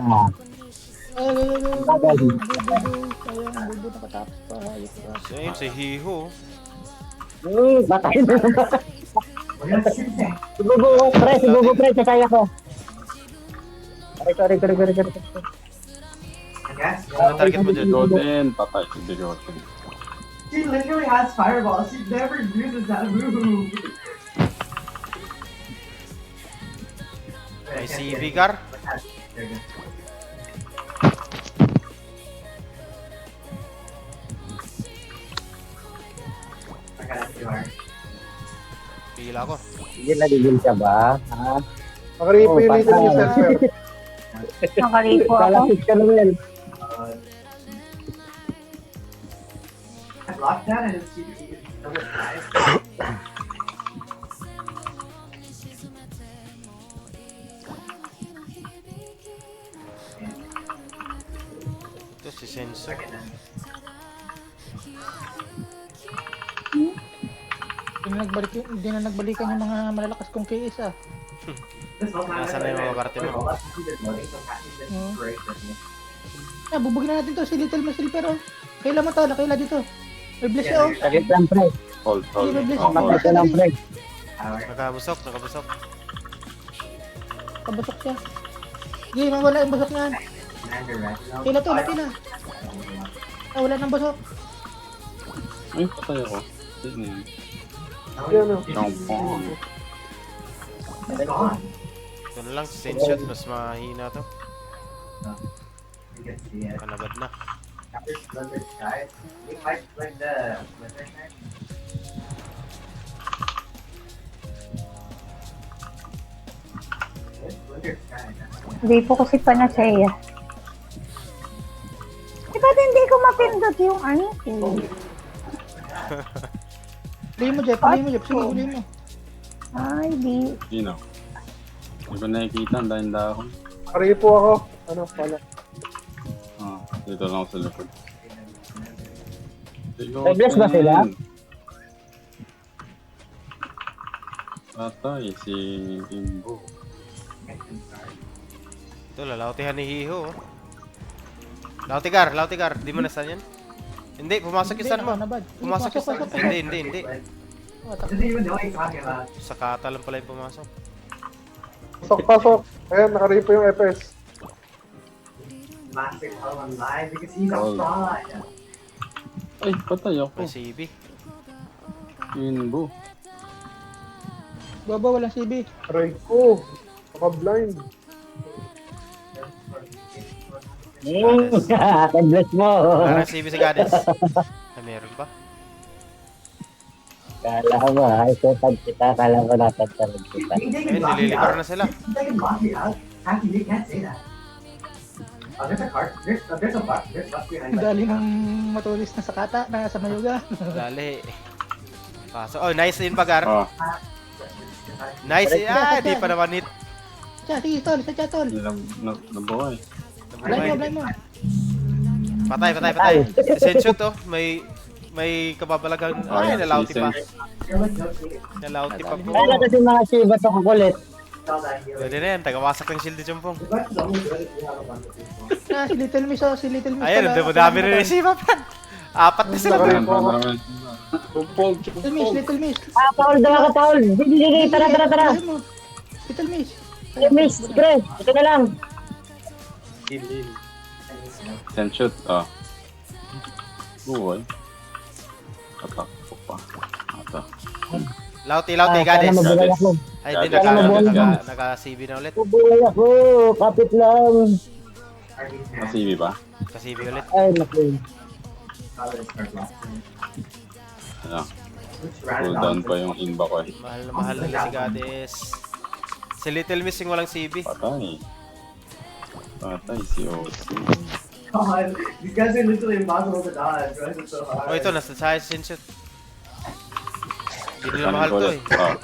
Speaker 1: Bagal.
Speaker 2: Sayang, bubo nakatapos pa. Ayop ka.
Speaker 3: same, si Hiho.
Speaker 1: Batay na naman.
Speaker 9: We're gonna shoot that.
Speaker 1: Si Bubo, pre, sasaya ko. Sorry.
Speaker 9: I guess.
Speaker 3: Ano target mo dyan?
Speaker 7: Golden, patay. Hindi Golden.
Speaker 9: She literally has fireball. She never uses that move.
Speaker 3: May CV car.
Speaker 9: There you go. I got it, you are.
Speaker 3: Pila ko.
Speaker 1: Hindi nagigil ka ba? Ha?
Speaker 8: Nakaripo yung little yung self-help.
Speaker 5: Nakalipo ako.
Speaker 1: Kalapit ka naman.
Speaker 9: I blocked that and she number 5.
Speaker 3: Ito si Senso.
Speaker 2: Hindi na nagbalikan yung mga malalakas kong KS ah.
Speaker 9: This whole time
Speaker 3: Nasaan na yung mga karte mo?
Speaker 9: Great.
Speaker 2: Bubugin na natin to si Little Mas Silver oh. Kailan mo to, kailan dito. May bless siya oh.
Speaker 1: Saglit lang, pre.
Speaker 7: Hold.
Speaker 1: Saglit lang, pre.
Speaker 3: Nakabusok.
Speaker 2: Pabusok siya. Hindi, mawala yung busok niyan. Kailan to, laki na. Wala nang busok.
Speaker 7: Ay, patay ako. Sige.
Speaker 8: Yan o.
Speaker 7: Champong.
Speaker 9: It's gone.
Speaker 3: Ito na lang, si Senso. Mas mahina to.
Speaker 9: You can see it.
Speaker 3: Kanabad na.
Speaker 9: After Slender Sky, we fight like the Slender Sky. Slender Sky.
Speaker 5: Hindi po kasi panasaya. Ba't hindi ko mapindot yung ano?
Speaker 2: Huliin mo, Jeff. Sige, huliin mo.
Speaker 5: Ay, di.
Speaker 7: Sino? Hindi ko nakikita. Ang dahil dahon.
Speaker 8: Nakaripo ako. Ano pala?
Speaker 7: Ah, dito lang ako sa likod.
Speaker 1: May bless ba sila?
Speaker 7: Patay, si Imbo.
Speaker 3: Ito, lalautihan ni Hiho. Oh. Lautigar. Di mo na-stun yan? Hindi, pumasok yung stun mo. Pumasok yung stun. Hindi.
Speaker 9: Doesn't even know what you're talking about.
Speaker 3: Sa kata lang pala yung pumasok.
Speaker 8: Pasok. Ayan, nakaripo yung FS.
Speaker 9: Master Call on live because he's a
Speaker 7: Oh.
Speaker 9: fraud.
Speaker 7: Ay, patay ako.
Speaker 3: May CV.
Speaker 7: Imbo.
Speaker 2: Baba, walang CB.
Speaker 8: Aray ko. Naka-blind.
Speaker 1: Bless mo.
Speaker 3: Wala nang CB si Goddess. Ay, meron pa.
Speaker 1: Kala mo, ay sutag kita. Kala ko natatawag kita.
Speaker 9: They
Speaker 3: Ayun,
Speaker 9: can lock me
Speaker 3: nililipar
Speaker 9: out.
Speaker 3: na sila.
Speaker 9: They can lock me out. Actually, they can't say that. Oh, there's a cart. There's a bus. There's a bus behind
Speaker 2: Ang
Speaker 9: us.
Speaker 2: dali ng matulis na sakata na sa Mayuga.
Speaker 3: Dali. Paso. Oh, nice in Bagar.
Speaker 7: Oh,
Speaker 3: Nice in. Ah, di pa naman hit.
Speaker 2: Siya, sige tol, sa tol.
Speaker 7: nabuhay.
Speaker 2: Blind mo.
Speaker 3: Patay. Senshoot oh. May kababalagan. Ay, nalauti pa.
Speaker 9: There was no shade.
Speaker 3: Nalauti pa po.
Speaker 1: Kala kasi mga Shiba to kukulit.
Speaker 9: Saw that here.
Speaker 3: Pwede na yan. Tagawasak ng shield ni Chumpong.
Speaker 9: The bus is only good if you have a bunch of people.
Speaker 2: Ah, si Little Miss si Little Miss.
Speaker 3: Ayun, ang dami rin receive up yan. Apat na sila.
Speaker 7: Ayan, naman.
Speaker 8: Tumpol,
Speaker 2: Little Miss.
Speaker 1: Paul, daw ako, Paul. Sige, tara.
Speaker 2: Ayaw mo. Little Miss.
Speaker 1: Miss, pre, ito na lang.
Speaker 7: Send shoot. Oh. Buhay. Atak ko pa. Ata.
Speaker 3: Lauti,
Speaker 1: Kala
Speaker 3: Goddess.
Speaker 1: mabuhay ako.
Speaker 3: Ay, hindi.
Speaker 7: Kala
Speaker 1: mabuhay ako.
Speaker 3: Naka-CB na ulit.
Speaker 1: Mabuhay ako, kapit lang.
Speaker 7: Nasibi ba?
Speaker 3: Naka-CB ulit.
Speaker 1: Ay, naku.
Speaker 7: Ano? Cool down pa yung inba ko eh.
Speaker 3: Mahal na si Goddess. Si Little Miss yung walang CB.
Speaker 7: Patay. Patay si OC.
Speaker 9: God, these guys are literally impossible to dodge. Right? It's so hard.
Speaker 3: Oh, ito. Nasa sa Senshoot. Hindi nila
Speaker 7: Kanin
Speaker 3: mahal
Speaker 7: ko
Speaker 3: to
Speaker 7: ulit.
Speaker 3: eh.
Speaker 7: Oh.
Speaker 3: Ayun,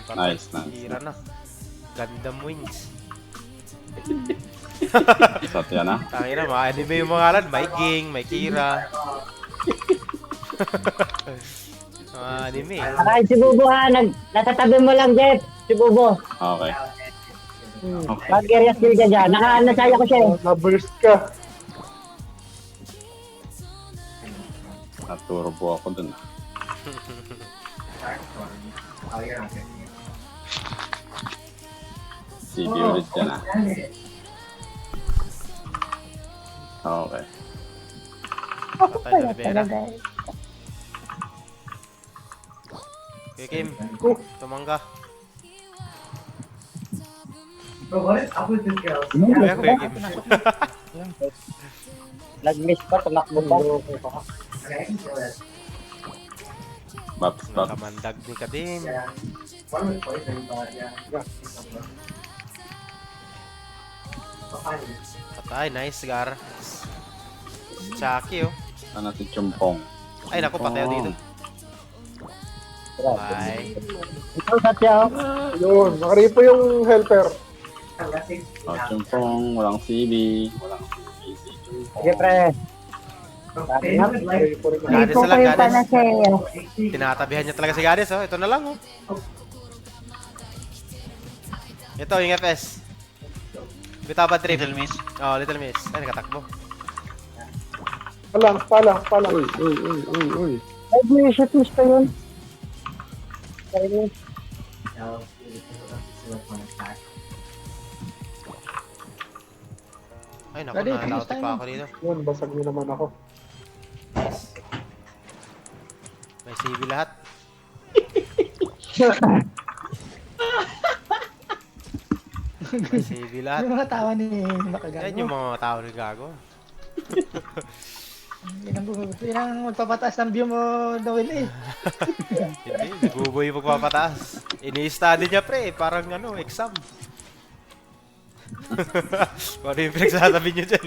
Speaker 3: patay.
Speaker 7: Nice.
Speaker 3: Hira na. Gundam Wings.
Speaker 7: Satya na.
Speaker 3: Tangina, mga anime yung mga alan. May Ging, may Kira. Mga anime.
Speaker 1: Nakain si Bubo ha, natatabi mo lang, Jeff. Si Bubo.
Speaker 7: Okay. Okay.
Speaker 1: Mag-area skill ka dyan. Nasaya ko siya eh.
Speaker 8: Na-burst ka.
Speaker 7: Naturbo ako dun.
Speaker 9: Oh, you're not good.
Speaker 7: CB ulit yan ah.
Speaker 9: Damn it.
Speaker 7: Okay.
Speaker 3: Patay na Rivera. Okay, Kim. Tumangga.
Speaker 9: Bro, what is up with this girl?
Speaker 3: Kaya Kuya Kim.
Speaker 1: Nag-miss pa, tumakbo pa.
Speaker 9: Okay, I can kill it.
Speaker 7: Baps.
Speaker 3: Kamandag ni ka din.
Speaker 9: Yeah. One was poison, but yeah. I'll find it.
Speaker 3: Patay, nice, Gar. Chucky, oh.
Speaker 7: Ano si Chumpong?
Speaker 3: Ay, naku, patay ako dito. Bye.
Speaker 1: Ikaw, Satya.
Speaker 8: Yun, nakaripo yung helper.
Speaker 9: Unless they-
Speaker 7: Oh, Chumpong. Walang CB. Walang CB si Chumpong.
Speaker 1: Sige, pre.
Speaker 9: Bro, they would like-
Speaker 8: Nakaripo rin.
Speaker 3: Goddess na lang, Goddess.
Speaker 9: HP.
Speaker 3: Tinatabihan niya talaga si Goddess, oh. Ito na lang, oh. Ito, yung FS. Bitaba trip.
Speaker 6: Little Miss.
Speaker 3: Oh, Little Miss. Ay, nakatakbo.
Speaker 8: Palang.
Speaker 7: Uy.
Speaker 1: Ay, may shot miss pa yun. Ay,
Speaker 9: No, it's still one attack.
Speaker 3: Ay, naku,
Speaker 2: Ready,
Speaker 3: nalauti
Speaker 2: finish
Speaker 3: pa
Speaker 2: tayo.
Speaker 3: ako dito.
Speaker 8: Yun, basag niyo naman ako.
Speaker 3: May CB lahat. May CB lahat.
Speaker 2: Yung mga tawa ni Makagago.
Speaker 3: Yan yung mga tao na gago.
Speaker 2: Yan ang magpapataas ng view mo, Noel eh.
Speaker 3: Hindi, buboy yung magpapataas. Ini-study niya pre, parang ano, exam. Ano yung pinagsasabi niyo dyan?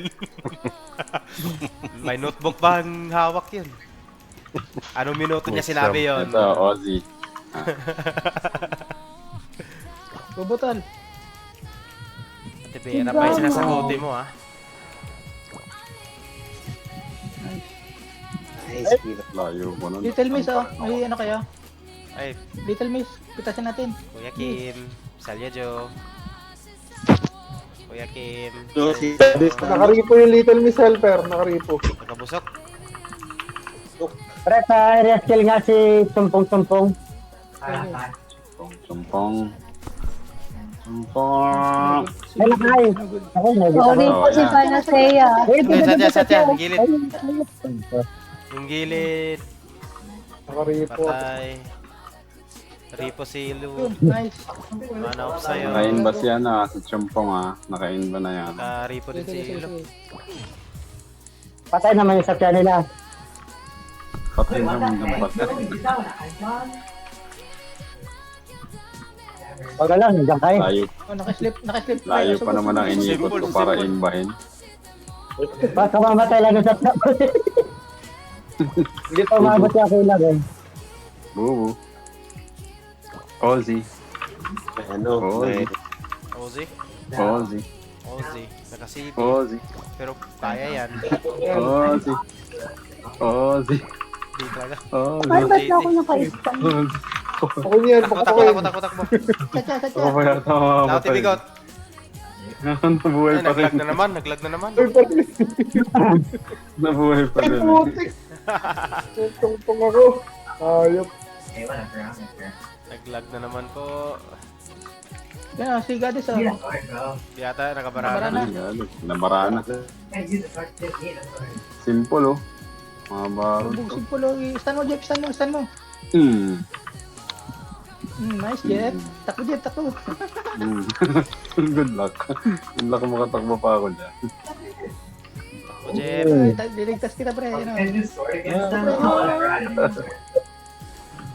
Speaker 3: May notebook ba ang hawak yun? Anong minuto niya sinabi yun?
Speaker 7: Ito, Ozzy.
Speaker 2: Bubutol.
Speaker 3: Ate Vera pa yung sinasagutin mo ha.
Speaker 4: Nice.
Speaker 7: Layo mo nun.
Speaker 2: Little Miss oh. May ano kayo?
Speaker 3: Ay,
Speaker 2: Little Miss. Pitasin natin.
Speaker 3: Kuya Kim, Salya Jo. Kuya Kim,
Speaker 4: So, si
Speaker 8: Nakaripo yung Little Miss helper. Nakaripo.
Speaker 3: Nagkabusok.
Speaker 1: pre, sa area skill nga si Tumpong.
Speaker 7: Chumpong.
Speaker 1: Ay, nakain. Ako,
Speaker 5: Sorry po si Panacea.
Speaker 3: Okay, Satya, yung gilid. Yung gilid.
Speaker 8: Nakaripo.
Speaker 3: Patay. Ripo si Lu.
Speaker 2: Yun, nice.
Speaker 3: Mana off sa'yo.
Speaker 7: Nakain ba siya na? Si Chumpong Nakain ba na yan?
Speaker 3: Ripo din
Speaker 2: Sige,
Speaker 3: si
Speaker 2: sige,
Speaker 3: Lu.
Speaker 2: sige.
Speaker 1: Patay naman yung satya nila.
Speaker 7: Patay naman ng patay.
Speaker 1: Wag lang, nandiyan kayo.
Speaker 7: Layo,
Speaker 2: Oh, nakaslip.
Speaker 7: layo pa naman ang inikot ko para inbahin.
Speaker 1: Baka mamatay lang yung satya. Hindi pa umabot yung kulag eh.
Speaker 7: Bubu. Ozzy.
Speaker 4: Ano?
Speaker 7: Ozzy.
Speaker 3: Ozzy.
Speaker 7: Ozzy.
Speaker 3: Ozzy. Nakasibo.
Speaker 7: Ozzy.
Speaker 3: Pero kaya yan.
Speaker 7: Ozzy. Ozzy.
Speaker 3: Di talaga.
Speaker 7: Ozzy.
Speaker 5: Ay, ba't ako naka-ispan?
Speaker 8: Ako niyan,
Speaker 3: Takbo, takbo, takbo.
Speaker 2: Satya.
Speaker 7: Ako pa yata mamamatay.
Speaker 3: Lauti bigot.
Speaker 7: Nabuhay
Speaker 3: Ay,
Speaker 7: pa rin.
Speaker 3: naglag na naman.
Speaker 7: Nabuhay pa rin.
Speaker 8: Tungtong ako. Ayop.
Speaker 9: Okay, whatever. I'm sure.
Speaker 3: Naglag na naman po.
Speaker 2: Yan, si Gadis ah.
Speaker 9: Yeah, sorry, bro.
Speaker 3: Di ata nakabarana
Speaker 2: Nabarana.
Speaker 3: na.
Speaker 7: Nabarana.
Speaker 9: Guys, use the sword to hit. I'm sorry.
Speaker 7: Simple Mga baro.
Speaker 2: Bubugsin po lo. Stun mo, Jeff. Stun mo. Nice, Jeff. Takbo, Jeff. Takbo.
Speaker 7: Good luck. Good luck makatakbo pa ako dyan.
Speaker 3: O Jeff.
Speaker 2: Diligtas kita, pre. Ano?
Speaker 9: And this sword against them. Whatever. I don't know.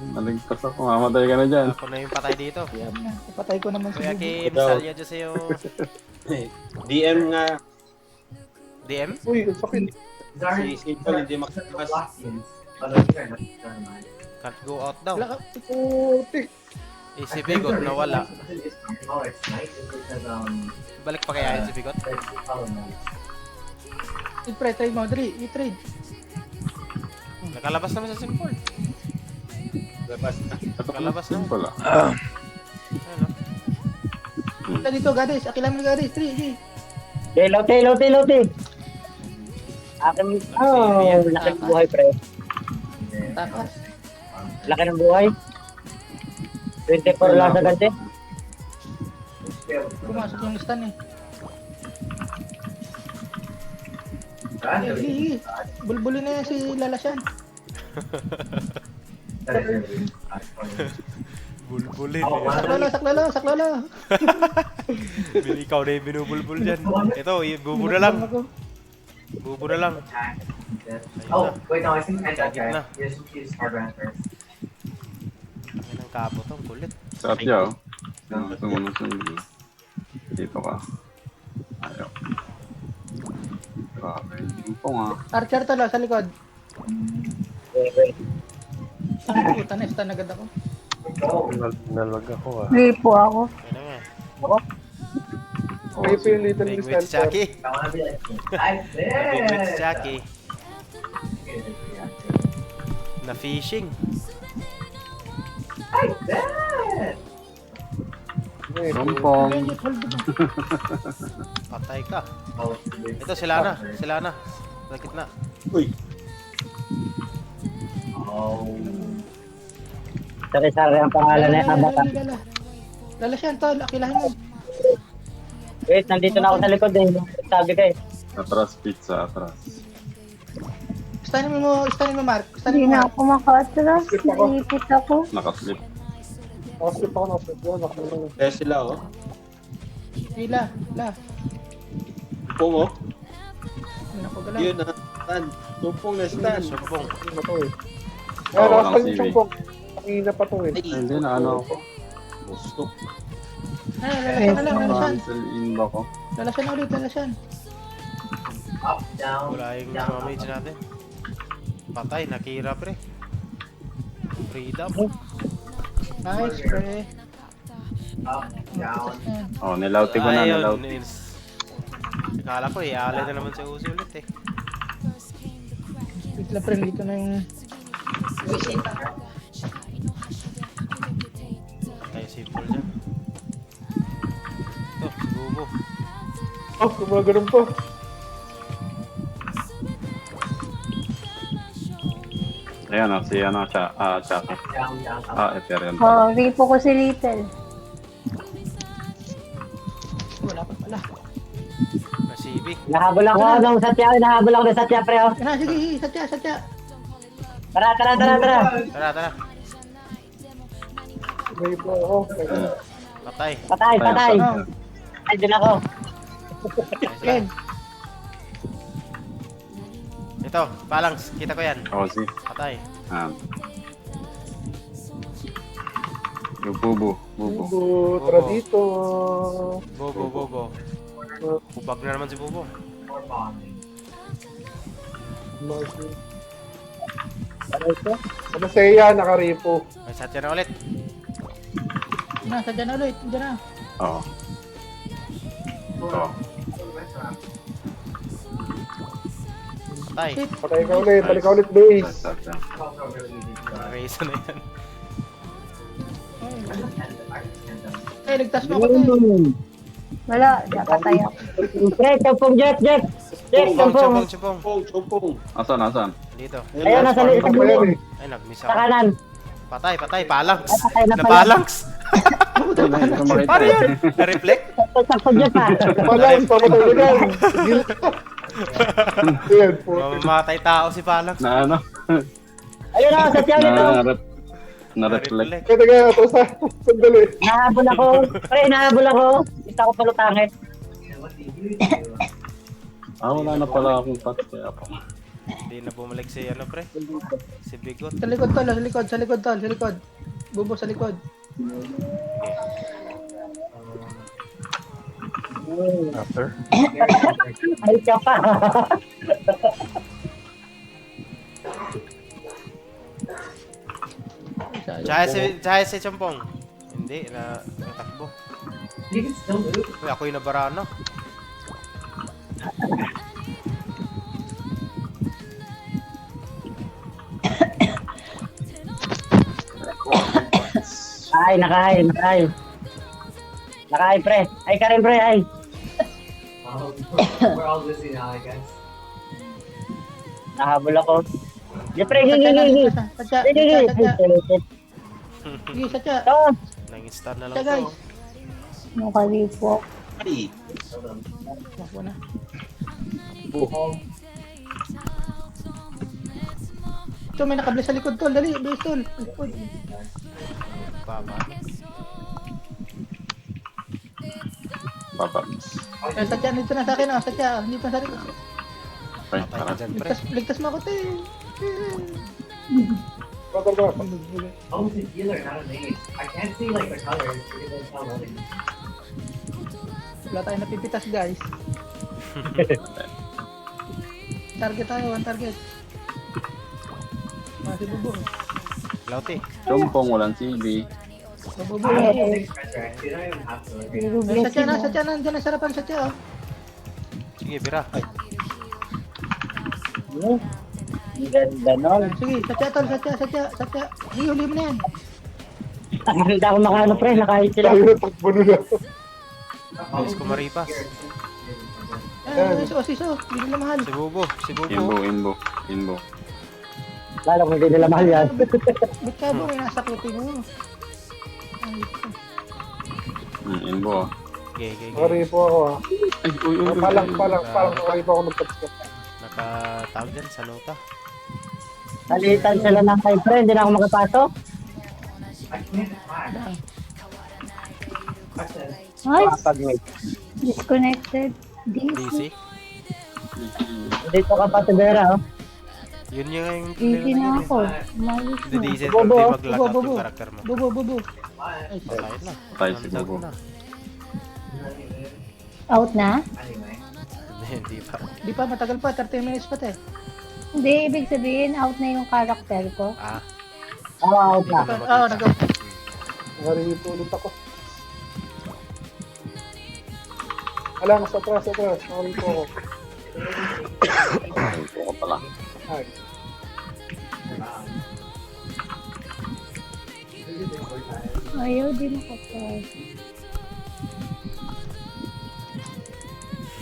Speaker 7: Naligtas ako. Mamatay ka na dyan.
Speaker 3: Ako na yung patay dito.
Speaker 2: Yan na. Ipatay ko naman si
Speaker 3: Kuya
Speaker 2: Bubu.
Speaker 3: Kim, salya dyan sa'yo.
Speaker 4: DM nga.
Speaker 3: DM?
Speaker 8: Uy, ang sakit.
Speaker 9: Sorry.
Speaker 4: Si Simple hindi
Speaker 9: Lost
Speaker 4: makakas.
Speaker 9: scenes. But I'm sure not. Never mind.
Speaker 3: Can't go out daw.
Speaker 2: Wala ka.
Speaker 8: Putik.
Speaker 3: Si Bigot nawala.
Speaker 9: Oh, it's nice. It's because,
Speaker 3: Balik pa kaya yun si Bigot?
Speaker 9: oh, no.
Speaker 2: I-pre, trade mo. Dali, i-trade.
Speaker 3: Nakalabas naman sa simple.
Speaker 4: Labas na.
Speaker 3: Nakalabas na.
Speaker 7: Simple
Speaker 3: Ano?
Speaker 2: Ito dito, Gadis. Akilan mo ni Gadis. 3, G.
Speaker 1: Lote. Akin, laki ng buhay, pre.
Speaker 2: Takas.
Speaker 1: Laki ng buhay. 24 lang sa ganti.
Speaker 2: Pumasok yung stun eh.
Speaker 9: Gotcha.
Speaker 2: Sige. Bulbulin na yan si Lalasyan.
Speaker 9: That is really
Speaker 3: Bulbulin.
Speaker 9: Oh, wow.
Speaker 2: Saklolo.
Speaker 3: Ikaw na yung binubulbul dyan. Ito, bubo na lang. Bubo na lang.
Speaker 9: Oh, wait, no, I think I got
Speaker 3: Gitna.
Speaker 9: that. Use hard round first.
Speaker 3: Ang ng kapo to, ang kulit.
Speaker 7: Satya Sumunod sa hindi. Dito ka. Ayaw. Grabe. Simpong
Speaker 2: Archer tala sa likod. Puta na, stun agad ako.
Speaker 10: Nalag ako
Speaker 5: Hindi po ako.
Speaker 3: Ano nga.
Speaker 8: Kayo po yung little
Speaker 3: Big
Speaker 8: Miss
Speaker 3: with
Speaker 8: Center.
Speaker 3: Jackie.
Speaker 9: I wanna be like, I
Speaker 3: Big with
Speaker 9: did.
Speaker 3: Jackie. Na fishing.
Speaker 9: I did.
Speaker 7: Sumpong.
Speaker 2: Hold mo.
Speaker 3: Patay ka.
Speaker 9: Oh,
Speaker 3: Ito, sila na. Sa gitna.
Speaker 4: Uy.
Speaker 9: Oh.
Speaker 1: Sari-sari ang pangalan na abata.
Speaker 2: Lalasyan to, akilahin mo.
Speaker 1: Wait, nandito na ako sa likod eh. Sabi ko eh.
Speaker 7: Atras pizza, atras.
Speaker 2: Stunin mo, Mark.
Speaker 5: Hindi
Speaker 2: Stunin mo,
Speaker 5: na
Speaker 2: Mark.
Speaker 5: ako maka-atras. Naipit ako.
Speaker 7: Nakaslip.
Speaker 8: Nakasip ako. Nakasip.
Speaker 4: Kaya sila
Speaker 2: Hila.
Speaker 4: Tumpong
Speaker 2: Hindi na ako galaw.
Speaker 4: Yun na. Stan. Tumpong na stan.
Speaker 3: Sumbong.
Speaker 8: Ano to eh.
Speaker 7: Oo,
Speaker 8: Kaya
Speaker 7: walang
Speaker 8: nakasal
Speaker 7: CV.
Speaker 8: yung siyang Kanina pa to eh.
Speaker 7: Ay, hindi na ano ako.
Speaker 4: Gusto.
Speaker 2: Lalasyan na lang, lalasyan.
Speaker 7: Cancel in ba ko?
Speaker 2: Lalasyan na ulit, lalasyan.
Speaker 9: Up, down,
Speaker 3: Wala yung
Speaker 9: down,
Speaker 3: mga mage natin. Patay, nakira pre. Freedom.
Speaker 2: Nice, pre.
Speaker 9: up, down.
Speaker 2: Yan.
Speaker 7: Oh, nilauti ko na,
Speaker 3: Ayun,
Speaker 7: nilauti.
Speaker 3: Akala ko, iaalay na naman si Uzi ulit eh.
Speaker 2: Wait lang, pre, dito na yung...
Speaker 3: Tayo simple dyan. Ito, si Bubo.
Speaker 8: Oh, gumagano'n pa.
Speaker 7: Ayan si Chucky.
Speaker 9: Down, down, up.
Speaker 7: Ethereal.
Speaker 5: Oh, ripo ko si Little.
Speaker 2: Wala pa pala.
Speaker 3: Na CB.
Speaker 1: Nahabol ako ng satya, pre. Oh.
Speaker 2: Yan na, sige, satya.
Speaker 1: Tara.
Speaker 3: Tara.
Speaker 8: Rape ako.
Speaker 3: Patay.
Speaker 1: Patay, patay.
Speaker 2: Oh,
Speaker 1: Ay, din ako.
Speaker 3: Nice
Speaker 2: Ken.
Speaker 3: lang. Ito, Palangs. Kita ko yan.
Speaker 7: Ako si.
Speaker 3: Patay.
Speaker 7: Yung bubo. Bubo.
Speaker 8: Bubo, tara dito.
Speaker 3: Bobo, Bobo. Bubag na naman si Bobo.
Speaker 9: More bonding.
Speaker 1: Ano ito?
Speaker 8: Ano sa'yo nakaripo.
Speaker 3: May satya na ulit.
Speaker 2: Sadya na ulit. Diyan na.
Speaker 7: Oo. Oo.
Speaker 3: Patay.
Speaker 2: Shit.
Speaker 8: Patay ka ulit, balik ka ulit base.
Speaker 7: Satya.
Speaker 9: Also really easy to
Speaker 3: Raisa na yan.
Speaker 2: Ay, ligtas mo ako to.
Speaker 5: Wala, napatay ako.
Speaker 1: Pre, tampong Jet. Jet,
Speaker 3: Chupong,
Speaker 1: tampong.
Speaker 3: chupong.
Speaker 4: Chupong.
Speaker 7: Asan?
Speaker 3: Dito.
Speaker 1: Ayun, nasa
Speaker 8: Ano pa yan eh?
Speaker 3: Ay, nag-miss
Speaker 1: Sa
Speaker 3: ako.
Speaker 1: kanan.
Speaker 3: Patay. Palangs.
Speaker 1: Ay, patay na pala.
Speaker 3: Napalangs. Paano
Speaker 7: Pare
Speaker 3: yun? Na-reflect?
Speaker 1: Tampong Jet pa.
Speaker 8: Malang, pamatulugan. Ayan po.
Speaker 3: Mamamatay tao si Palangs.
Speaker 7: Na ano?
Speaker 1: Ayun ako, sa tiyaw nito.
Speaker 7: Na-reflect.
Speaker 8: Kaya taga, ito sa sandali.
Speaker 1: Nahabol ako. Pre, nahabol ako. Kita ko palutangin.
Speaker 9: And what do you do?
Speaker 7: Wala na pala akong pat. Kaya pa.
Speaker 3: Hindi na bumalik si ano pre? Si Bigot.
Speaker 2: Sa likod tol, sa likod. Bubo sa likod.
Speaker 10: After.
Speaker 1: Ay, ka pa.
Speaker 3: Tsaya si Champong. Hindi, natakbo.
Speaker 9: You can still move.
Speaker 3: Uy, ako yung nabarano.
Speaker 1: Ay, nakain. Nakain, pre. Ay, ka rin, pre. Ay.
Speaker 9: Oh, we're all busy now, I guess.
Speaker 1: Nahabol ako. Di, pre,
Speaker 2: Sadya na,
Speaker 1: gigi.
Speaker 2: sadya. Sige, sadya.
Speaker 1: Ito.
Speaker 3: Nang-star na lang
Speaker 2: Sadya, guys.
Speaker 3: to.
Speaker 5: Nakalipo.
Speaker 4: Ay.
Speaker 2: Ako na. Ito, may nakabla sa likod tol. Dali, base tol. Likod.
Speaker 3: Baba.
Speaker 7: Papa.
Speaker 2: Ay, sadya, dito na sa akin. Sadya, dito na sa akin.
Speaker 7: Ay,
Speaker 3: Patay ka
Speaker 7: tara.
Speaker 3: dyan pre.
Speaker 2: Ligtas mo ako, te.
Speaker 8: Patay ka.
Speaker 9: Oh, it's a healer, not a mage. I can't see like the colors because it's not loading.
Speaker 2: Wala tayong napipitas, guys. Target tayo, one target. Si Bubo.
Speaker 3: Lauti.
Speaker 7: Chumpong, walang CB.
Speaker 2: Bubo.
Speaker 9: Six friends, right? You don't even have to.
Speaker 5: Birubles
Speaker 2: Sadya na, dyan ang sarapan, sadya.
Speaker 3: Sige, bira. Ay,
Speaker 1: Ang ganda nun.
Speaker 2: Sige, sadya tol, sadya. Sige, huli mo na yan.
Speaker 1: Hindi ako makaano, pre. Nakahit sila.
Speaker 8: Tayo na takbo nila.
Speaker 3: bilis ko maripas.
Speaker 2: Ay, siso. Hindi nila mahal.
Speaker 3: Si Bubo.
Speaker 7: Inbo.
Speaker 1: Lalo kung hindi nila mahal yan.
Speaker 2: Ba't ka ba, may nasa puti mo? Ay,
Speaker 7: Inbo.
Speaker 3: Okay.
Speaker 8: Nakaripo ako ah.
Speaker 7: Ay, uy.
Speaker 8: Palang nakaripo ako magpatska.
Speaker 3: Nakatawag dyan sa nota.
Speaker 1: Nalitan sila ng kay pre. Hindi na ako makapasok.
Speaker 9: I can't attack.
Speaker 5: Ay,
Speaker 1: Pag-wait.
Speaker 5: disconnected.
Speaker 3: DC.
Speaker 1: Dito ka pa sa Vera, oh.
Speaker 3: Yun yung
Speaker 5: Easy na ako. Umalis
Speaker 3: Hindi
Speaker 5: na.
Speaker 3: DC. Hindi mag-lag out
Speaker 2: Bubo.
Speaker 3: yung karakter mo.
Speaker 2: Bubo.
Speaker 3: Patay na.
Speaker 7: Patay si
Speaker 3: Nandyan
Speaker 7: Bubo.
Speaker 3: na.
Speaker 5: Out na?
Speaker 9: Anyway.
Speaker 3: Hindi pa.
Speaker 2: Di pa, matagal pa. 30 minutes pa, te.
Speaker 5: Hindi, ibig sabihin, out na yung karakter ko.
Speaker 1: Oo, out na.
Speaker 2: Oo,
Speaker 8: Nakaripo ulit ako. Alam, sa atras. Nakaripo ako.
Speaker 7: Inbo ko pala.
Speaker 8: Ay.
Speaker 5: Ayaw, di nakapag.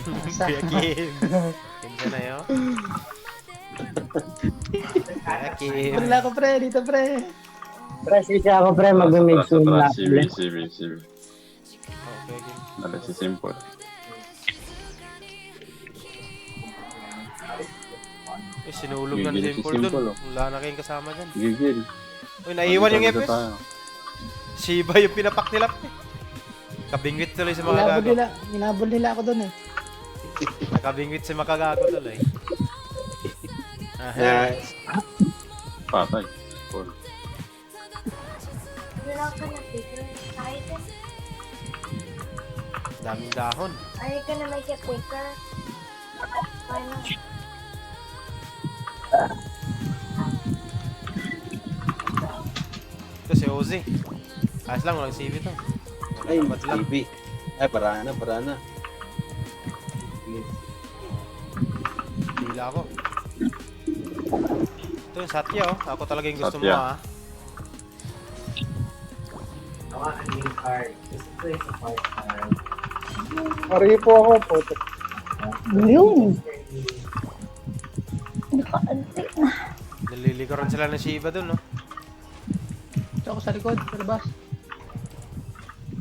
Speaker 3: Kuya Kim. Kim na yun. Kuya Kim.
Speaker 2: Wala ko, pre. Dito, pre.
Speaker 1: Pre, sisya ako, pre. Mag-mix yung
Speaker 7: Tara,
Speaker 1: lahat.
Speaker 7: CB.
Speaker 3: Okay, Kim.
Speaker 7: Dali si Simple.
Speaker 3: Sinulog na ni
Speaker 7: Gigil si
Speaker 3: Simple
Speaker 7: Simple,
Speaker 3: dun. Wala na kayong kasama dyan.
Speaker 7: Gigil.
Speaker 3: Uy, naiwan yung
Speaker 7: Dito
Speaker 3: FS.
Speaker 7: tayo.
Speaker 3: Shiba yung pinapak nila. Kabingwit tuloy si Makagago.
Speaker 2: Nilabol nila ako doon eh.
Speaker 3: Nakabingwit si Makagago tuloy. Aha.
Speaker 4: Nice.
Speaker 7: Patay. Cool.
Speaker 5: Wala ka na picture. Ay,
Speaker 3: Daming dahon.
Speaker 5: ay ka na may picture. Ano?
Speaker 3: Ito si Ozzy. Ayos lang, walang CV to.
Speaker 4: Ay,
Speaker 3: Tapat lang.
Speaker 4: TV. Ay, parana.
Speaker 3: Pila ako. Ito yung Satya oh. Ako talaga yung gusto mo
Speaker 7: Satya.
Speaker 3: ah.
Speaker 9: I want a new card. This place a part card.
Speaker 8: Aripo ako po.
Speaker 5: Yun. Nakaanti na.
Speaker 3: Nalilikaran sila ng Shiba dun no.
Speaker 2: Ito ako sa likod, sa labas.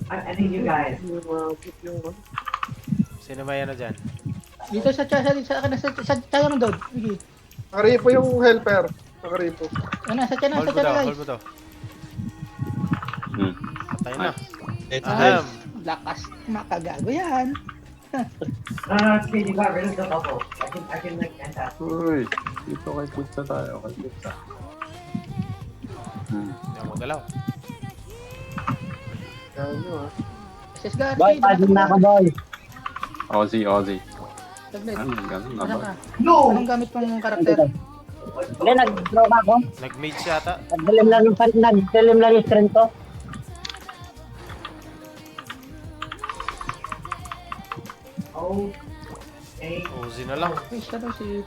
Speaker 9: I need you guys.
Speaker 3: Sino ba yan na dyan?
Speaker 2: Dito sa tayo mo doon. Sige.
Speaker 8: Aripo yung helper. Nakaripo.
Speaker 2: Ano, sa tiyan na,
Speaker 3: Hold
Speaker 2: sa
Speaker 3: mo
Speaker 2: tiyan na
Speaker 3: daw,
Speaker 2: guys.
Speaker 3: hold mo daw.
Speaker 7: Hmm.
Speaker 3: Patay na.
Speaker 4: It's
Speaker 3: Ahem.
Speaker 2: Lakas, makagago yan.
Speaker 9: No, you got rid of the bubble. I can like end that.
Speaker 7: Uy, dito kay pizza tayo. Kay pizza.
Speaker 3: Hindi ako magalaw.
Speaker 8: Yan nyo ah.
Speaker 2: SS Garci.
Speaker 1: Boy, pagod na ako, boy.
Speaker 7: Ozzy.
Speaker 2: Saglit.
Speaker 7: Ano, ganun na
Speaker 2: Ano
Speaker 7: ba?
Speaker 2: ka? Anong gamit mong karakter?
Speaker 1: Hindi, nag-draw ako.
Speaker 3: Nag-mage yata.
Speaker 1: Nagdilim lang yung strength ko.
Speaker 9: Oh, hey.
Speaker 3: Ozzy na lang.
Speaker 2: Ay, siya daw si...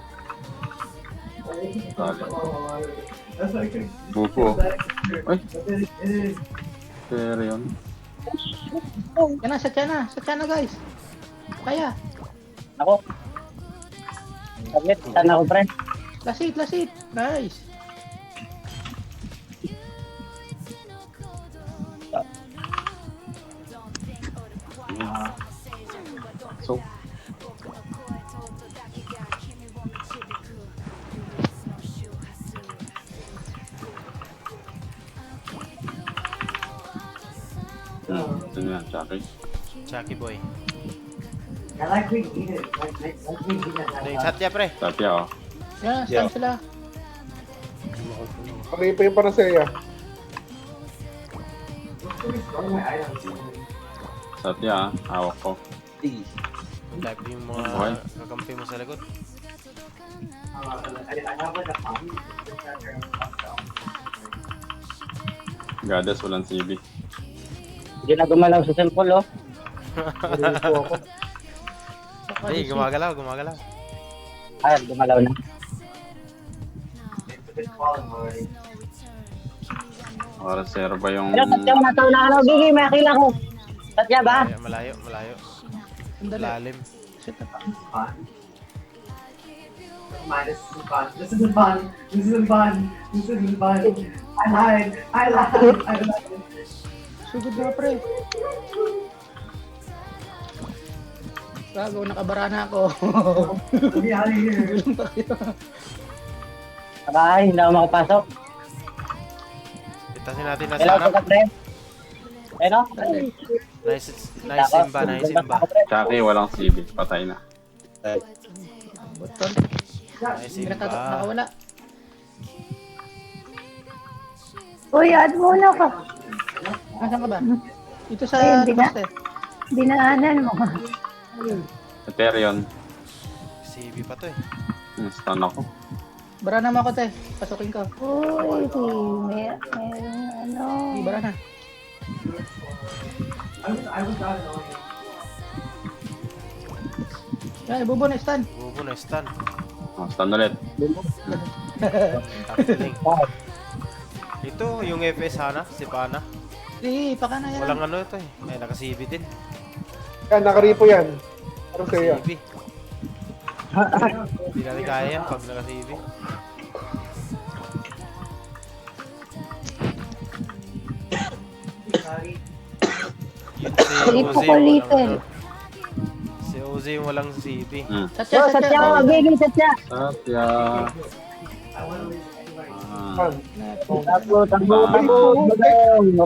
Speaker 9: That's like a
Speaker 7: Buko. Ay, pero yun.
Speaker 2: Yan na, sa tiyan na guys. Kaya,
Speaker 1: Ako. Saglit, saan ako, friend?
Speaker 2: last hit. Nice.
Speaker 7: So, ito yan, Chucky.
Speaker 3: Chucky boy.
Speaker 9: I like we eat it. Like we eat it.
Speaker 3: Ano yung Satya pre?
Speaker 7: Satya, oh.
Speaker 2: Yan,
Speaker 4: Yeah.
Speaker 2: stand sila.
Speaker 8: Aripo yung Panacea.
Speaker 9: One of my items.
Speaker 7: Satya, hawak ko.
Speaker 3: Type yung mga
Speaker 7: Okay.
Speaker 3: kakampi mo sa likod.
Speaker 9: I have like a pump.
Speaker 7: Goddess, walang CB.
Speaker 1: Hindi na gumalaw sa sample, oh.
Speaker 8: Aripo ako.
Speaker 3: Hey, gumagalaw.
Speaker 1: Ay, gumalaw na.
Speaker 9: It's a bit falling already.
Speaker 7: Para zero ba yung...
Speaker 1: Pero Satya, nataw na ako. Gigi, may akila ko. Satya ba?
Speaker 3: Malayo.
Speaker 2: Sandali.
Speaker 3: Lalim.
Speaker 2: Shit,
Speaker 9: Fun. This isn't fun. This isn't fun. This isn't fun. This isn't fun. I lied.
Speaker 2: sugod na pre. Gago, nakabara na ako.
Speaker 9: Let me out of here.
Speaker 1: Sabay, hindi ako makapasok.
Speaker 3: Itasin natin na
Speaker 1: Hello,
Speaker 3: sana.
Speaker 1: friend. Ano?
Speaker 3: Nice Simba.
Speaker 7: Chucky, walang CB. Patay na.
Speaker 2: Button.
Speaker 3: Nice Simba.
Speaker 2: Nakawala.
Speaker 5: Uy, add muna ka.
Speaker 2: Nasaan ka ba? Ito sa
Speaker 5: Ayun,
Speaker 2: labas eh.
Speaker 5: Dinaanan mo.
Speaker 7: Ethereon.
Speaker 3: CB pa to eh.
Speaker 7: Stun ako.
Speaker 2: Bara na mo ako te. Pasukin ko.
Speaker 5: Uy, meron ano.
Speaker 2: Di bara na.
Speaker 9: I was not annoying.
Speaker 2: Yan, ibubo na stand.
Speaker 3: Bubo na stun.
Speaker 7: Oh, stun ulit.
Speaker 3: Tackling. Ito, yung FS Hana, si Pana.
Speaker 2: Sige, paka na yan.
Speaker 3: Walang ano ito eh. Ay, naka-CB din.
Speaker 8: Yan, nakaripo yan. Panacea.
Speaker 3: CB. Hindi natin kaya yan pag naka-CB.
Speaker 9: Sorry.
Speaker 3: Yun si
Speaker 5: Hindi po
Speaker 3: Ozzy,
Speaker 5: kulitin.
Speaker 3: walang ano. Si Ozzy yung walang CB.
Speaker 2: Satya,
Speaker 1: Oh,
Speaker 2: Satya.
Speaker 1: Satya, Gigi, Satya.
Speaker 7: Satya.
Speaker 9: I want to leave anywhere.
Speaker 7: Ah,
Speaker 8: Fan.
Speaker 2: Na-
Speaker 1: Takbo.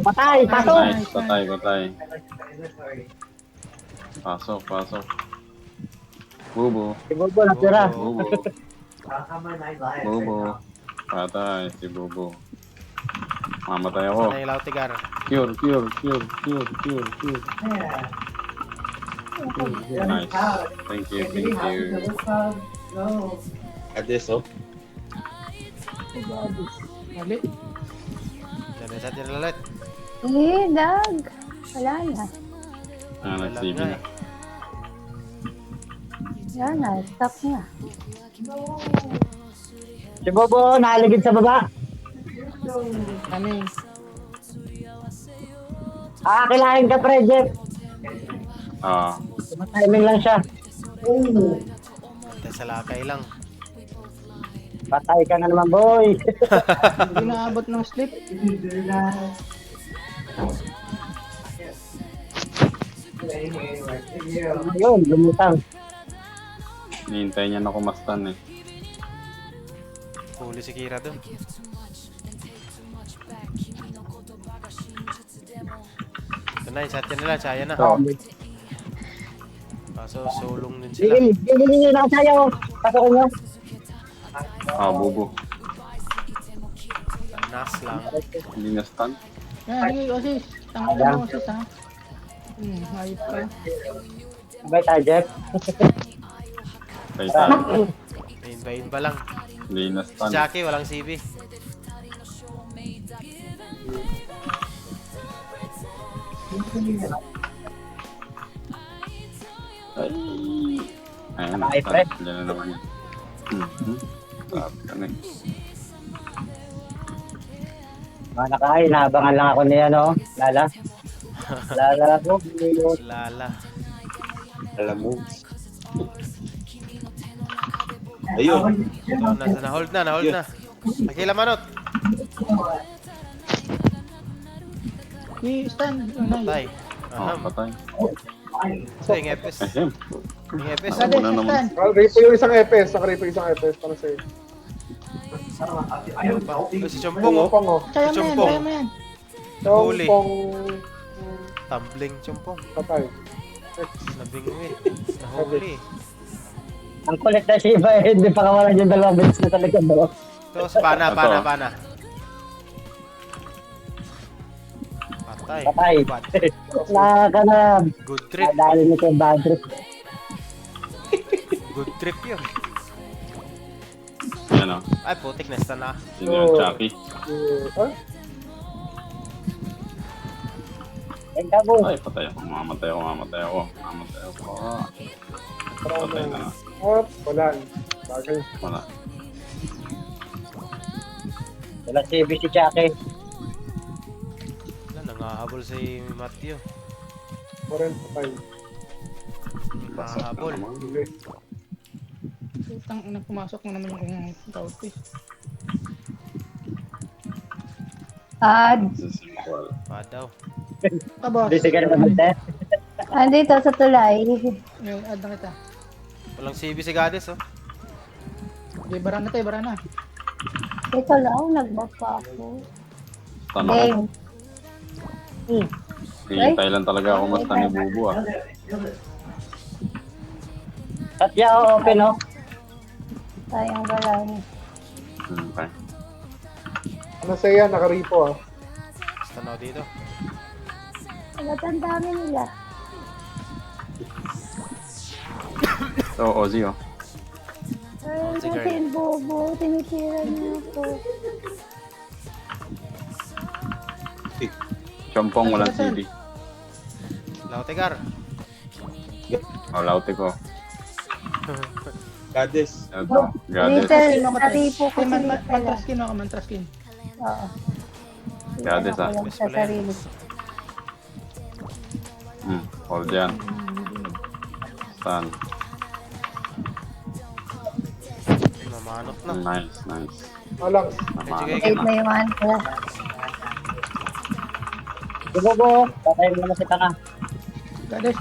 Speaker 1: Patay, pasok.
Speaker 7: Nice, patay. Pasok. Bubo.
Speaker 1: Si Bobo, natira.
Speaker 7: Bubo.
Speaker 9: How come my night lives?
Speaker 7: Bubo. Patay, si Bubo. Mamatay ako.
Speaker 3: Patay Lautigar.
Speaker 7: Cure.
Speaker 9: Yeah.
Speaker 7: Nice. Thank you.
Speaker 9: No.
Speaker 4: Ades, oh.
Speaker 2: Mali.
Speaker 3: Diyan ulit.
Speaker 5: Dag. Wala na.
Speaker 7: Nag-CV na.
Speaker 5: Yan na, stop na.
Speaker 1: Si Bobo, nakaligid sa baba.
Speaker 2: Kami.
Speaker 1: Kilahin ka, Project. Timing lang siya.
Speaker 3: Patay sa lakay lang.
Speaker 1: Patay ka na naman, boy.
Speaker 2: Hindi naabot ng sleep.
Speaker 1: Yun, lumutang.
Speaker 7: Hinihintay niya na kumastan eh.
Speaker 3: Huli si Kira doon. Ito na, isat yan nila. Saya na. Kaso sulong din sila.
Speaker 1: Hindi na sayaw. Pasok nyo.
Speaker 7: Bubo.
Speaker 3: Nas lang.
Speaker 7: Hindi na stun.
Speaker 2: Yan, sige, Osis. Tanggalin mo, Osis, ha? Hayop ka.
Speaker 1: Bye, tayo, Jeff.
Speaker 7: Patay tayo.
Speaker 3: Bain ba lang.
Speaker 7: Hindi na
Speaker 3: Si
Speaker 7: stun.
Speaker 3: Jackie, walang CB.
Speaker 7: Ayan na.
Speaker 1: Ay, pre.
Speaker 7: Diyan na naman yan. Sarap ka na eh.
Speaker 1: Mga nakain, naabangan lang ako niya, no? Lala. Lala po.
Speaker 3: Lala.
Speaker 4: Alam mo. Ayun.
Speaker 3: Ito, na-hold na. Akila Manot.
Speaker 2: Stand.
Speaker 3: Patay. Aham.
Speaker 7: Patay.
Speaker 3: Ito, yung Epes.
Speaker 7: Ahem.
Speaker 3: Yung Epes.
Speaker 2: Gades,
Speaker 7: Una naman.
Speaker 2: stand.
Speaker 8: Ripo yung isang FS. Nakaripo yung isang FS para sa'yo.
Speaker 3: Ito, si Chompong, oh.
Speaker 8: Chompong, oh.
Speaker 2: Kaya mo yan,
Speaker 3: Chumpong.
Speaker 2: kaya mo yan.
Speaker 3: Huli.
Speaker 8: Chompong.
Speaker 3: Tumbling Chompong.
Speaker 8: Patay.
Speaker 3: Nabingwi. Nahuli.
Speaker 1: Ang kulit na Shiba, hindi pa kawalan yung dalawang beses na talaga, bro.
Speaker 3: Ito, pana. Patay.
Speaker 1: Patay.
Speaker 3: Bad.
Speaker 1: Nakakanab.
Speaker 3: Good trip.
Speaker 1: Nadali nito yung bad trip.
Speaker 3: Good trip yun.
Speaker 7: Yan o.
Speaker 3: Ay, putik na stun na.
Speaker 7: Sino yung Jackie?
Speaker 1: Ay, kabo.
Speaker 7: Ay, patay ako. Mamatay ako. Patay na.
Speaker 8: Wala. Bagay.
Speaker 7: Wala.
Speaker 1: Wala si si Jackie.
Speaker 3: Wala, nangahabol si Matthew.
Speaker 8: Foreign patay.
Speaker 3: Nangahabol.
Speaker 2: Putang ina, pumasok mo naman yung Tauti.
Speaker 5: Ad.
Speaker 7: This is simple.
Speaker 3: Padaw.
Speaker 2: Ka, boss.
Speaker 1: Hindi ka naman magte.
Speaker 5: Andito sa tulay.
Speaker 2: Yung add na kita.
Speaker 3: Walang CB si Gades, oh.
Speaker 2: Okay, bara na tayo, bara na.
Speaker 5: Ito lang, nagbapa ako.
Speaker 7: Stun ako.
Speaker 5: Game.
Speaker 7: Hihintay lang talaga ako mas ni Bubo ah.
Speaker 1: At siya, open, oh.
Speaker 5: Sayang galang.
Speaker 7: Okay.
Speaker 8: Ano sa'yo, nakaripo, ah.
Speaker 3: Stun ako dito.
Speaker 5: Ang dami nila.
Speaker 7: So, Ozzy oh.
Speaker 5: Ay,
Speaker 3: Sige.
Speaker 5: kasi yung bobo, tinitira niya ako.
Speaker 7: Chompong walang CD.
Speaker 3: Lautigar.
Speaker 7: Lauti ko.
Speaker 4: Gades.
Speaker 7: Ito. Gades.
Speaker 5: Little, naripo ko
Speaker 2: Okay,
Speaker 5: si Little.
Speaker 2: mantraskin ako, mantraskin.
Speaker 5: Oo.
Speaker 7: Gades, ah.
Speaker 5: Iwan ko lang sa sarili.
Speaker 7: Hold yan. Stun.
Speaker 3: Mamanot na.
Speaker 7: Nice.
Speaker 8: Walang.
Speaker 3: Medyo
Speaker 7: Naman.
Speaker 3: kayo
Speaker 5: Eight na yung one plus.
Speaker 1: Si Bobo, patay mo na si Tanga.
Speaker 2: Gades.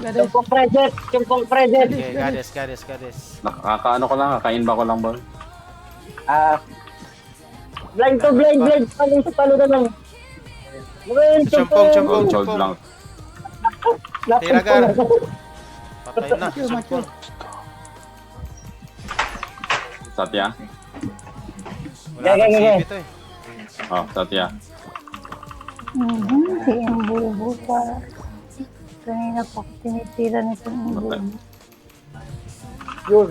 Speaker 1: Chumpong present.
Speaker 3: Okay, Gades.
Speaker 7: Nakakaano ko lang, kakain ba ko lang ba?
Speaker 1: Blind to blind, blind. Palo na lang. Ngayon,
Speaker 3: Chumpong, chumpong,
Speaker 7: Gold
Speaker 3: chumpong.
Speaker 7: lang.
Speaker 3: Tira, Gar. Patay na.
Speaker 2: Macho, macho.
Speaker 3: Chumpong.
Speaker 7: Satya.
Speaker 3: Wala kang CP to eh.
Speaker 7: Oh, Satya.
Speaker 5: Si Imbubu pa. Kanina pa ako tinitira nitong Imbubu.
Speaker 8: Yun.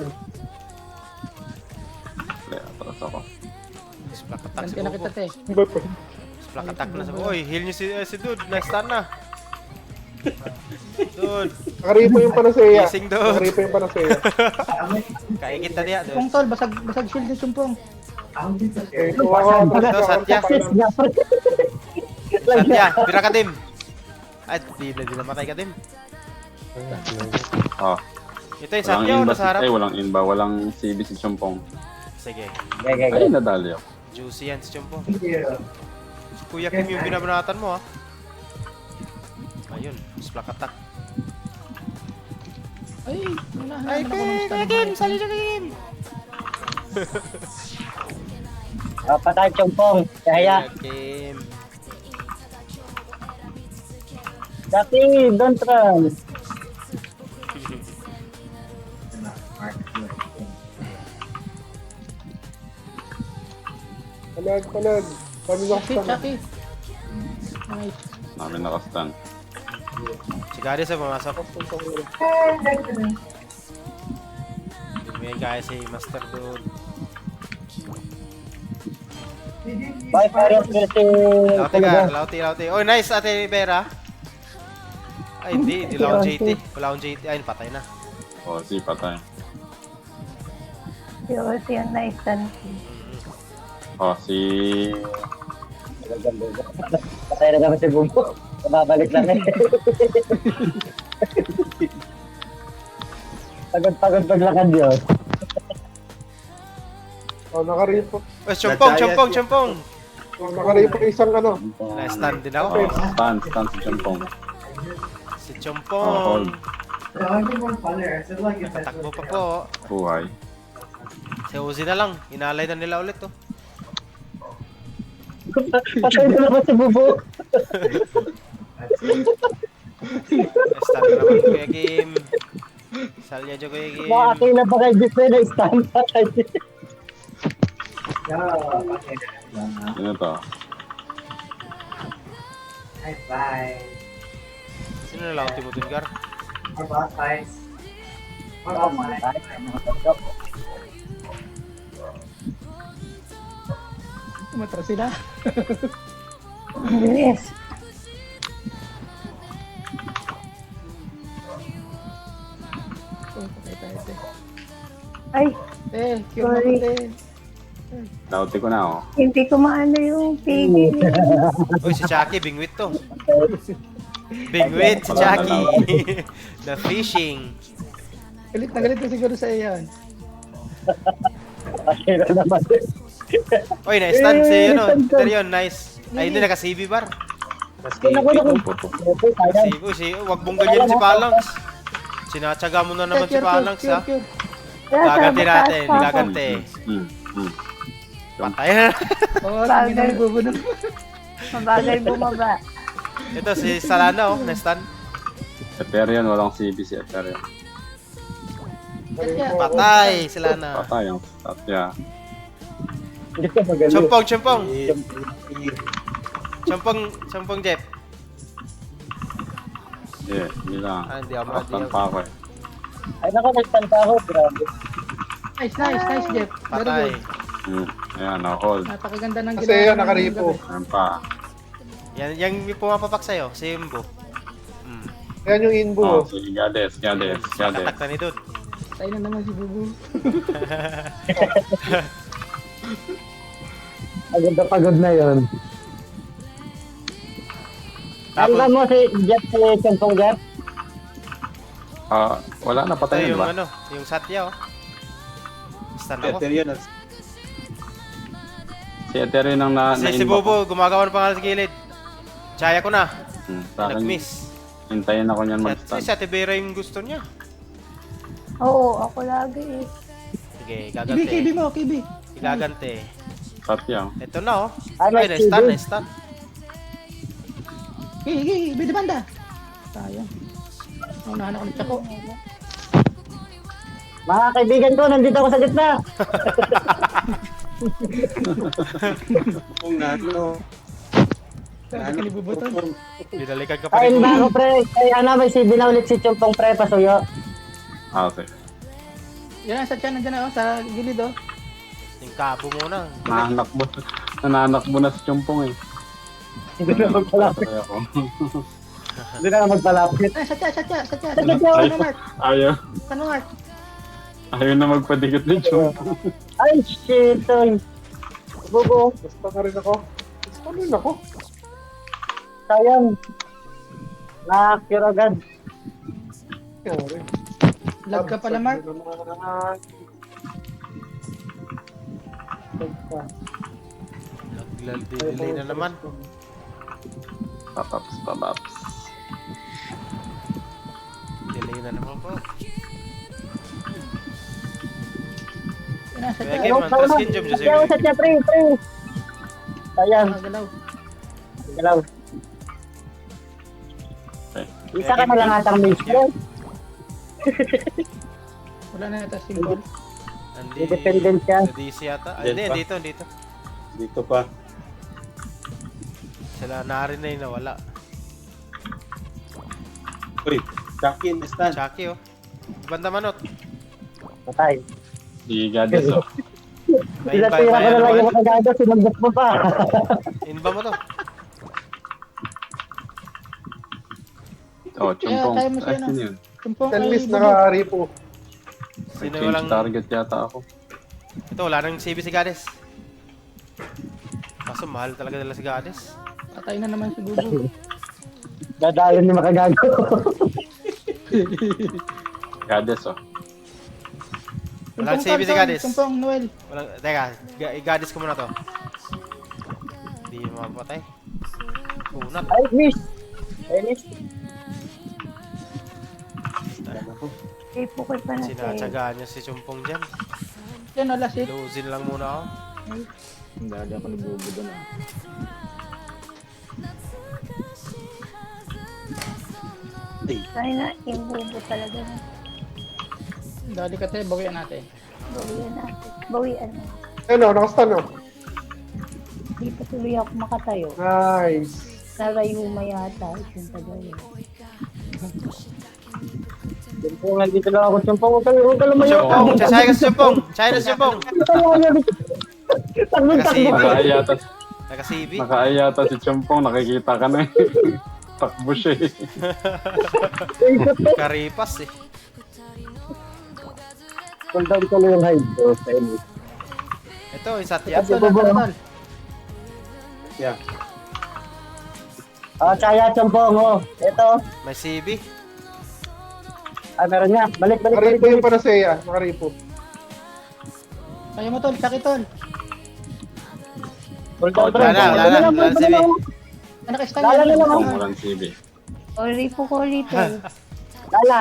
Speaker 7: Wala, atras ako.
Speaker 3: Splack attack si
Speaker 2: Ganti na kita,
Speaker 3: Bobo.
Speaker 2: te.
Speaker 8: Ba pa?
Speaker 3: Splack attack na sa Bobo. Oy, heal niyo si Dude. Na-stun na. Dude.
Speaker 8: Nakaripo yung Panacea.
Speaker 3: Gising Dude.
Speaker 8: Nakaripo yung Panacea.
Speaker 3: Kaikita niya, Dude.
Speaker 2: Sumpong tol, basag shield ni Sumpong.
Speaker 8: Eh, kuha ko ang
Speaker 3: Ito, Satya. Satya, pira ka dim. Ay, di na matay ka dim.
Speaker 7: Oh,
Speaker 3: Ito yung
Speaker 7: walang
Speaker 3: Satya o
Speaker 7: inba.
Speaker 3: nasa harap?
Speaker 7: Ay, walang inba. Walang CB si Chumpong.
Speaker 3: Sige.
Speaker 7: Ay, nadali ako.
Speaker 3: Juicy yan si Chumpo. Si Kuya Kim yung binabanatan mo, ha? Ayun, splack attack.
Speaker 2: Ay, wala.
Speaker 3: Ay, Kuya Kim! Sali siya, Kuya Kim!
Speaker 1: Patay Chumpong. Kaya.
Speaker 3: Kuya Kim.
Speaker 1: Dati, don't run.
Speaker 8: Palag. Kami lang
Speaker 2: Shit, Chucky. Nice.
Speaker 7: Namin nakastan.
Speaker 3: Si Gary sa pumasok. Bigyan kaya si Master Dude.
Speaker 1: Bye, parang si...
Speaker 3: Lauti. Oh, nice, Ate Vera. Ay, hindi wala akong JT. Wala akong JT. Ay, patay na.
Speaker 7: Oh, si patay.
Speaker 5: Si Orsi yung na-stand.
Speaker 7: Oh, si...
Speaker 1: Patay na naman si Bumbo. Babalik lang eh. Pagod paglakad yun.
Speaker 8: Oh, nakaripo.
Speaker 3: Oh, Chumpong!
Speaker 8: Oh, nakaripo isang ano.
Speaker 3: Na-stun din ako.
Speaker 7: Oh, stand si Chumpong.
Speaker 3: Si
Speaker 7: Oh,
Speaker 3: Chumpong.
Speaker 7: hold.
Speaker 9: No, I think more funner. So like if
Speaker 3: Takbo pa po.
Speaker 7: Buhay.
Speaker 3: Si Uzi na lang. Inalay na nila ulit, oh.
Speaker 1: Patay na naman si Bumbo.
Speaker 3: Na-stun na naman, Kuya Kim. Salya dyan, Kuya Kim.
Speaker 1: Makakay na ba kayo dito na stand patay.
Speaker 9: okay.
Speaker 7: Sino to?
Speaker 9: Bye.
Speaker 3: Sino na lang mo dun, Gar?
Speaker 9: Our boss fights. Our boss fights.
Speaker 2: Umatras sila.
Speaker 5: Ang bilis.
Speaker 2: Oh, patay tayo, te.
Speaker 5: Ay,
Speaker 2: Cure na
Speaker 5: Sorry.
Speaker 2: ko, te.
Speaker 7: Dauti ko na, oh.
Speaker 5: hindi ko maano yung pigil.
Speaker 3: Uy, si Chucky, bingwit to. Bingwit, si Chucky. The fishing.
Speaker 2: Galit na galit na siguro sa iyan.
Speaker 1: Patay na naman.
Speaker 3: Uy, na-stun si, Terion, nice. Ay, hindi, naka-CB bar.
Speaker 7: Puto.
Speaker 3: Uy, wag mong ganyan si Palangs. Sinatsaga mo na naman si Palangs, ha? Gaganti natin, gaganti. Patay na.
Speaker 2: Oo, hindi na nagbubunod.
Speaker 5: Mabagal bumaba.
Speaker 3: Ito, si Salana, oh, na-stun.
Speaker 7: Ethereum, walang CB si Ethereum.
Speaker 3: Patay, Salana.
Speaker 7: Patay ang Satya.
Speaker 1: Hindi ka magaling.
Speaker 3: Chompong, Jeff.
Speaker 7: Hindi lang.
Speaker 3: Ah, hindi ako
Speaker 7: Nakastan pa ako eh.
Speaker 1: Ay naku, nag-stand pa ako. Grabe.
Speaker 2: Nice, Jeff. Very
Speaker 3: Patay.
Speaker 2: good.
Speaker 7: Ayan, na-hold.
Speaker 2: Napakaganda ng
Speaker 8: Kasi yun,
Speaker 2: ng
Speaker 8: nakaripo.
Speaker 2: gabi.
Speaker 7: Ayan pa.
Speaker 3: Yan, yung pumapapak sa'yo, si Imbo.
Speaker 8: Yan yung inbo.
Speaker 7: Oh, si Gades.
Speaker 3: Katak na ni Dude.
Speaker 2: Tayo na naman si Bubu.
Speaker 1: Pagod na yun. Ano ba
Speaker 3: Tapos,
Speaker 1: mo si Jeff, si Chumpong Jeff?
Speaker 7: Wala na,
Speaker 3: ito
Speaker 7: patay
Speaker 3: yung,
Speaker 7: ba?
Speaker 3: yung Satya, oh. Stun ako.
Speaker 4: Ethereum.
Speaker 7: Si Ethereum ang na
Speaker 3: Si Bobo, gumagawa ng pangalan sa gilid. Chaya ko na.
Speaker 7: Sa akin,
Speaker 3: Nag-miss.
Speaker 7: hintayin ako niyan
Speaker 3: Si
Speaker 7: mag-stun.
Speaker 3: Ate Vera yung gusto niya.
Speaker 5: Oo, ako lagi eh.
Speaker 3: Sige,
Speaker 2: KB
Speaker 3: gagante.
Speaker 2: mo, KB.
Speaker 3: Gagante.
Speaker 7: Satya.
Speaker 3: Ito na oh.
Speaker 1: Ay,
Speaker 3: Ay,
Speaker 1: may
Speaker 3: na-stun,
Speaker 1: CD.
Speaker 3: na-stun.
Speaker 2: Gigi, bida banda. Sayang. Unahan ako ng tsako.
Speaker 1: Mga kaibigan ko, nandito ako sa gitna.
Speaker 4: Kung ano.
Speaker 2: Sabi ka ni Bubutol.
Speaker 3: Binalikan ka pa
Speaker 1: Ay,
Speaker 3: rin.
Speaker 1: ba ako, pre? Ay, may CD na ulit si Chumpong, pre, pasuyo.
Speaker 7: Okay.
Speaker 2: Yan, sa tiyan, nandiyan na, sa gilid, oh.
Speaker 3: Yung kabo muna.
Speaker 7: Nananakbo na si Chumpong eh.
Speaker 1: Hindi na magpalapit.
Speaker 7: Patay ako.
Speaker 1: Hindi na magpalapit.
Speaker 2: Ay, sa tiyan.
Speaker 7: Ay,
Speaker 2: Ano, Mark?
Speaker 7: ayaw.
Speaker 2: Ano, Mark?
Speaker 7: Ayaw na magpadikit ni Chumpong.
Speaker 1: Ay, shit, oy. Bubo,
Speaker 8: Basta ka rin ako. Basta rin ako.
Speaker 1: sayang. Nakakir agad.
Speaker 8: Yari.
Speaker 2: Lag ka pala, Mark.
Speaker 3: Delay na naman.
Speaker 7: Papaps.
Speaker 3: Delay na naman po.
Speaker 2: Yan, sa
Speaker 3: Kaya
Speaker 2: tiyan.
Speaker 3: game man, trust skin job
Speaker 1: Ayaw, sa tiya, pre. Sayang,
Speaker 2: Galaw.
Speaker 1: galaw. Isa ka na lang atang mage, pre.
Speaker 2: Wala na yata symbol.
Speaker 1: Independent siya.
Speaker 3: DC yata. Ah,
Speaker 4: Yan
Speaker 3: hindi,
Speaker 4: pa.
Speaker 3: dito.
Speaker 4: Dito pa.
Speaker 3: Sila narin na yung nawala.
Speaker 4: Uy, Chucky, stand.
Speaker 3: Chucky oh. Banda manot.
Speaker 1: Patay.
Speaker 7: Si Gades oh.
Speaker 3: May
Speaker 1: Sila
Speaker 3: invite
Speaker 1: tira ko na lang yung
Speaker 3: naman.
Speaker 1: makagado, sinundas mo pa.
Speaker 3: Inba mo to.
Speaker 7: Oh, Chumpong.
Speaker 2: tayo mo siya,
Speaker 7: Ay,
Speaker 2: no?
Speaker 7: sino yun?
Speaker 2: Tumpong
Speaker 8: At
Speaker 2: ay
Speaker 8: least
Speaker 2: Bubo.
Speaker 8: nakahari po.
Speaker 3: Sino
Speaker 7: Change
Speaker 3: walang...
Speaker 7: target yata ako.
Speaker 3: Ito, wala nang CB si Gades. Kaso mahal talaga nila si Gades.
Speaker 2: Patay na naman si Bubo.
Speaker 1: Dadayon ni makagago.
Speaker 7: Gades oh.
Speaker 3: Walang
Speaker 2: Tumpong
Speaker 3: CB si
Speaker 2: Carlton,
Speaker 3: Gades.
Speaker 2: Tumpong Noel.
Speaker 3: Walang... Teka, i-Gades ko muna to. Hindi mapapatay. Kunat.
Speaker 1: Ay, miss. Ay, miss.
Speaker 5: Ay, pukul pa na sa'yo.
Speaker 3: Sinatsagaan niya si Chumpong dyan.
Speaker 2: Yan, wala sit.
Speaker 3: Luzin lang muna ako.
Speaker 2: Dali ako ni Bubo doon, ah.
Speaker 5: Ay na, yung bubo talaga na.
Speaker 2: Dali ka tayo, bawian natin.
Speaker 5: Bawian natin. Bawian na.
Speaker 8: Ano, nakastan oh.
Speaker 5: Hindi pa tuloy ako makatayo.
Speaker 8: Nice.
Speaker 5: Narayuma yata. Yung tagay.
Speaker 1: Chumpong, nandito lang ako. Chumpong, huwag ka lumayo.
Speaker 3: Chumpong! Sasaya ka si Chumpong! China si Chumpong! Naka-CB.
Speaker 7: Nakaayata,
Speaker 3: Naka-CB.
Speaker 7: nakaayata si Chumpong. Nakikita ka na eh. Takbo siya eh.
Speaker 3: Karipas eh.
Speaker 1: Pull down ko lang yung hide ko.
Speaker 3: Ito, yung Satya.
Speaker 2: Tol, tol.
Speaker 4: Yeah.
Speaker 1: Kaya Chumpong, oh. Ito.
Speaker 3: May CB.
Speaker 1: Meron niya. Balik.
Speaker 8: Nakaripo yung Panacea. Nakaripo.
Speaker 2: Kaya mo, tol. Saki, tol.
Speaker 1: Pull down, pre.
Speaker 3: Wala na CB.
Speaker 2: Naka-stand
Speaker 1: Lala na lang.
Speaker 7: Chumpong walang CB.
Speaker 5: Sorry po ko little.
Speaker 3: Teka,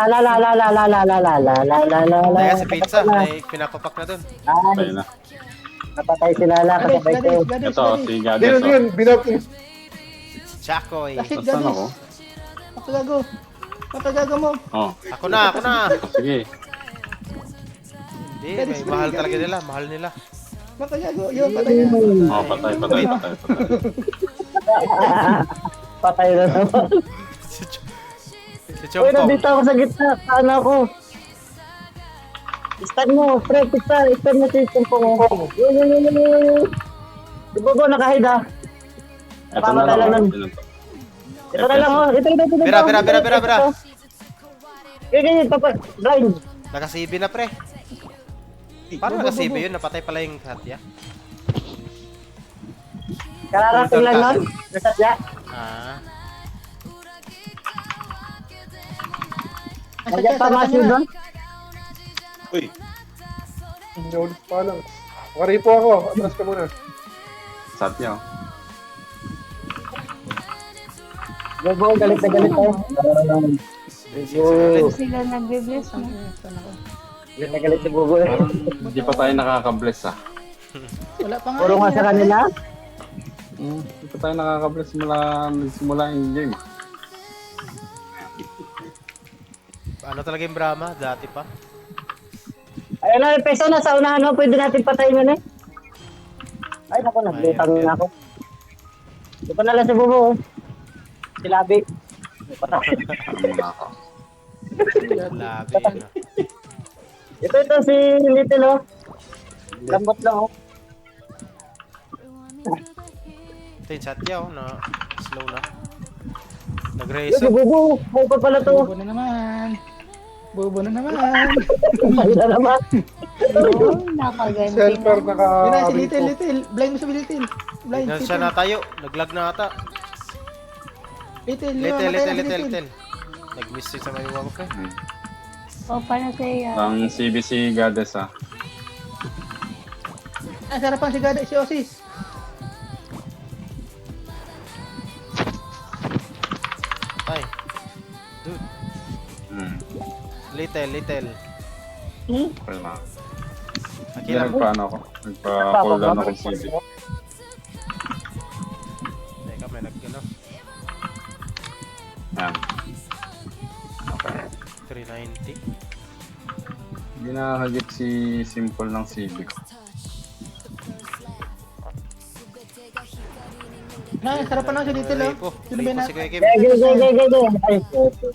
Speaker 3: si Pizza. May pinapapak na dun.
Speaker 7: Patay na.
Speaker 1: Napatay si Lala kasabay ko.
Speaker 7: Ito, si
Speaker 8: Hindi
Speaker 7: Gades
Speaker 8: nun
Speaker 7: oh.
Speaker 8: yun. Binapin.
Speaker 3: Si Chakoy.
Speaker 2: Lasit,
Speaker 7: Saan ako?
Speaker 2: Papagago. Papagago mo.
Speaker 7: Oh,
Speaker 3: Ako na.
Speaker 7: sige.
Speaker 3: Hindi, may mahal talaga nila. Mahal nila.
Speaker 2: Papagago. Yun, patay na.
Speaker 7: Oh, patay.
Speaker 1: Patay na naman.
Speaker 3: Si
Speaker 1: Uy,
Speaker 3: Chumpong.
Speaker 1: nandito ako sa gitna. Saan ako? Stun mo, pre, pizza. Stun mo si Chumpong. Yun. Si Bobo, nakahid ah.
Speaker 7: Ito na
Speaker 1: Pamatay
Speaker 7: lang.
Speaker 1: lang. Ito na lang, oh. Ito.
Speaker 3: Bira.
Speaker 1: Ganyan, papa. Blind.
Speaker 3: Naka-CB na pre. Paano naka-CB yun? Napatay pala yung Satya.
Speaker 1: Kararating lang nun. Nasa siya.
Speaker 3: Ah.
Speaker 1: Nandiyan pa mas yun doon.
Speaker 4: Uy,
Speaker 8: Hindi ulit pa lang. Nakaripo ako. Atras ka muna.
Speaker 7: Satya oh.
Speaker 1: Bobo, galit na galit tayo. Bobo.
Speaker 5: Sila nagbe-bless mo.
Speaker 1: Galit na galit si Bobo eh.
Speaker 7: Hindi pa tayo nakaka-bless ah.
Speaker 2: Wala pa nga.
Speaker 1: Puro nga sa kanila.
Speaker 7: Ito tayo nakakabla simula yung game.
Speaker 3: Ano talaga yung Brahma? Dati pa.
Speaker 1: Ayun na, peso na sa unahan mo. Pwede natin patayin yun eh. Ay, naku, naglutang na ako. Ito pa na lang si Bubo. Si Labi.
Speaker 3: Labi yun.
Speaker 1: Ito si Little oh. Lambot lang oh.
Speaker 3: Ito yung Satya na slow na.
Speaker 1: Yo,
Speaker 3: Nag-race
Speaker 1: si Bubo. May pa pala to.
Speaker 2: Bobo na naman. Bobo na naman.
Speaker 1: Ay na naman.
Speaker 5: Oh, nakaganti
Speaker 8: Selfer
Speaker 5: na.
Speaker 2: Yun na, si
Speaker 8: naka-ripo.
Speaker 2: Little. Blind mo sa Little. Blind,
Speaker 3: na siya na tayo. Naglag na ata.
Speaker 2: Little.
Speaker 3: Little. Nag-miss sa may wang ka.
Speaker 5: O, paano sa'yo?
Speaker 7: Ang CBC Goddess
Speaker 2: Ah, sarapan si Gada, si Osis.
Speaker 3: Ay. Dude. Little.
Speaker 7: Okay na. Hindi
Speaker 3: Akira.
Speaker 7: nagpaano ako. Nagpa-call down ako sa CB.
Speaker 3: Teka, may nag-ano.
Speaker 7: Yan. Okay.
Speaker 3: 390.
Speaker 7: Hindi nakakagit si Simple ng CB ko.
Speaker 2: Na, sarapan na si Little, oh. Sino ba
Speaker 3: Ripo
Speaker 2: na?
Speaker 3: si Kuya Kim.
Speaker 1: Gay. Ay, puto.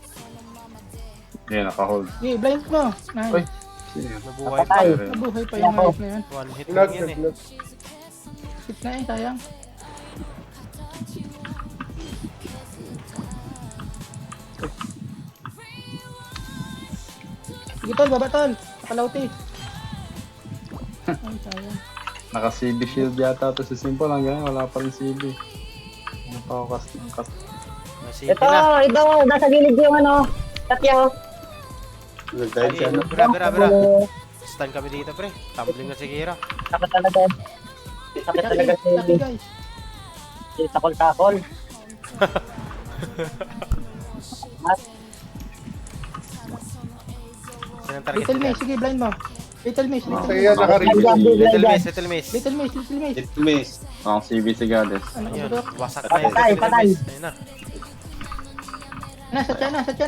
Speaker 7: Yan, naka-hold.
Speaker 2: Okay, blind mo. Nice.
Speaker 7: Uy. Sino yan?
Speaker 3: Nabuhay pa.
Speaker 1: Patay.
Speaker 2: Nabuhay pa yung hayop na yun.
Speaker 3: One hit
Speaker 8: Blood,
Speaker 3: lang yan eh.
Speaker 8: blood.
Speaker 2: Hit na sayang. Sige tol, baba tol. Nakalauti. Ay, sayang.
Speaker 7: Naka-CB shield yata to si Simple. Hanggang wala pa rin CB. Ano pa ako cast.
Speaker 3: Masipin
Speaker 1: Ito,
Speaker 3: na.
Speaker 1: nasa gilid yung ano. Tatya oh.
Speaker 4: Nag-dive siya, no?
Speaker 3: Bra. Stun kami dito, pre. Tumbling na si Kira.
Speaker 1: Sakit talaga. Sakit talaga
Speaker 2: Lucky guys.
Speaker 1: si takol-takol.
Speaker 3: Sinang target
Speaker 2: Little
Speaker 3: nila?
Speaker 2: Mace, sige blind mo. Little Mace, Little
Speaker 8: Sige,
Speaker 2: Mace.
Speaker 8: naka-ripo.
Speaker 3: Little Mace.
Speaker 2: Little Mace, Little Mace.
Speaker 4: It miss.
Speaker 7: Ang CBC Goddess.
Speaker 2: Ano
Speaker 3: Ayun,
Speaker 2: ba ito?
Speaker 3: wasak na yun.
Speaker 1: Patay.
Speaker 3: Ayun na.
Speaker 2: Satya na. Satya.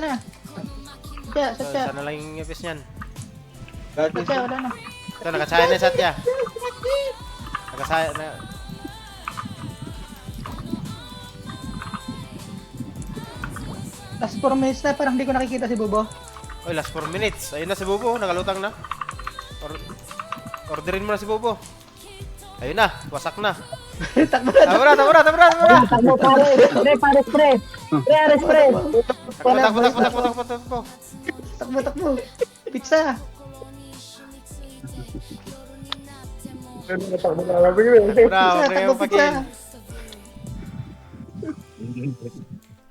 Speaker 3: Isa na lang yung epis niyan.
Speaker 2: Satya, wala na.
Speaker 3: Ito, nakasaya na Satya. Nakasaya na.
Speaker 2: Last 4 minutes na, parang hindi ko nakikita si Bobo.
Speaker 3: Oy, last 4 minutes. Ayun na si Bobo, nakalutang na. Orderin mo na si Bobo. Ayun na, wasak na.
Speaker 2: Takbo na.
Speaker 3: Tabra.
Speaker 1: Takbo pare. Pre.
Speaker 3: Takbo.
Speaker 2: Takbo. Pizza.
Speaker 8: Ano na takbo na lang. Sige, sige.
Speaker 3: Bravo, pre,
Speaker 2: Takbo pizza.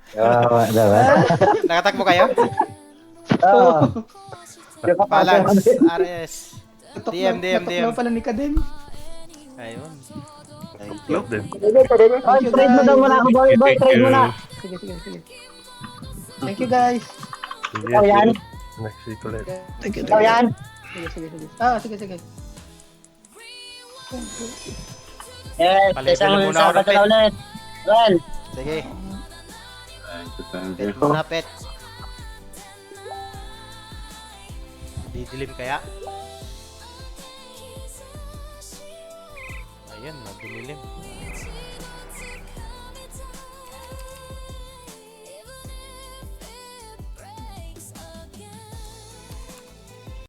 Speaker 1: Diba?
Speaker 3: Nakatakbo kayo?
Speaker 1: Oo.
Speaker 3: Balance, RS. DM.
Speaker 2: Tatakbo pala ni Kaden.
Speaker 3: Ayun.
Speaker 4: Thank you.
Speaker 8: Tara na.
Speaker 1: Oy, trade mo daw muna ako, boy. Trade mo na.
Speaker 2: Sige. Thank you guys.
Speaker 1: Ikaw yan.
Speaker 10: Next week ulit.
Speaker 1: Ikaw yan.
Speaker 2: Sige. Ah, sige.
Speaker 1: Yes,
Speaker 3: Palitin
Speaker 1: isang
Speaker 3: na muna ako ng
Speaker 1: Sabado
Speaker 3: pet.
Speaker 1: na ulit. Well,
Speaker 3: Sige,
Speaker 7: Thank
Speaker 3: pet
Speaker 7: you.
Speaker 3: muna, pet. Didilim kaya? Ayun, nagdumilim.